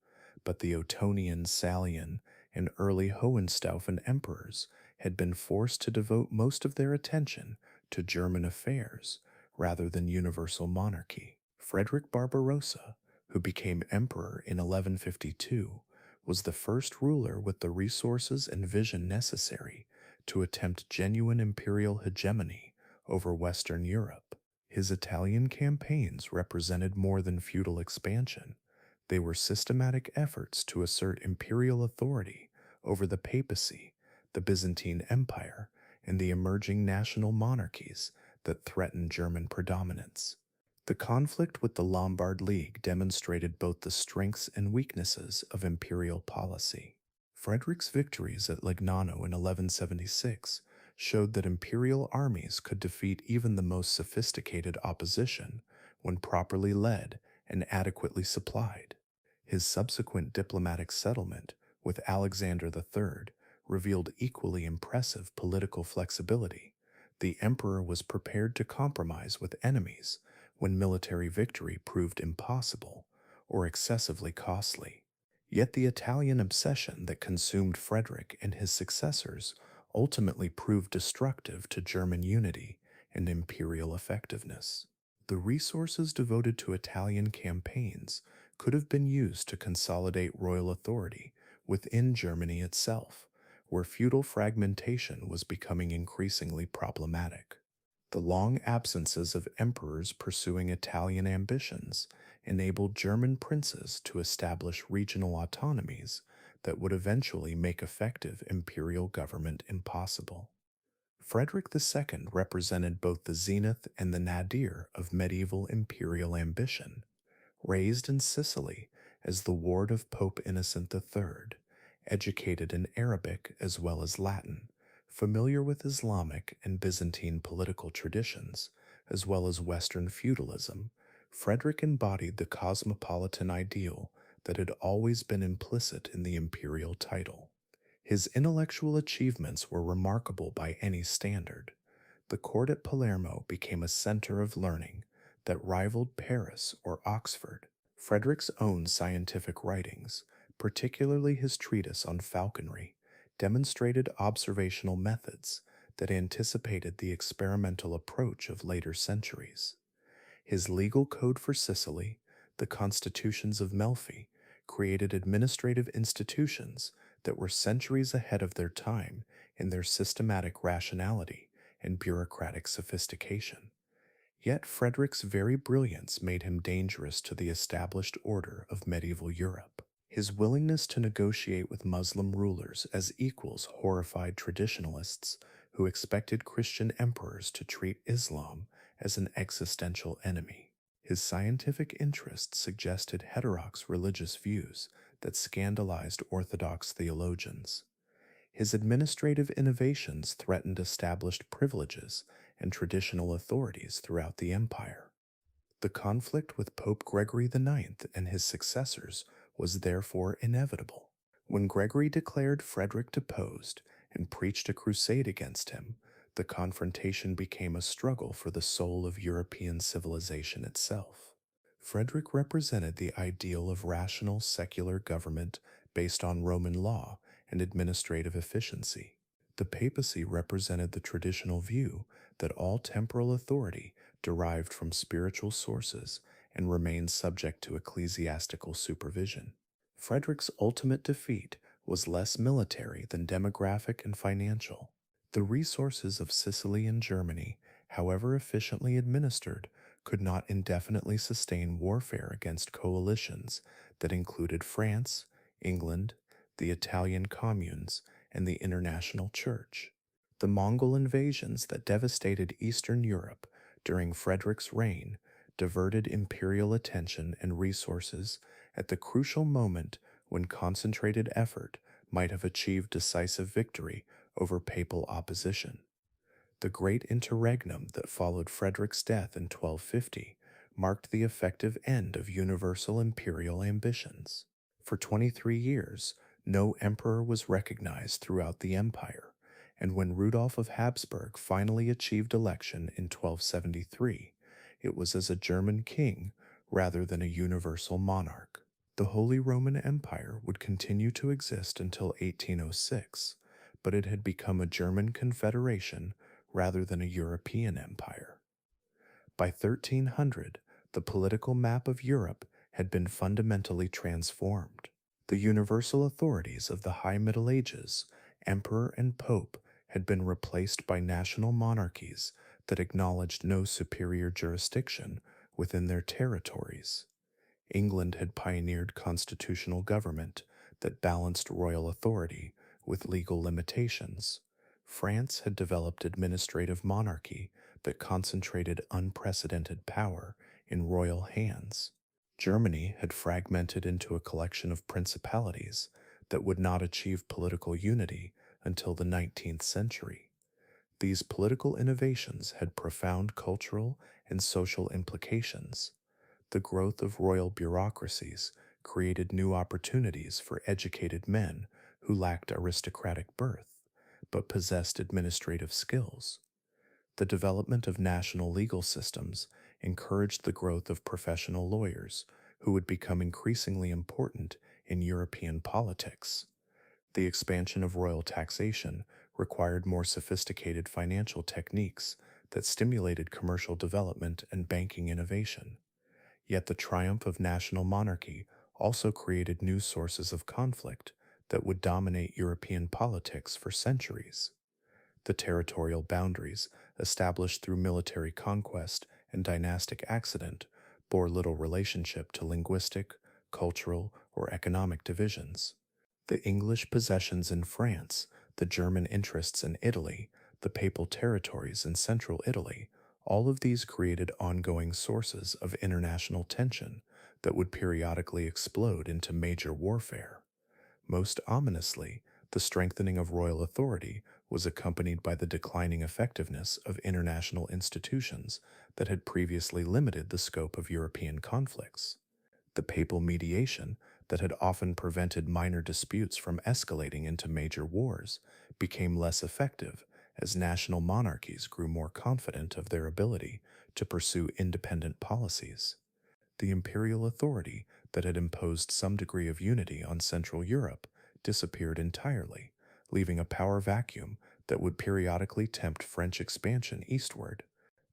but the Ottonian, Salian, and early Hohenstaufen emperors had been forced to devote most of their attention to German affairs rather than universal monarchy. Frederick Barbarossa, who became emperor in 1152, was the first ruler with the resources and vision necessary to attempt genuine imperial hegemony over Western Europe. His Italian campaigns represented more than feudal expansion. They were systematic efforts to assert imperial authority over the papacy, the Byzantine Empire, and the emerging national monarchies that threatened German predominance. The conflict with the Lombard League demonstrated both the strengths and weaknesses of imperial policy. Frederick's victories at Legnano in 1176 showed that imperial armies could defeat even the most sophisticated opposition when properly led and adequately supplied. His subsequent diplomatic settlement with Alexander III revealed equally impressive political flexibility. The emperor was prepared to compromise with enemies when military victory proved impossible or excessively costly. Yet the Italian obsession that consumed Frederick and his successors ultimately proved destructive to German unity and imperial effectiveness. The resources devoted to Italian campaigns could have been used to consolidate royal authority within Germany itself, where feudal fragmentation was becoming increasingly problematic. The long absences of emperors pursuing Italian ambitions enabled German princes to establish regional autonomies that would eventually make effective imperial government impossible. Frederick II represented both the zenith and the nadir of medieval imperial ambition. Raised in Sicily as the ward of Pope Innocent III, educated in Arabic as well as Latin, familiar with Islamic and Byzantine political traditions, as well as Western feudalism, Frederick embodied the cosmopolitan ideal that had always been implicit in the imperial title. His intellectual achievements were remarkable by any standard. The court at Palermo became a center of learning that rivaled Paris or Oxford. Frederick's own scientific writings, particularly his treatise on falconry, demonstrated observational methods that anticipated the experimental approach of later centuries. His legal code for Sicily, the constitutions of Melfi, created administrative institutions that were centuries ahead of their time in their systematic rationality and bureaucratic sophistication. Yet Frederick's very brilliance made him dangerous to the established order of medieval Europe. His willingness to negotiate with Muslim rulers as equals horrified traditionalists who expected Christian emperors to treat Islam as an existential enemy. His scientific interests suggested heterodox religious views that scandalized Orthodox theologians. His administrative innovations threatened established privileges and traditional authorities throughout the empire. The conflict with Pope Gregory IX and his successors was therefore inevitable. When Gregory declared Frederick deposed and preached a crusade against him, the confrontation became a struggle for the soul of European civilization itself. Frederick represented the ideal of rational secular government based on Roman law and administrative efficiency. The papacy represented the traditional view that all temporal authority derived from spiritual sources and remained subject to ecclesiastical supervision. Frederick's ultimate defeat was less military than demographic and financial. The resources of Sicily and Germany, however efficiently administered, could not indefinitely sustain warfare against coalitions that included France, England, the Italian communes, and the international church. The Mongol invasions that devastated Eastern Europe during Frederick's reign diverted imperial attention and resources at the crucial moment when concentrated effort might have achieved decisive victory over papal opposition. The great interregnum that followed Frederick's death in 1250 marked the effective end of universal imperial ambitions. For 23 years, no emperor was recognized throughout the empire, and when Rudolf of Habsburg finally achieved election in 1273, it was as a German king rather than a universal monarch. The Holy Roman Empire would continue to exist until 1806, but it had become a German confederation rather than a European empire. By 1300, the political map of Europe had been fundamentally transformed. The universal authorities of the High Middle Ages, emperor and pope, had been replaced by national monarchies that acknowledged no superior jurisdiction within their territories. England had pioneered constitutional government that balanced royal authority with legal limitations. France had developed administrative monarchy that concentrated unprecedented power in royal hands. Germany had fragmented into a collection of principalities that would not achieve political unity until the 19th century. These political innovations had profound cultural and social implications. The growth of royal bureaucracies created new opportunities for educated men who lacked aristocratic birth, but possessed administrative skills. The development of national legal systems encouraged the growth of professional lawyers who would become increasingly important in European politics. The expansion of royal taxation required more sophisticated financial techniques that stimulated commercial development and banking innovation. Yet the triumph of national monarchy also created new sources of conflict that would dominate European politics for centuries. The territorial boundaries, established through military conquest and dynastic accident, bore little relationship to linguistic, cultural, or economic divisions. The English possessions in France, the German interests in Italy, the papal territories in central Italy, all of these created ongoing sources of international tension that would periodically explode into major warfare. Most ominously, the strengthening of royal authority was accompanied by the declining effectiveness of international institutions that had previously limited the scope of European conflicts. The papal mediation that had often prevented minor disputes from escalating into major wars became less effective as national monarchies grew more confident of their ability to pursue independent policies. The imperial authority that had imposed some degree of unity on Central Europe disappeared entirely, leaving a power vacuum that would periodically tempt French expansion eastward.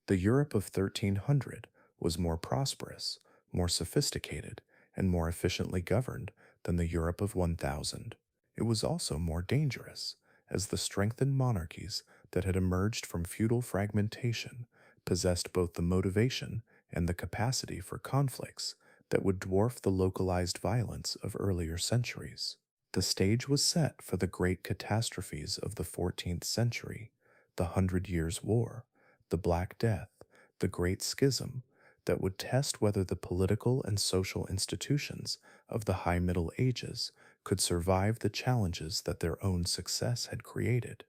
The Europe of 1300 was more prosperous, more sophisticated, and more efficiently governed than the Europe of 1000. It was also more dangerous, as the strengthened monarchies that had emerged from feudal fragmentation possessed both the motivation and the capacity for conflicts that would dwarf the localized violence of earlier centuries. The stage was set for the great catastrophes of the 14th century, the Hundred Years' War, the Black Death, the Great Schism, that would test whether the political and social institutions of the High Middle Ages could survive the challenges that their own success had created.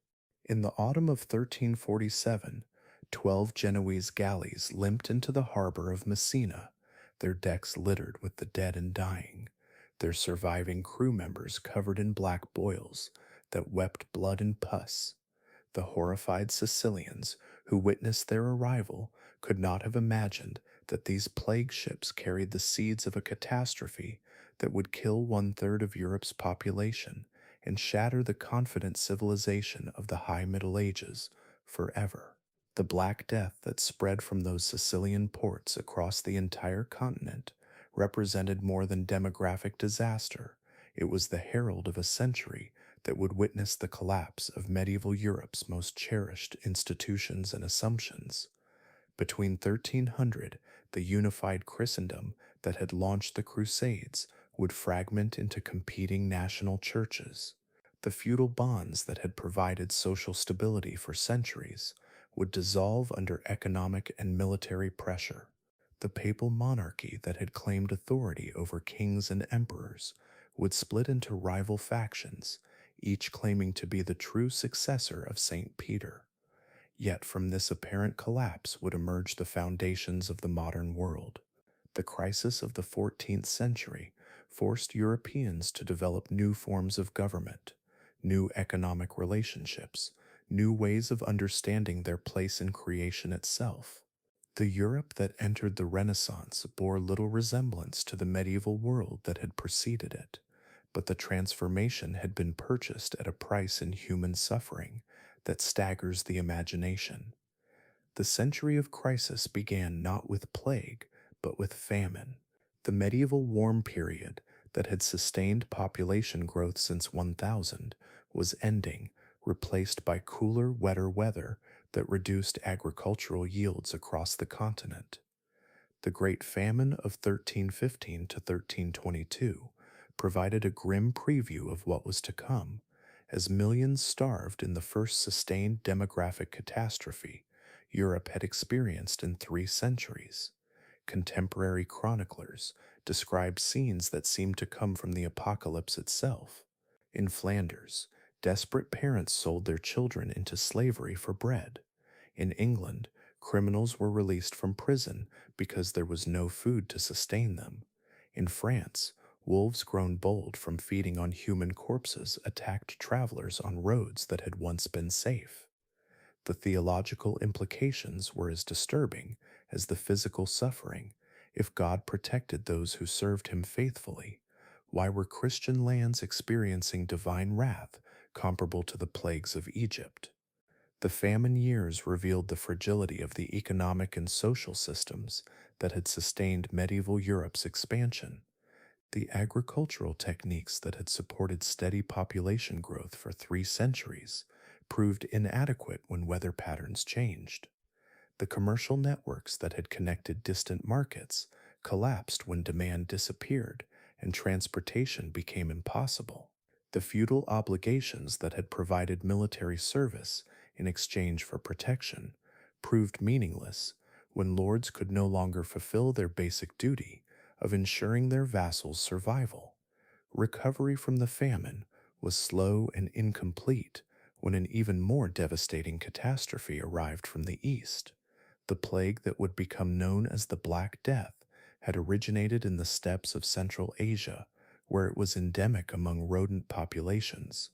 In the autumn of 1347, 12 Genoese galleys limped into the harbor of Messina, their decks littered with the dead and dying, their surviving crew members covered in black boils that wept blood and pus. The horrified Sicilians who witnessed their arrival could not have imagined that these plague ships carried the seeds of a catastrophe that would kill one-third of Europe's population and shatter the confident civilization of the High Middle Ages forever. The Black Death that spread from those Sicilian ports across the entire continent represented more than demographic disaster. It was the herald of a century that would witness the collapse of medieval Europe's most cherished institutions and assumptions. Between 1300, the unified Christendom that had launched the Crusades would fragment into competing national churches. The feudal bonds that had provided social stability for centuries would dissolve under economic and military pressure. The papal monarchy that had claimed authority over kings and emperors would split into rival factions, each claiming to be the true successor of St. Peter. Yet from this apparent collapse would emerge the foundations of the modern world. The crisis of the 14th century forced Europeans to develop new forms of government, new economic relationships, new ways of understanding their place in creation itself. The Europe that entered the Renaissance bore little resemblance to the medieval world that had preceded it, but the transformation had been purchased at a price in human suffering that staggers the imagination. The century of crisis began not with plague, but with famine. The medieval warm period that had sustained population growth since 1000 was ending, replaced by cooler, wetter weather that reduced agricultural yields across the continent. The Great Famine of 1315 to 1322 provided a grim preview of what was to come, as millions starved in the first sustained demographic catastrophe Europe had experienced in 3 centuries. Contemporary chroniclers described scenes that seemed to come from the apocalypse itself. In Flanders, desperate parents sold their children into slavery for bread. In England, criminals were released from prison because there was no food to sustain them. In France, wolves grown bold from feeding on human corpses attacked travelers on roads that had once been safe. The theological implications were as disturbing as the physical suffering. If God protected those who served him faithfully, why were Christian lands experiencing divine wrath comparable to the plagues of Egypt? The famine years revealed the fragility of the economic and social systems that had sustained medieval Europe's expansion. The agricultural techniques that had supported steady population growth for 3 centuries proved inadequate when weather patterns changed. The commercial networks that had connected distant markets collapsed when demand disappeared and transportation became impossible. The feudal obligations that had provided military service in exchange for protection proved meaningless when lords could no longer fulfill their basic duty of ensuring their vassals' survival. Recovery from the famine was slow and incomplete when an even more devastating catastrophe arrived from the east. The plague that would become known as the Black Death had originated in the steppes of Central Asia, where it was endemic among rodent populations.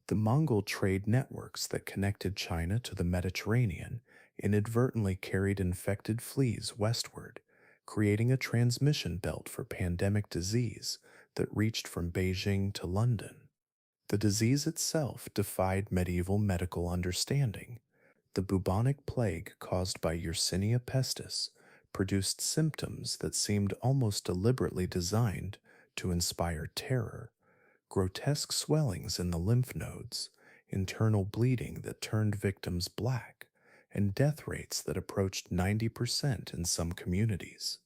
The Mongol trade networks that connected China to the Mediterranean inadvertently carried infected fleas westward, creating a transmission belt for pandemic disease that reached from Beijing to London. The disease itself defied medieval medical understanding. The bubonic plague caused by Yersinia pestis produced symptoms that seemed almost deliberately designed to inspire terror: grotesque swellings in the lymph nodes, internal bleeding that turned victims black, and death rates that approached 90% in some communities.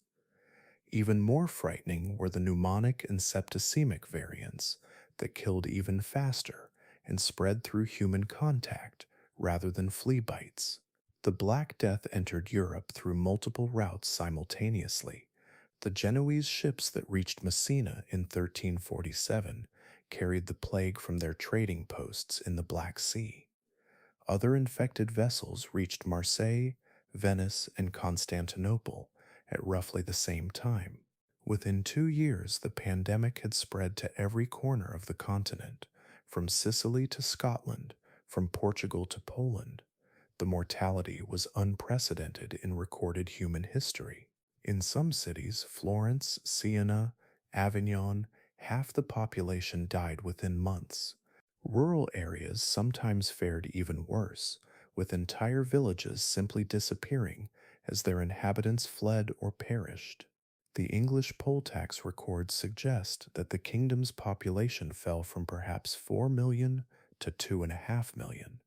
Even more frightening were the pneumonic and septicemic variants that killed even faster and spread through human contact rather than flea bites. The Black Death entered Europe through multiple routes simultaneously. The Genoese ships that reached Messina in 1347 carried the plague from their trading posts in the Black Sea. Other infected vessels reached Marseille, Venice, and Constantinople at roughly the same time. Within 2 years, the pandemic had spread to every corner of the continent, from Sicily to Scotland, from Portugal to Poland. The mortality was unprecedented in recorded human history. In some cities, Florence, Siena, Avignon, half the population died within months. Rural areas sometimes fared even worse, with entire villages simply disappearing as their inhabitants fled or perished. The English poll tax records suggest that the kingdom's population fell from perhaps 4 million to 2.5 million.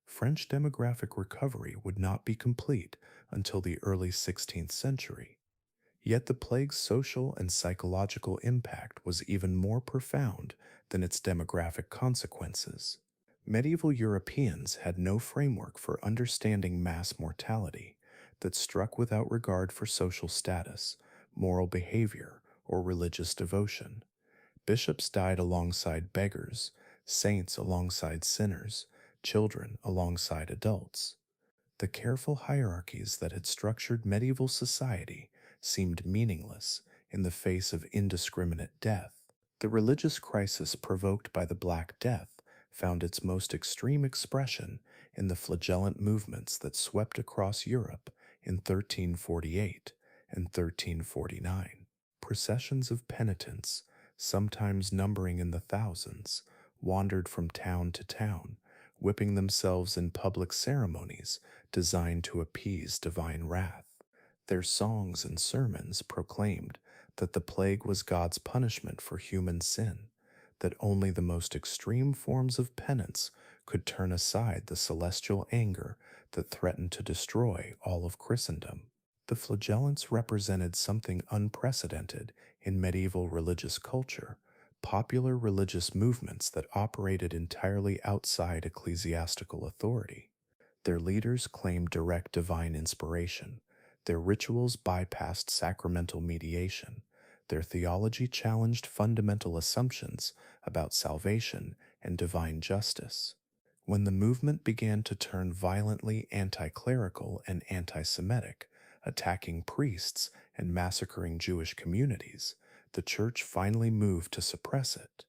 French demographic recovery would not be complete until the early 16th century. Yet the plague's social and psychological impact was even more profound than its demographic consequences. Medieval Europeans had no framework for understanding mass mortality that struck without regard for social status, moral behavior, or religious devotion. Bishops died alongside beggars, saints alongside sinners, children alongside adults. The careful hierarchies that had structured medieval society seemed meaningless in the face of indiscriminate death. The religious crisis provoked by the Black Death found its most extreme expression in the flagellant movements that swept across Europe in 1348 and 1349. Processions of penitents, sometimes numbering in the thousands, wandered from town to town, whipping themselves in public ceremonies designed to appease divine wrath. Their songs and sermons proclaimed that the plague was God's punishment for human sin, that only the most extreme forms of penance could turn aside the celestial anger that threatened to destroy all of Christendom. The flagellants represented something unprecedented in medieval religious culture: popular religious movements that operated entirely outside ecclesiastical authority. Their leaders claimed direct divine inspiration. Their rituals bypassed sacramental mediation. Their theology challenged fundamental assumptions about salvation and divine justice. When the movement began to turn violently anti-clerical and anti-Semitic, attacking priests and massacring Jewish communities, the Church finally moved to suppress it.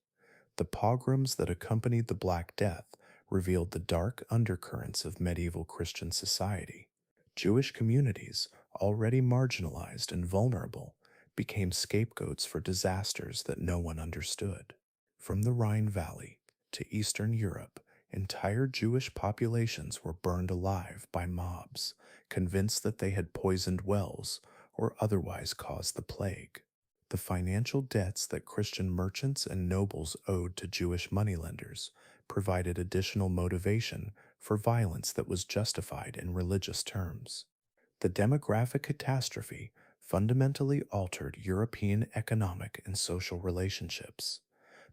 The pogroms that accompanied the Black Death revealed the dark undercurrents of medieval Christian society. Jewish communities, already marginalized and vulnerable, became scapegoats for disasters that no one understood. From the Rhine Valley to Eastern Europe, entire Jewish populations were burned alive by mobs, convinced that they had poisoned wells or otherwise caused the plague. The financial debts that Christian merchants and nobles owed to Jewish moneylenders provided additional motivation for violence that was justified in religious terms. The demographic catastrophe fundamentally altered European economic and social relationships.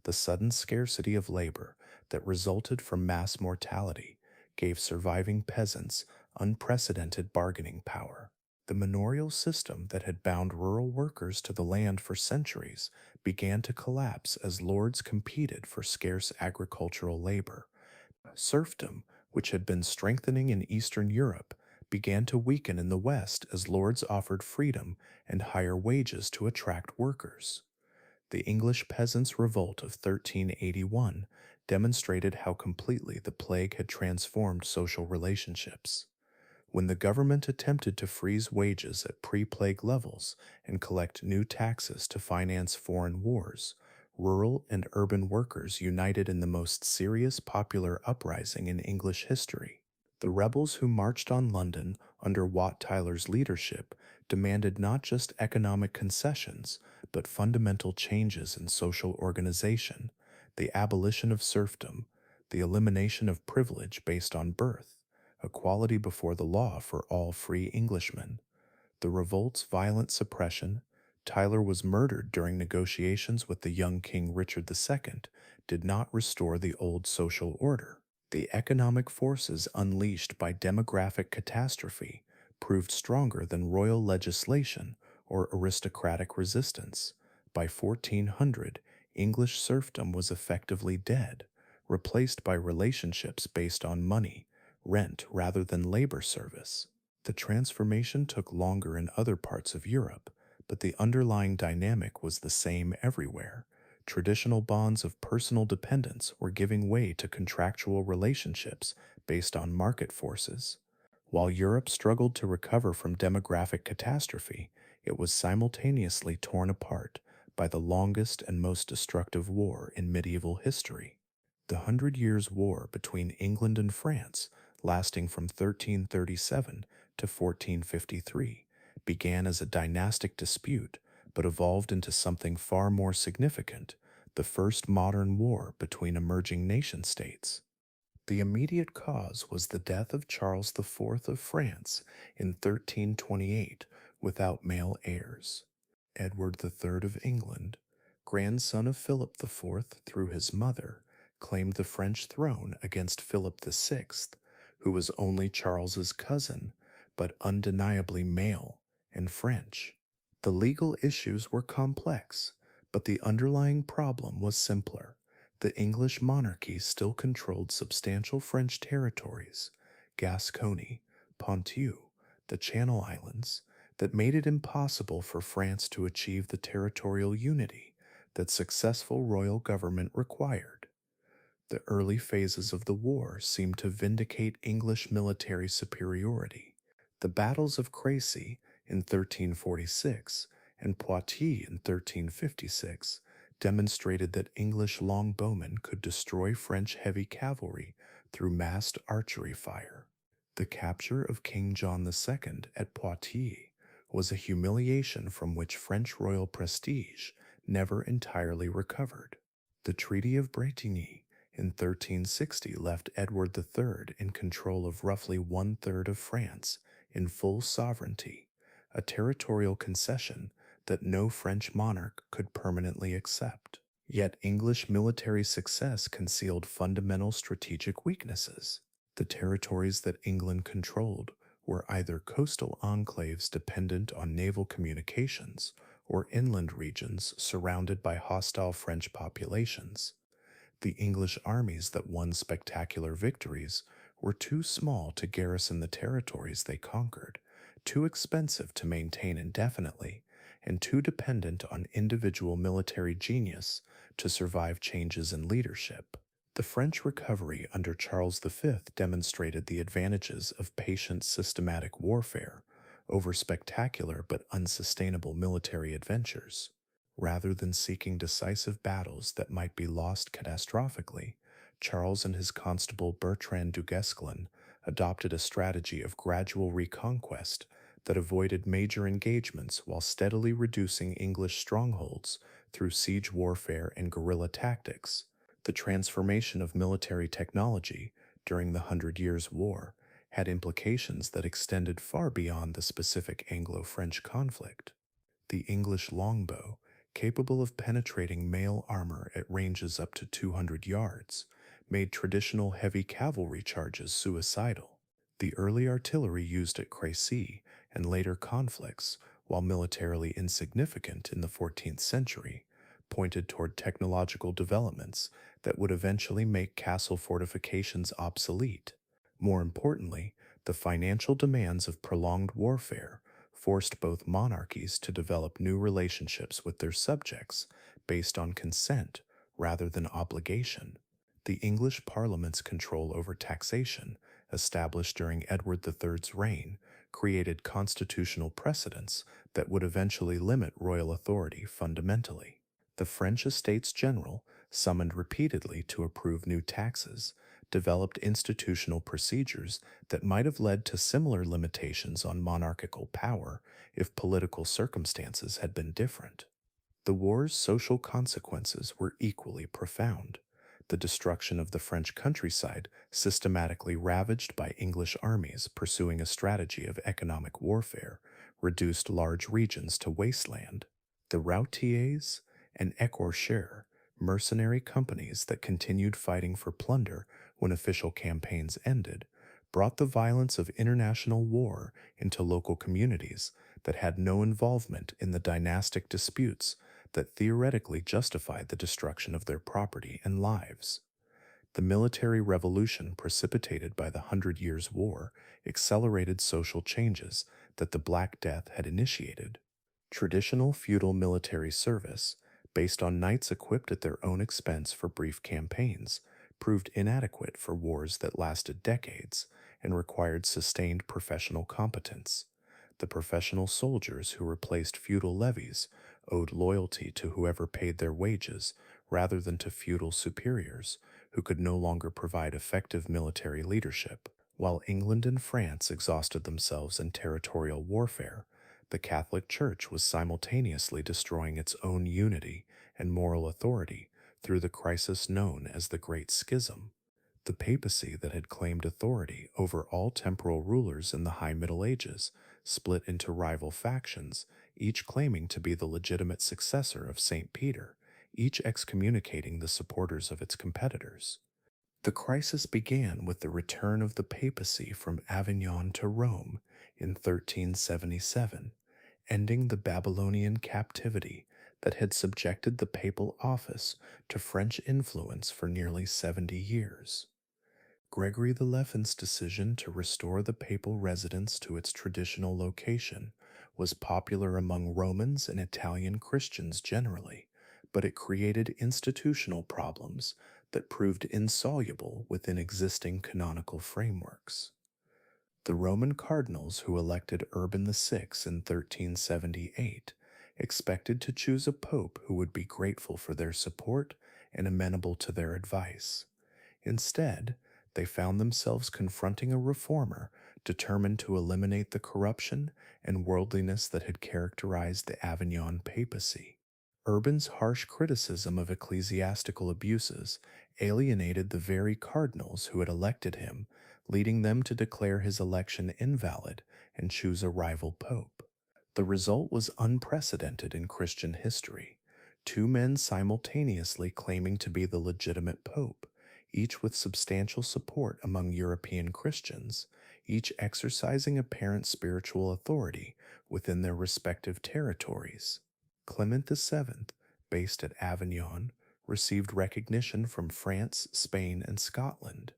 The sudden scarcity of labor that resulted from mass mortality gave surviving peasants unprecedented bargaining power. The manorial system that had bound rural workers to the land for centuries began to collapse as lords competed for scarce agricultural labor. Serfdom, which had been strengthening in Eastern Europe, began to weaken in the West as lords offered freedom and higher wages to attract workers. The English Peasants' Revolt of 1381 demonstrated how completely the plague had transformed social relationships. When the government attempted to freeze wages at pre-plague levels and collect new taxes to finance foreign wars, rural and urban workers united in the most serious popular uprising in English history. The rebels who marched on London under Wat Tyler's leadership demanded not just economic concessions, but fundamental changes in social organization, the abolition of serfdom, the elimination of privilege based on birth, equality before the law for all free Englishmen. The revolt's violent suppression, Tyler was murdered during negotiations with the young King Richard II, did not restore the old social order. The economic forces unleashed by demographic catastrophe proved stronger than royal legislation or aristocratic resistance. By 1400, English serfdom was effectively dead, replaced by relationships based on money, rent rather than labor service. The transformation took longer in other parts of Europe, but the underlying dynamic was the same everywhere. Traditional bonds of personal dependence were giving way to contractual relationships based on market forces. While Europe struggled to recover from demographic catastrophe, it was simultaneously torn apart by the longest and most destructive war in medieval history. The Hundred Years' War between England and France, lasting from 1337 to 1453, began as a dynastic dispute but evolved into something far more significant, the first modern war between emerging nation-states. The immediate cause was the death of Charles IV of France in 1328 without male heirs. Edward III of England, grandson of Philip IV through his mother, claimed the French throne against Philip VI, who was only Charles's cousin, but undeniably male and French. The legal issues were complex, but the underlying problem was simpler. The English monarchy still controlled substantial French territories, Gascony, Poitou, the Channel Islands, that made it impossible for France to achieve the territorial unity that successful royal government required. The early phases of the war seemed to vindicate English military superiority. The battles of Crécy in 1346 and Poitiers in 1356 demonstrated that English longbowmen could destroy French heavy cavalry through massed archery fire. The capture of King John II at Poitiers was a humiliation from which French royal prestige never entirely recovered. The Treaty of Bretigny in 1360 left Edward III in control of roughly one-third of France in full sovereignty, a territorial concession that no French monarch could permanently accept. Yet English military success concealed fundamental strategic weaknesses. The territories that England controlled were either coastal enclaves dependent on naval communications or inland regions surrounded by hostile French populations. The English armies that won spectacular victories were too small to garrison the territories they conquered, too expensive to maintain indefinitely, and too dependent on individual military genius to survive changes in leadership. The French recovery under Charles V demonstrated the advantages of patient systematic warfare over spectacular but unsustainable military adventures. Rather than seeking decisive battles that might be lost catastrophically, Charles and his constable Bertrand du Guesclin adopted a strategy of gradual reconquest that avoided major engagements while steadily reducing English strongholds through siege warfare and guerrilla tactics. The transformation of military technology during the Hundred Years' War had implications that extended far beyond the specific Anglo-French conflict. The English longbow, capable of penetrating mail armor at ranges up to 200 yards, made traditional heavy cavalry charges suicidal. The early artillery used at Crécy and later conflicts, while militarily insignificant in the 14th century, pointed toward technological developments that would eventually make castle fortifications obsolete. More importantly, the financial demands of prolonged warfare forced both monarchies to develop new relationships with their subjects based on consent rather than obligation. The English Parliament's control over taxation established during Edward III's reign, created constitutional precedents that would eventually limit royal authority fundamentally. The French Estates General, summoned repeatedly to approve new taxes, developed institutional procedures that might have led to similar limitations on monarchical power if political circumstances had been different. The war's social consequences were equally profound. The destruction of the French countryside, systematically ravaged by English armies pursuing a strategy of economic warfare, reduced large regions to wasteland. The routiers and écorcheurs, mercenary companies that continued fighting for plunder when official campaigns ended, brought the violence of international war into local communities that had no involvement in the dynastic disputes that theoretically justified the destruction of their property and lives. The military revolution precipitated by the Hundred Years' War accelerated social changes that the Black Death had initiated. Traditional feudal military service, based on knights equipped at their own expense for brief campaigns, proved inadequate for wars that lasted decades and required sustained professional competence. The professional soldiers who replaced feudal levies owed loyalty to whoever paid their wages rather than to feudal superiors who could no longer provide effective military leadership. While England and France exhausted themselves in territorial warfare, the Catholic Church was simultaneously destroying its own unity and moral authority through the crisis known as the Great Schism. The papacy that had claimed authority over all temporal rulers in the High Middle Ages split into rival factions, each claiming to be the legitimate successor of St. Peter, each excommunicating the supporters of its competitors. The crisis began with the return of the papacy from Avignon to Rome in 1377, ending the Babylonian captivity that had subjected the papal office to French influence for nearly 70 years. Gregory XI's decision to restore the papal residence to its traditional location was popular among Romans and Italian Christians generally, but it created institutional problems that proved insoluble within existing canonical frameworks. The Roman cardinals who elected Urban VI in 1378 expected to choose a pope who would be grateful for their support and amenable to their advice. Instead, they found themselves confronting a reformer determined to eliminate the corruption and worldliness that had characterized the Avignon papacy. Urban's harsh criticism of ecclesiastical abuses alienated the very cardinals who had elected him, leading them to declare his election invalid and choose a rival pope. The result was unprecedented in Christian history. Two men simultaneously claiming to be the legitimate pope, each with substantial support among European Christians, each exercising apparent spiritual authority within their respective territories. Clement VII, based at Avignon, received recognition from France, Spain, and Scotland.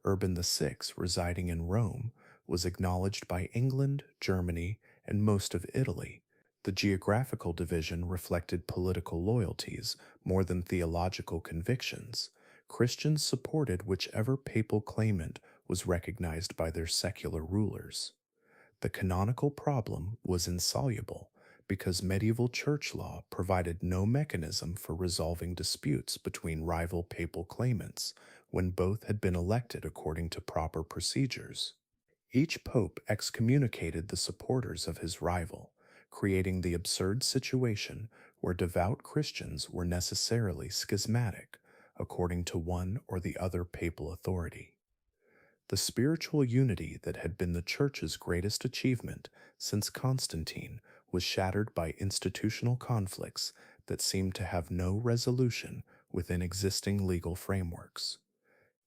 Urban VI, residing in Rome, was acknowledged by England, Germany, and most of Italy. The geographical division reflected political loyalties more than theological convictions. Christians supported whichever papal claimant was recognized by their secular rulers. The canonical problem was insoluble because medieval church law provided no mechanism for resolving disputes between rival papal claimants when both had been elected according to proper procedures. Each pope excommunicated the supporters of his rival, creating the absurd situation where devout Christians were necessarily schismatic according to one or the other papal authority. The spiritual unity that had been the Church's greatest achievement since Constantine was shattered by institutional conflicts that seemed to have no resolution within existing legal frameworks.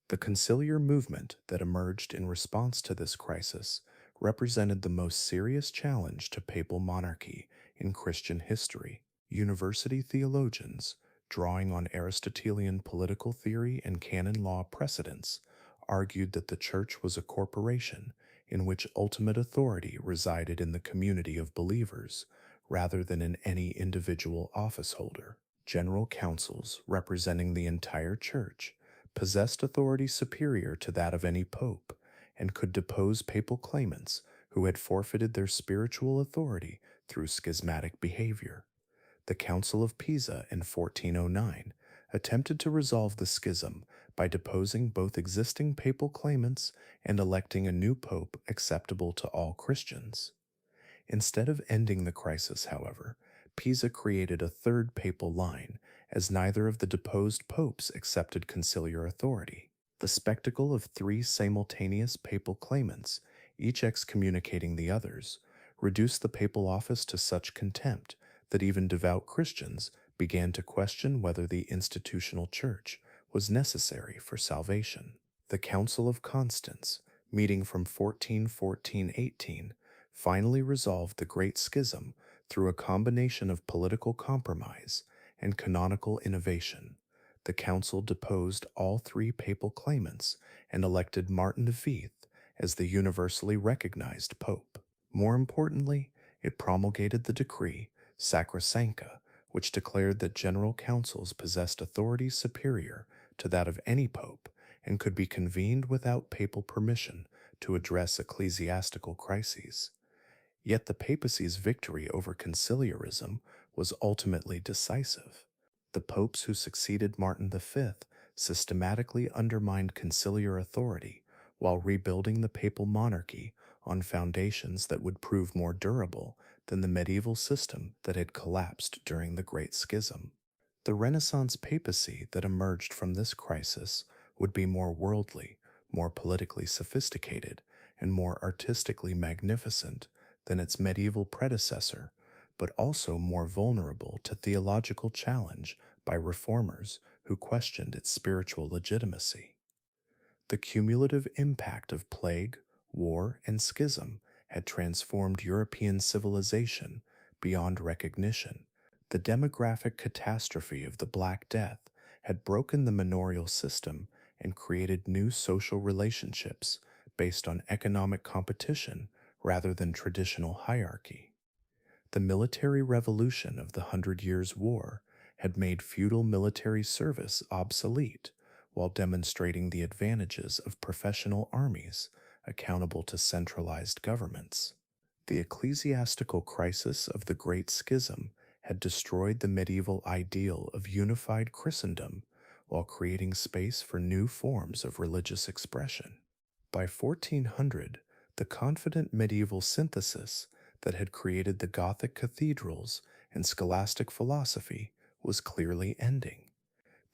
The conciliar movement that emerged in response to this crisis represented the most serious challenge to papal monarchy in Christian history. University theologians, drawing on Aristotelian political theory and canon law precedents, argued that the Church was a corporation in which ultimate authority resided in the community of believers rather than in any individual office holder. General councils representing the entire Church possessed authority superior to that of any pope, and could depose papal claimants who had forfeited their spiritual authority through schismatic behavior. The Council of Pisa in 1409 attempted to resolve the schism by deposing both existing papal claimants and electing a new pope acceptable to all Christians. Instead of ending the crisis, however, Pisa created a third papal line, as neither of the deposed popes accepted conciliar authority. The spectacle of three simultaneous papal claimants, each excommunicating the others, reduced the papal office to such contempt that even devout Christians began to question whether the institutional church was necessary for salvation. The Council of Constance, meeting from 1414–18, finally resolved the Great Schism through a combination of political compromise and canonical innovation. The council deposed all three papal claimants and elected Martin V as the universally recognized pope. More importantly, it promulgated the decree Sacrosancta, which declared that general councils possessed authority superior to that of any pope and could be convened without papal permission to address ecclesiastical crises. Yet the papacy's victory over conciliarism was ultimately decisive. The popes who succeeded Martin V systematically undermined conciliar authority while rebuilding the papal monarchy on foundations that would prove more durable than the medieval system that had collapsed during the Great Schism. The Renaissance papacy that emerged from this crisis would be more worldly, more politically sophisticated, and more artistically magnificent than its medieval predecessor, but also more vulnerable to theological challenge by reformers who questioned its spiritual legitimacy. The cumulative impact of plague, war, and schism had transformed European civilization beyond recognition. The demographic catastrophe of the Black Death had broken the manorial system and created new social relationships based on economic competition rather than traditional hierarchy. The military revolution of the Hundred Years' War had made feudal military service obsolete while demonstrating the advantages of professional armies accountable to centralized governments. The ecclesiastical crisis of the Great Schism had destroyed the medieval ideal of unified Christendom while creating space for new forms of religious expression. By 1400, the confident medieval synthesis that had created the Gothic cathedrals and scholastic philosophy was clearly ending.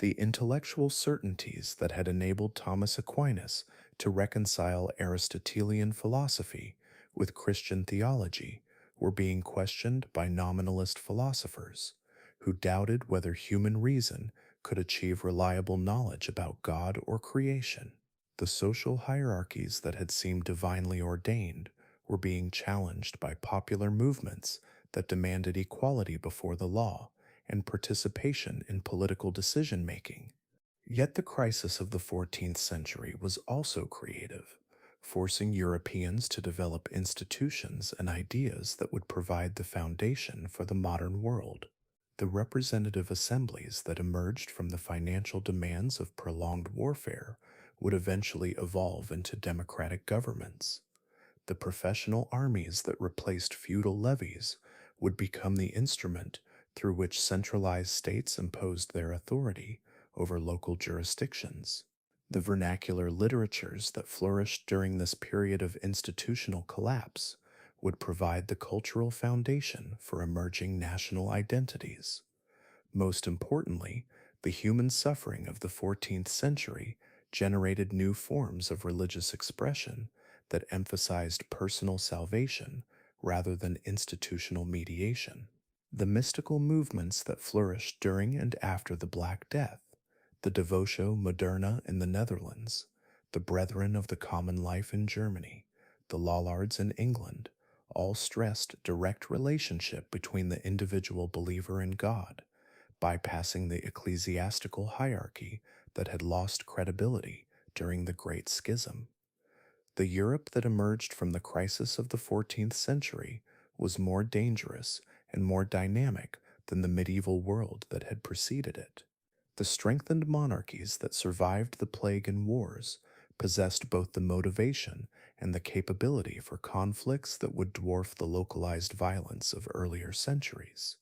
The intellectual certainties that had enabled Thomas Aquinas to reconcile Aristotelian philosophy with Christian theology were being questioned by nominalist philosophers who doubted whether human reason could achieve reliable knowledge about God or creation. The social hierarchies that had seemed divinely ordained were being challenged by popular movements that demanded equality before the law and participation in political decision-making. Yet the crisis of the 14th century was also creative, forcing Europeans to develop institutions and ideas that would provide the foundation for the modern world. The representative assemblies that emerged from the financial demands of prolonged warfare would eventually evolve into democratic governments. The professional armies that replaced feudal levies would become the instrument through which centralized states imposed their authority over local jurisdictions. The vernacular literatures that flourished during this period of institutional collapse would provide the cultural foundation for emerging national identities. Most importantly, the human suffering of the 14th century generated new forms of religious expression that emphasized personal salvation rather than institutional mediation. The mystical movements that flourished during and after the Black Death, the Devotio Moderna in the Netherlands, the Brethren of the Common Life in Germany, the Lollards in England, all stressed direct relationship between the individual believer and God, bypassing the ecclesiastical hierarchy that had lost credibility during the Great Schism. The Europe that emerged from the crisis of the 14th century was more dangerous and more dynamic than the medieval world that had preceded it. The strengthened monarchies that survived the plague and wars possessed both the motivation and the capability for conflicts that would dwarf the localized violence of earlier centuries.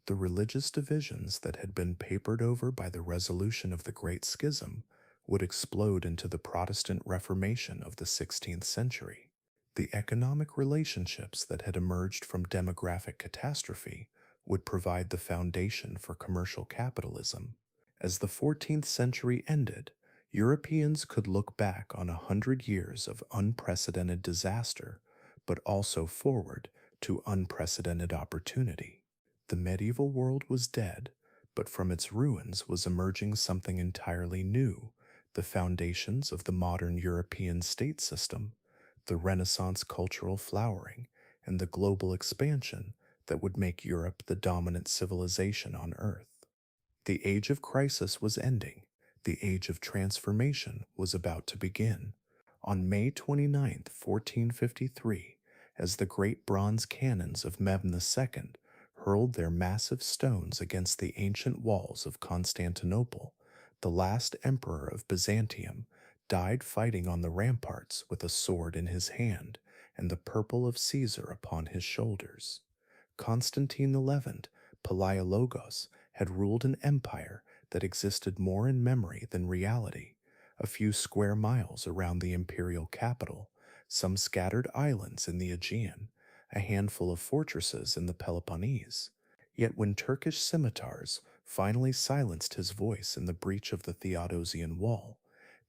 The religious divisions that had been papered over by the resolution of the Great Schism would explode into the Protestant Reformation of the 16th century. The economic relationships that had emerged from demographic catastrophe would provide the foundation for commercial capitalism. As the 14th century ended, Europeans could look back on 100 years of unprecedented disaster, but also forward to unprecedented opportunity. The medieval world was dead, but from its ruins was emerging something entirely new: the foundations of the modern European state system, the Renaissance cultural flowering, and the global expansion that would make Europe the dominant civilization on Earth. The age of crisis was ending. The age of transformation was about to begin. On May 29th, 1453, as the great bronze cannons of Mehmed II hurled their massive stones against the ancient walls of Constantinople, the last emperor of Byzantium died fighting on the ramparts with a sword in his hand and the purple of Caesar upon his shoulders. Constantine XI, Palaiologos, had ruled an empire that existed more in memory than reality. A few square miles around the imperial capital, some scattered islands in the Aegean, a handful of fortresses in the Peloponnese. Yet when Turkish scimitars finally silenced his voice in the breach of the Theodosian Wall,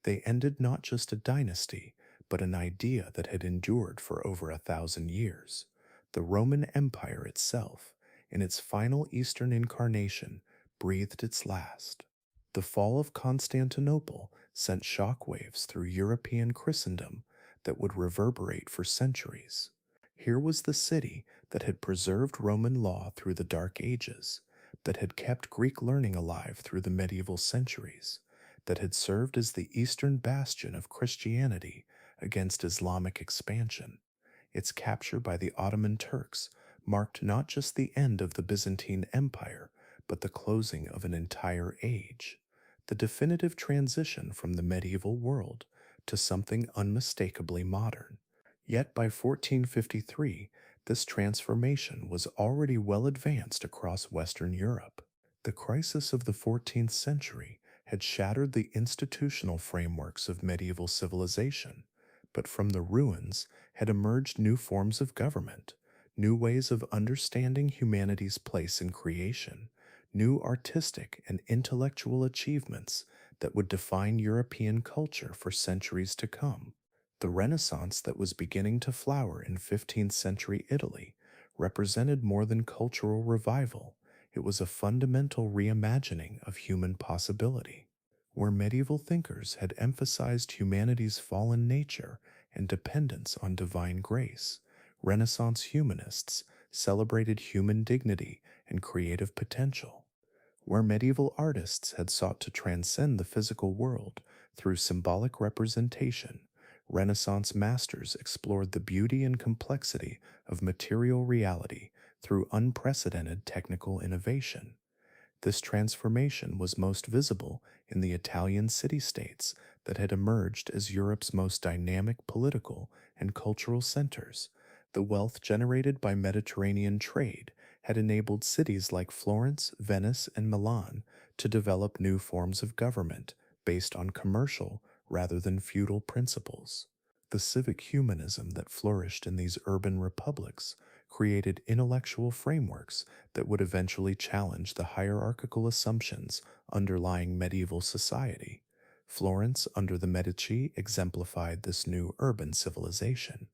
they ended not just a dynasty, but an idea that had endured for over 1,000 years. The Roman Empire itself, in its final Eastern incarnation, breathed its last. The fall of Constantinople sent shockwaves through European Christendom that would reverberate for centuries. Here was the city that had preserved Roman law through the Dark Ages, that had kept Greek learning alive through the medieval centuries, that had served as the eastern bastion of Christianity against Islamic expansion. Its capture by the Ottoman Turks marked not just the end of the Byzantine Empire, but the closing of an entire age, the definitive transition from the medieval world to something unmistakably modern. Yet by 1453, this transformation was already well advanced across Western Europe. The crisis of the 14th century had shattered the institutional frameworks of medieval civilization, but from the ruins had emerged new forms of government, new ways of understanding humanity's place in creation, new artistic and intellectual achievements that would define European culture for centuries to come. The Renaissance that was beginning to flower in 15th century Italy represented more than cultural revival. It was a fundamental reimagining of human possibility. Where medieval thinkers had emphasized humanity's fallen nature and dependence on divine grace, Renaissance humanists celebrated human dignity and creative potential. Where medieval artists had sought to transcend the physical world through symbolic representation, Renaissance masters explored the beauty and complexity of material reality through unprecedented technical innovation. This transformation was most visible in the Italian city-states that had emerged as Europe's most dynamic political and cultural centers. The wealth generated by Mediterranean trade had enabled cities like Florence, Venice, and Milan to develop new forms of government based on commercial rather than feudal principles. The civic humanism that flourished in these urban republics created intellectual frameworks that would eventually challenge the hierarchical assumptions underlying medieval society. Florence under the Medici exemplified this new urban civilization.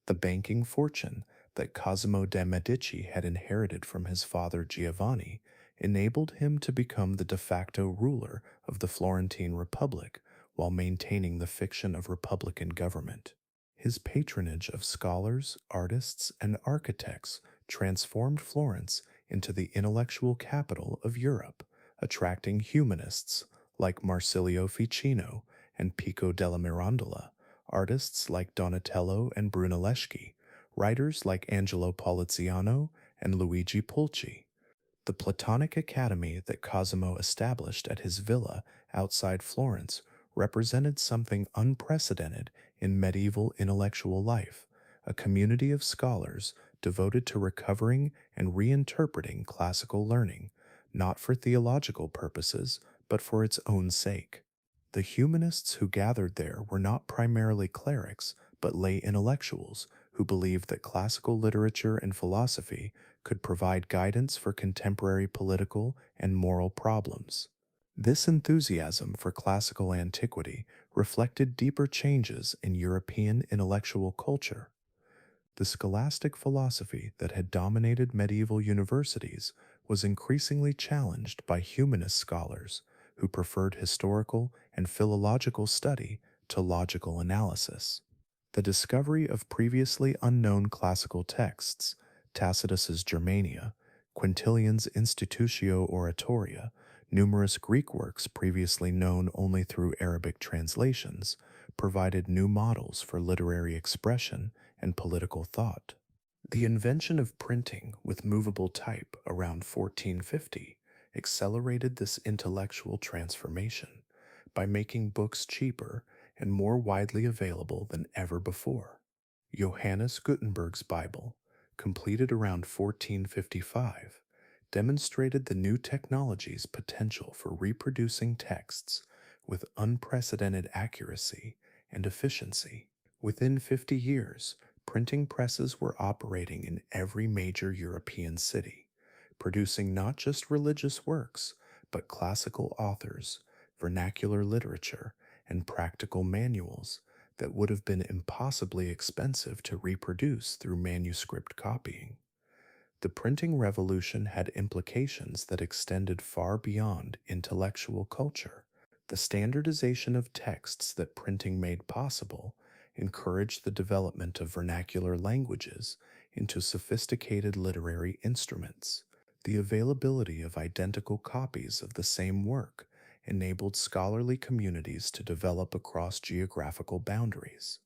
The banking fortune that Cosimo de' Medici had inherited from his father Giovanni enabled him to become the de facto ruler of the Florentine Republic while maintaining the fiction of republican government. His patronage of scholars, artists, and architects transformed Florence into the intellectual capital of Europe, attracting humanists like Marsilio Ficino and Pico della Mirandola, artists like Donatello and Brunelleschi, writers like Angelo Poliziano and Luigi Pulci. The Platonic Academy that Cosimo established at his villa outside Florence represented something unprecedented in medieval intellectual life, a community of scholars devoted to recovering and reinterpreting classical learning, not for theological purposes, but for its own sake. The humanists who gathered there were not primarily clerics, but lay intellectuals who believed that classical literature and philosophy could provide guidance for contemporary political and moral problems. This enthusiasm for classical antiquity reflected deeper changes in European intellectual culture. The scholastic philosophy that had dominated medieval universities was increasingly challenged by humanist scholars who preferred historical and philological study to logical analysis. The discovery of previously unknown classical texts, Tacitus's Germania, Quintilian's Institutio Oratoria, numerous Greek works previously known only through Arabic translations, provided new models for literary expression and political thought. The invention of printing with movable type around 1450 accelerated this intellectual transformation by making books cheaper and more widely available than ever before. Johannes Gutenberg's Bible, completed around 1455, demonstrated the new technology's potential for reproducing texts with unprecedented accuracy and efficiency. Within 50 years, printing presses were operating in every major European city, producing not just religious works, but classical authors, vernacular literature, and practical manuals that would have been impossibly expensive to reproduce through manuscript copying. The printing revolution had implications that extended far beyond intellectual culture. The standardization of texts that printing made possible encouraged the development of vernacular languages into sophisticated literary instruments. The availability of identical copies of the same work enabled scholarly communities to develop across geographical boundaries.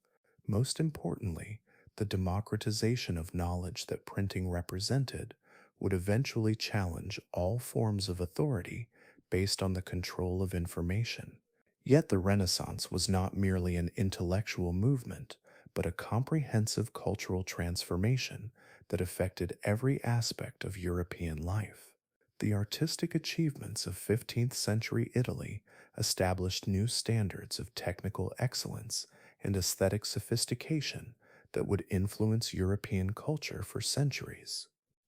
Most importantly, the democratization of knowledge that printing represented would eventually challenge all forms of authority based on the control of information. Yet the Renaissance was not merely an intellectual movement, but a comprehensive cultural transformation that affected every aspect of European life. The artistic achievements of 15th century Italy established new standards of technical excellence and aesthetic sophistication that would influence European culture for centuries.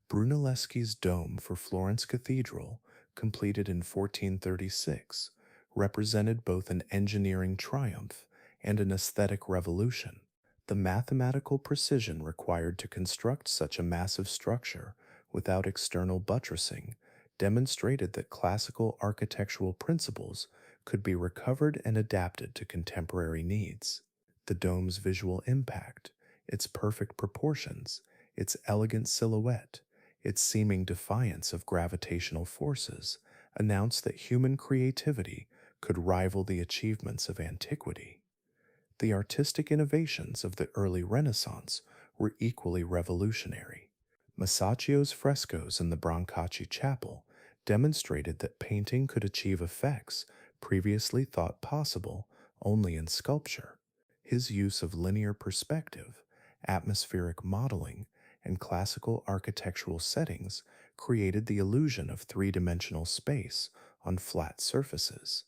Brunelleschi's dome for Florence Cathedral, completed in 1436, represented both an engineering triumph and an aesthetic revolution. The mathematical precision required to construct such a massive structure without external buttressing demonstrated that classical architectural principles could be recovered and adapted to contemporary needs. The dome's visual impact, its perfect proportions, its elegant silhouette, its seeming defiance of gravitational forces, announced that human creativity could rival the achievements of antiquity. The artistic innovations of the early Renaissance were equally revolutionary. Masaccio's frescoes in the Brancacci Chapel demonstrated that painting could achieve effects previously thought possible only in sculpture. His use of linear perspective, atmospheric modeling, and classical architectural settings created the illusion of three-dimensional space on flat surfaces.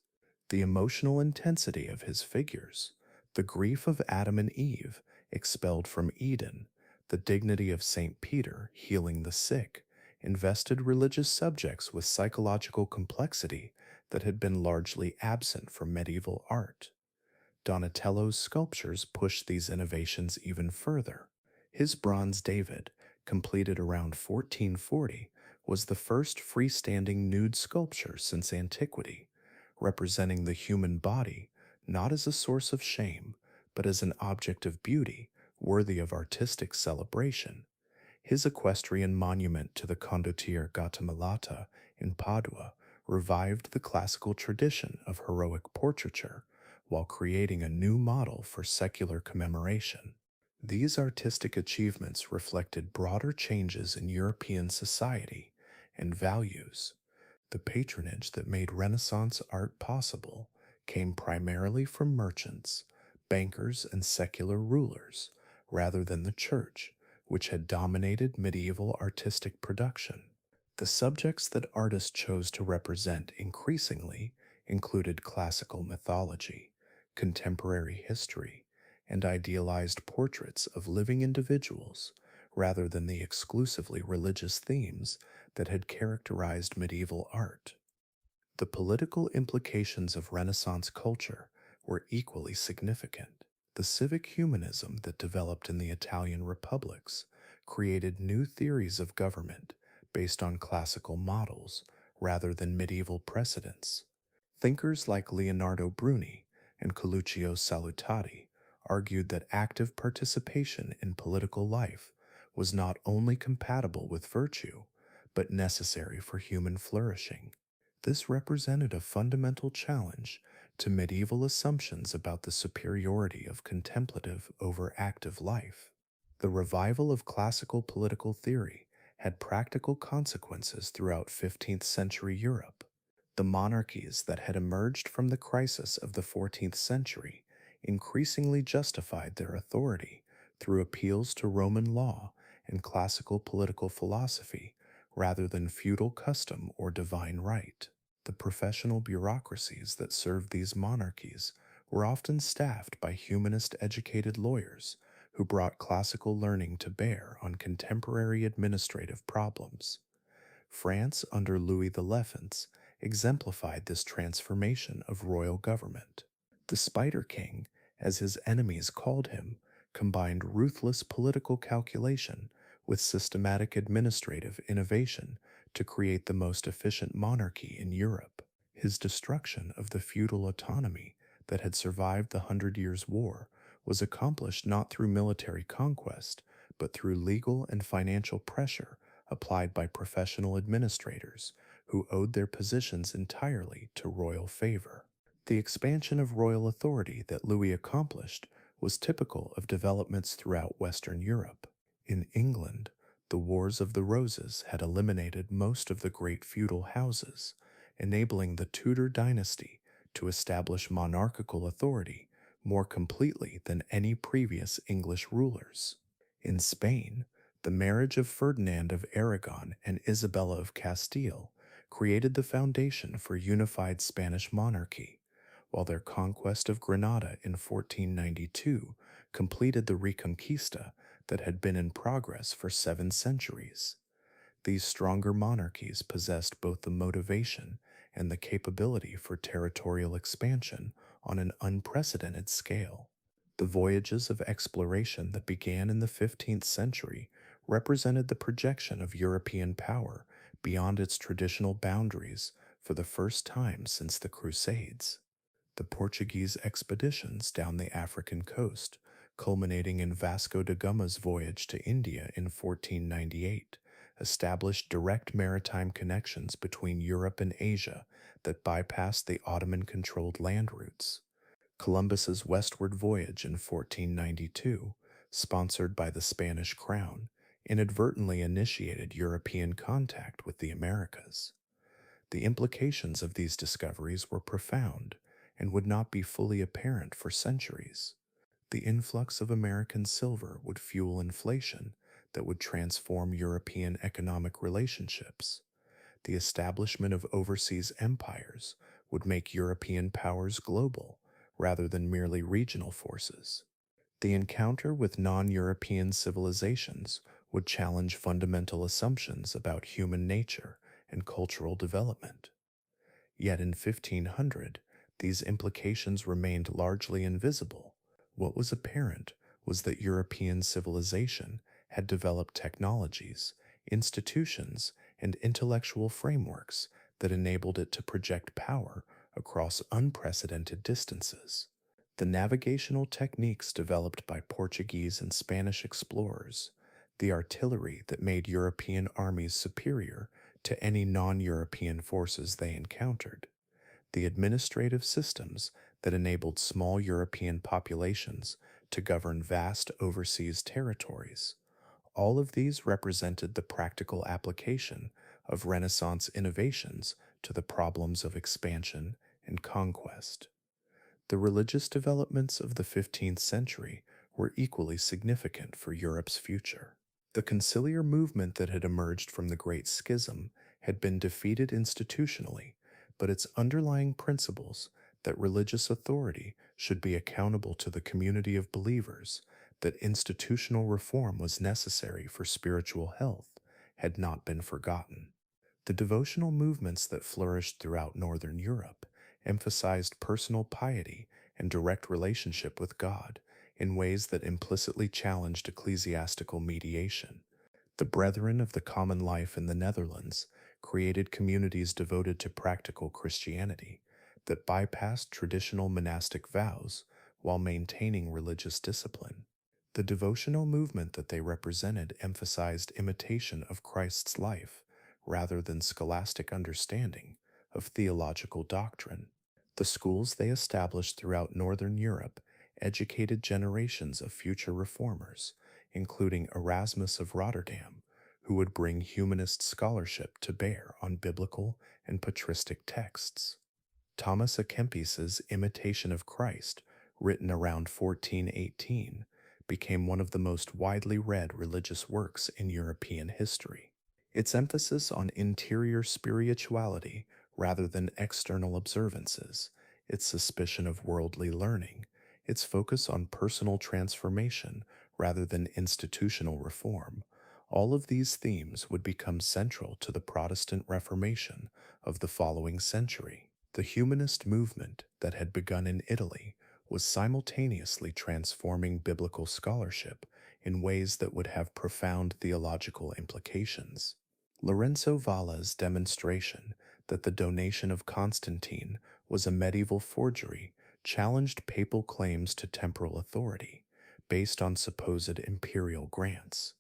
The emotional intensity of his figures, the grief of Adam and Eve expelled from Eden, the dignity of St. Peter healing the sick, invested religious subjects with psychological complexity that had been largely absent from medieval art. Donatello's sculptures pushed these innovations even further. His bronze David, completed around 1440, was the first freestanding nude sculpture since antiquity, representing the human body not as a source of shame, but as an object of beauty worthy of artistic celebration. His equestrian monument to the condottiere Gattamelata in Padua revived the classical tradition of heroic portraiture while creating a new model for secular commemoration. These artistic achievements reflected broader changes in European society and values. The patronage that made Renaissance art possible came primarily from merchants, bankers, and secular rulers, rather than the church, which had dominated medieval artistic production. The subjects that artists chose to represent increasingly included classical mythology, contemporary history, and idealized portraits of living individuals, rather than the exclusively religious themes that had characterized medieval art. The political implications of Renaissance culture were equally significant. The civic humanism that developed in the Italian republics created new theories of government based on classical models rather than medieval precedents. Thinkers like Leonardo Bruni and Coluccio Salutati argued that active participation in political life was not only compatible with virtue, but necessary for human flourishing. This represented a fundamental challenge to medieval assumptions about the superiority of contemplative over active life. The revival of classical political theory had practical consequences throughout 15th century Europe. The monarchies that had emerged from the crisis of the 14th century increasingly justified their authority through appeals to Roman law and classical political philosophy rather than feudal custom or divine right. The professional bureaucracies that served these monarchies were often staffed by humanist educated lawyers who brought classical learning to bear on contemporary administrative problems. France under Louis XI exemplified this transformation of royal government. The Spider King, as his enemies called him, combined ruthless political calculation with systematic administrative innovation to create the most efficient monarchy in Europe. His destruction of the feudal autonomy that had survived the Hundred Years' War was accomplished not through military conquest, but through legal and financial pressure applied by professional administrators who owed their positions entirely to royal favor. The expansion of royal authority that Louis accomplished was typical of developments throughout Western Europe. In England, the Wars of the Roses had eliminated most of the great feudal houses, enabling the Tudor dynasty to establish monarchical authority more completely than any previous English rulers. In Spain, the marriage of Ferdinand of Aragon and Isabella of Castile created the foundation for unified Spanish monarchy, while their conquest of Granada in 1492 completed the Reconquista that had been in progress for 7 centuries. These stronger monarchies possessed both the motivation and the capability for territorial expansion on an unprecedented scale. The voyages of exploration that began in the 15th century represented the projection of European power beyond its traditional boundaries for the first time since the Crusades. The Portuguese expeditions down the African coast, culminating in Vasco da Gama's voyage to India in 1498, established direct maritime connections between Europe and Asia that bypassed the Ottoman-controlled land routes. Columbus's westward voyage in 1492, sponsored by the Spanish crown, inadvertently initiated European contact with the Americas. The implications of these discoveries were profound and would not be fully apparent for centuries. The influx of American silver would fuel inflation that would transform European economic relationships. The establishment of overseas empires would make European powers global rather than merely regional forces. The encounter with non-European civilizations would challenge fundamental assumptions about human nature and cultural development. Yet in 1500, these implications remained largely invisible. What was apparent was that European civilization had developed technologies, institutions, and intellectual frameworks that enabled it to project power across unprecedented distances. The navigational techniques developed by Portuguese and Spanish explorers, the artillery that made European armies superior to any non-European forces they encountered, the administrative systems that enabled small European populations to govern vast overseas territories. All of these represented the practical application of Renaissance innovations to the problems of expansion and conquest. The religious developments of the 15th century were equally significant for Europe's future. The conciliar movement that had emerged from the Great Schism had been defeated institutionally, but its underlying principles that religious authority should be accountable to the community of believers, that institutional reform was necessary for spiritual health, had not been forgotten. The devotional movements that flourished throughout Northern Europe emphasized personal piety and direct relationship with God in ways that implicitly challenged ecclesiastical mediation. The Brethren of the Common Life in the Netherlands created communities devoted to practical Christianity that bypassed traditional monastic vows while maintaining religious discipline. The devotional movement that they represented emphasized imitation of Christ's life rather than scholastic understanding of theological doctrine. The schools they established throughout Northern Europe educated generations of future reformers, including Erasmus of Rotterdam, who would bring humanist scholarship to bear on biblical and patristic texts. Thomas à Kempis's Imitation of Christ, written around 1418, became one of the most widely read religious works in European history. Its emphasis on interior spirituality rather than external observances, its suspicion of worldly learning, its focus on personal transformation rather than institutional reform, all of these themes would become central to the Protestant Reformation of the following century. The humanist movement that had begun in Italy was simultaneously transforming biblical scholarship in ways that would have profound theological implications. Lorenzo Valla's demonstration that the donation of Constantine was a medieval forgery challenged papal claims to temporal authority based on supposed imperial grants.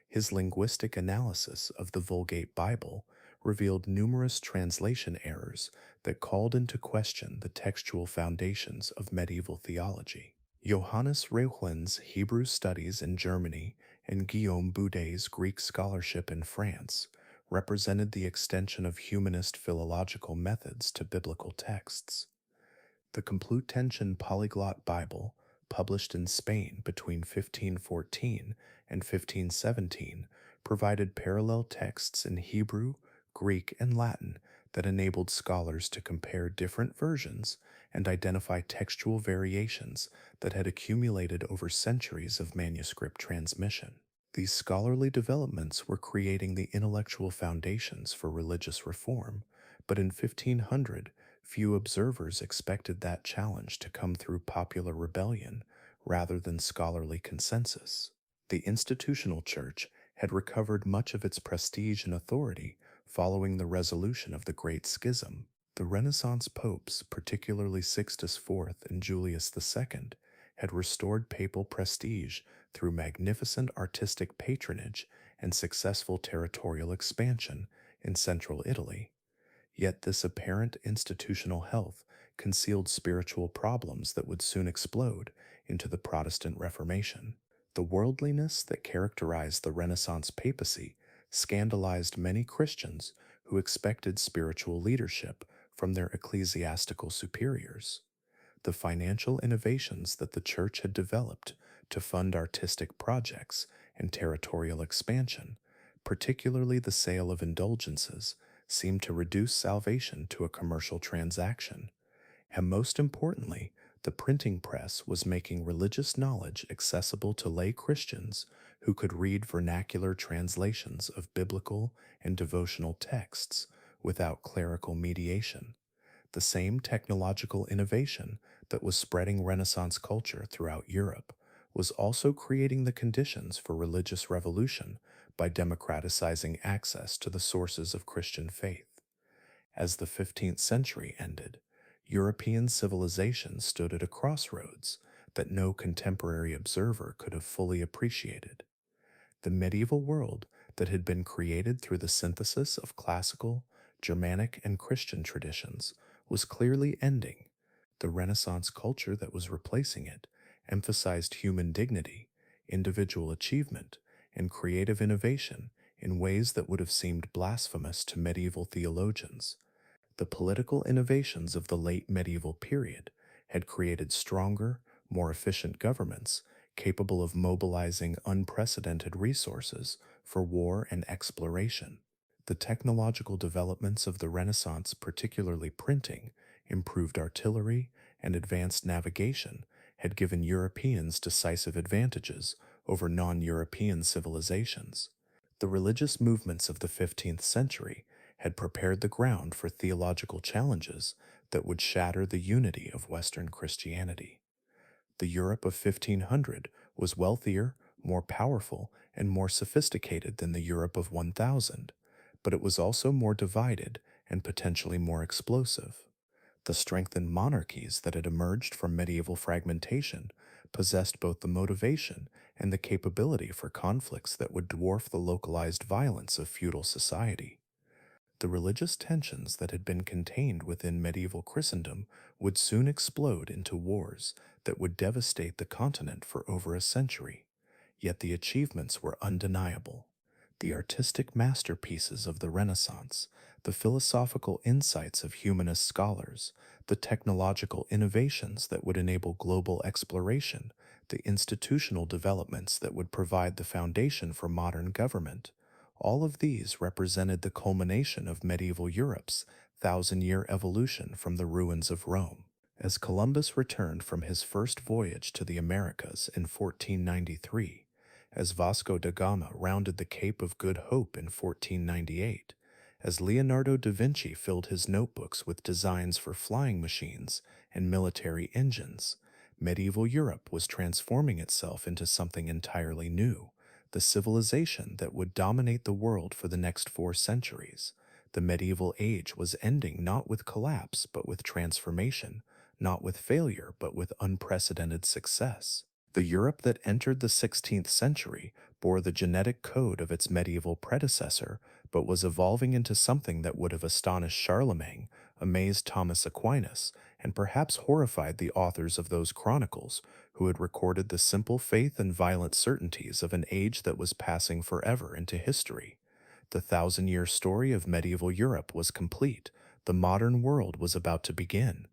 His linguistic analysis of the Vulgate Bible revealed numerous translation errors that called into question the textual foundations of medieval theology. Johannes Reuchlin's Hebrew studies in Germany and Guillaume Boudet's Greek scholarship in France represented the extension of humanist philological methods to biblical texts. The Complutensian Polyglot Bible, published in Spain between 1514 and 1517, provided parallel texts in Hebrew, Greek, and Latin that enabled scholars to compare different versions and identify textual variations that had accumulated over centuries of manuscript transmission. These scholarly developments were creating the intellectual foundations for religious reform, but in 1500, few observers expected that challenge to come through popular rebellion rather than scholarly consensus. The institutional church had recovered much of its prestige and authority following the resolution of the Great Schism. The Renaissance popes, particularly Sixtus IV and Julius II, had restored papal prestige through magnificent artistic patronage and successful territorial expansion in central Italy. Yet this apparent institutional health concealed spiritual problems that would soon explode into the Protestant Reformation. The worldliness that characterized the Renaissance papacy scandalized many Christians who expected spiritual leadership from their ecclesiastical superiors. The financial innovations that the Church had developed to fund artistic projects and territorial expansion, particularly the sale of indulgences, seemed to reduce salvation to a commercial transaction. And most importantly, the printing press was making religious knowledge accessible to lay Christians who could read vernacular translations of biblical and devotional texts without clerical mediation. The same technological innovation that was spreading Renaissance culture throughout Europe was also creating the conditions for religious revolution by democratizing access to the sources of Christian faith. As the 15th century ended, European civilization stood at a crossroads that no contemporary observer could have fully appreciated. The medieval world that had been created through the synthesis of classical, Germanic, and Christian traditions was clearly ending. The Renaissance culture that was replacing it emphasized human dignity, individual achievement, and creative innovation in ways that would have seemed blasphemous to medieval theologians. The political innovations of the late medieval period had created stronger, more efficient governments capable of mobilizing unprecedented resources for war and exploration. The technological developments of the Renaissance, particularly printing, improved artillery, and advanced navigation, had given Europeans decisive advantages over non-European civilizations. The religious movements of the 15th century had prepared the ground for theological challenges that would shatter the unity of Western Christianity. The Europe of 1500 was wealthier, more powerful, and more sophisticated than the Europe of 1000, but it was also more divided and potentially more explosive. The strengthened monarchies that had emerged from medieval fragmentation possessed both the motivation and the capability for conflicts that would dwarf the localized violence of feudal society. The religious tensions that had been contained within medieval Christendom would soon explode into wars that would devastate the continent for over a century. Yet the achievements were undeniable. The artistic masterpieces of the Renaissance, the philosophical insights of humanist scholars, the technological innovations that would enable global exploration, the institutional developments that would provide the foundation for modern government, all of these represented the culmination of medieval Europe's thousand-year evolution from the ruins of Rome. As Columbus returned from his first voyage to the Americas in 1493, as Vasco da Gama rounded the Cape of Good Hope in 1498, as Leonardo da Vinci filled his notebooks with designs for flying machines and military engines, medieval Europe was transforming itself into something entirely new, the civilization that would dominate the world for the next 4 centuries. The medieval age was ending not with collapse but with transformation, not with failure but with unprecedented success. The Europe that entered the 16th century bore the genetic code of its medieval predecessor, but was evolving into something that would have astonished Charlemagne, amazed Thomas Aquinas, and perhaps horrified the authors of those chronicles who had recorded the simple faith and violent certainties of an age that was passing forever into history. The thousand-year story of medieval Europe was complete. The modern world was about to begin,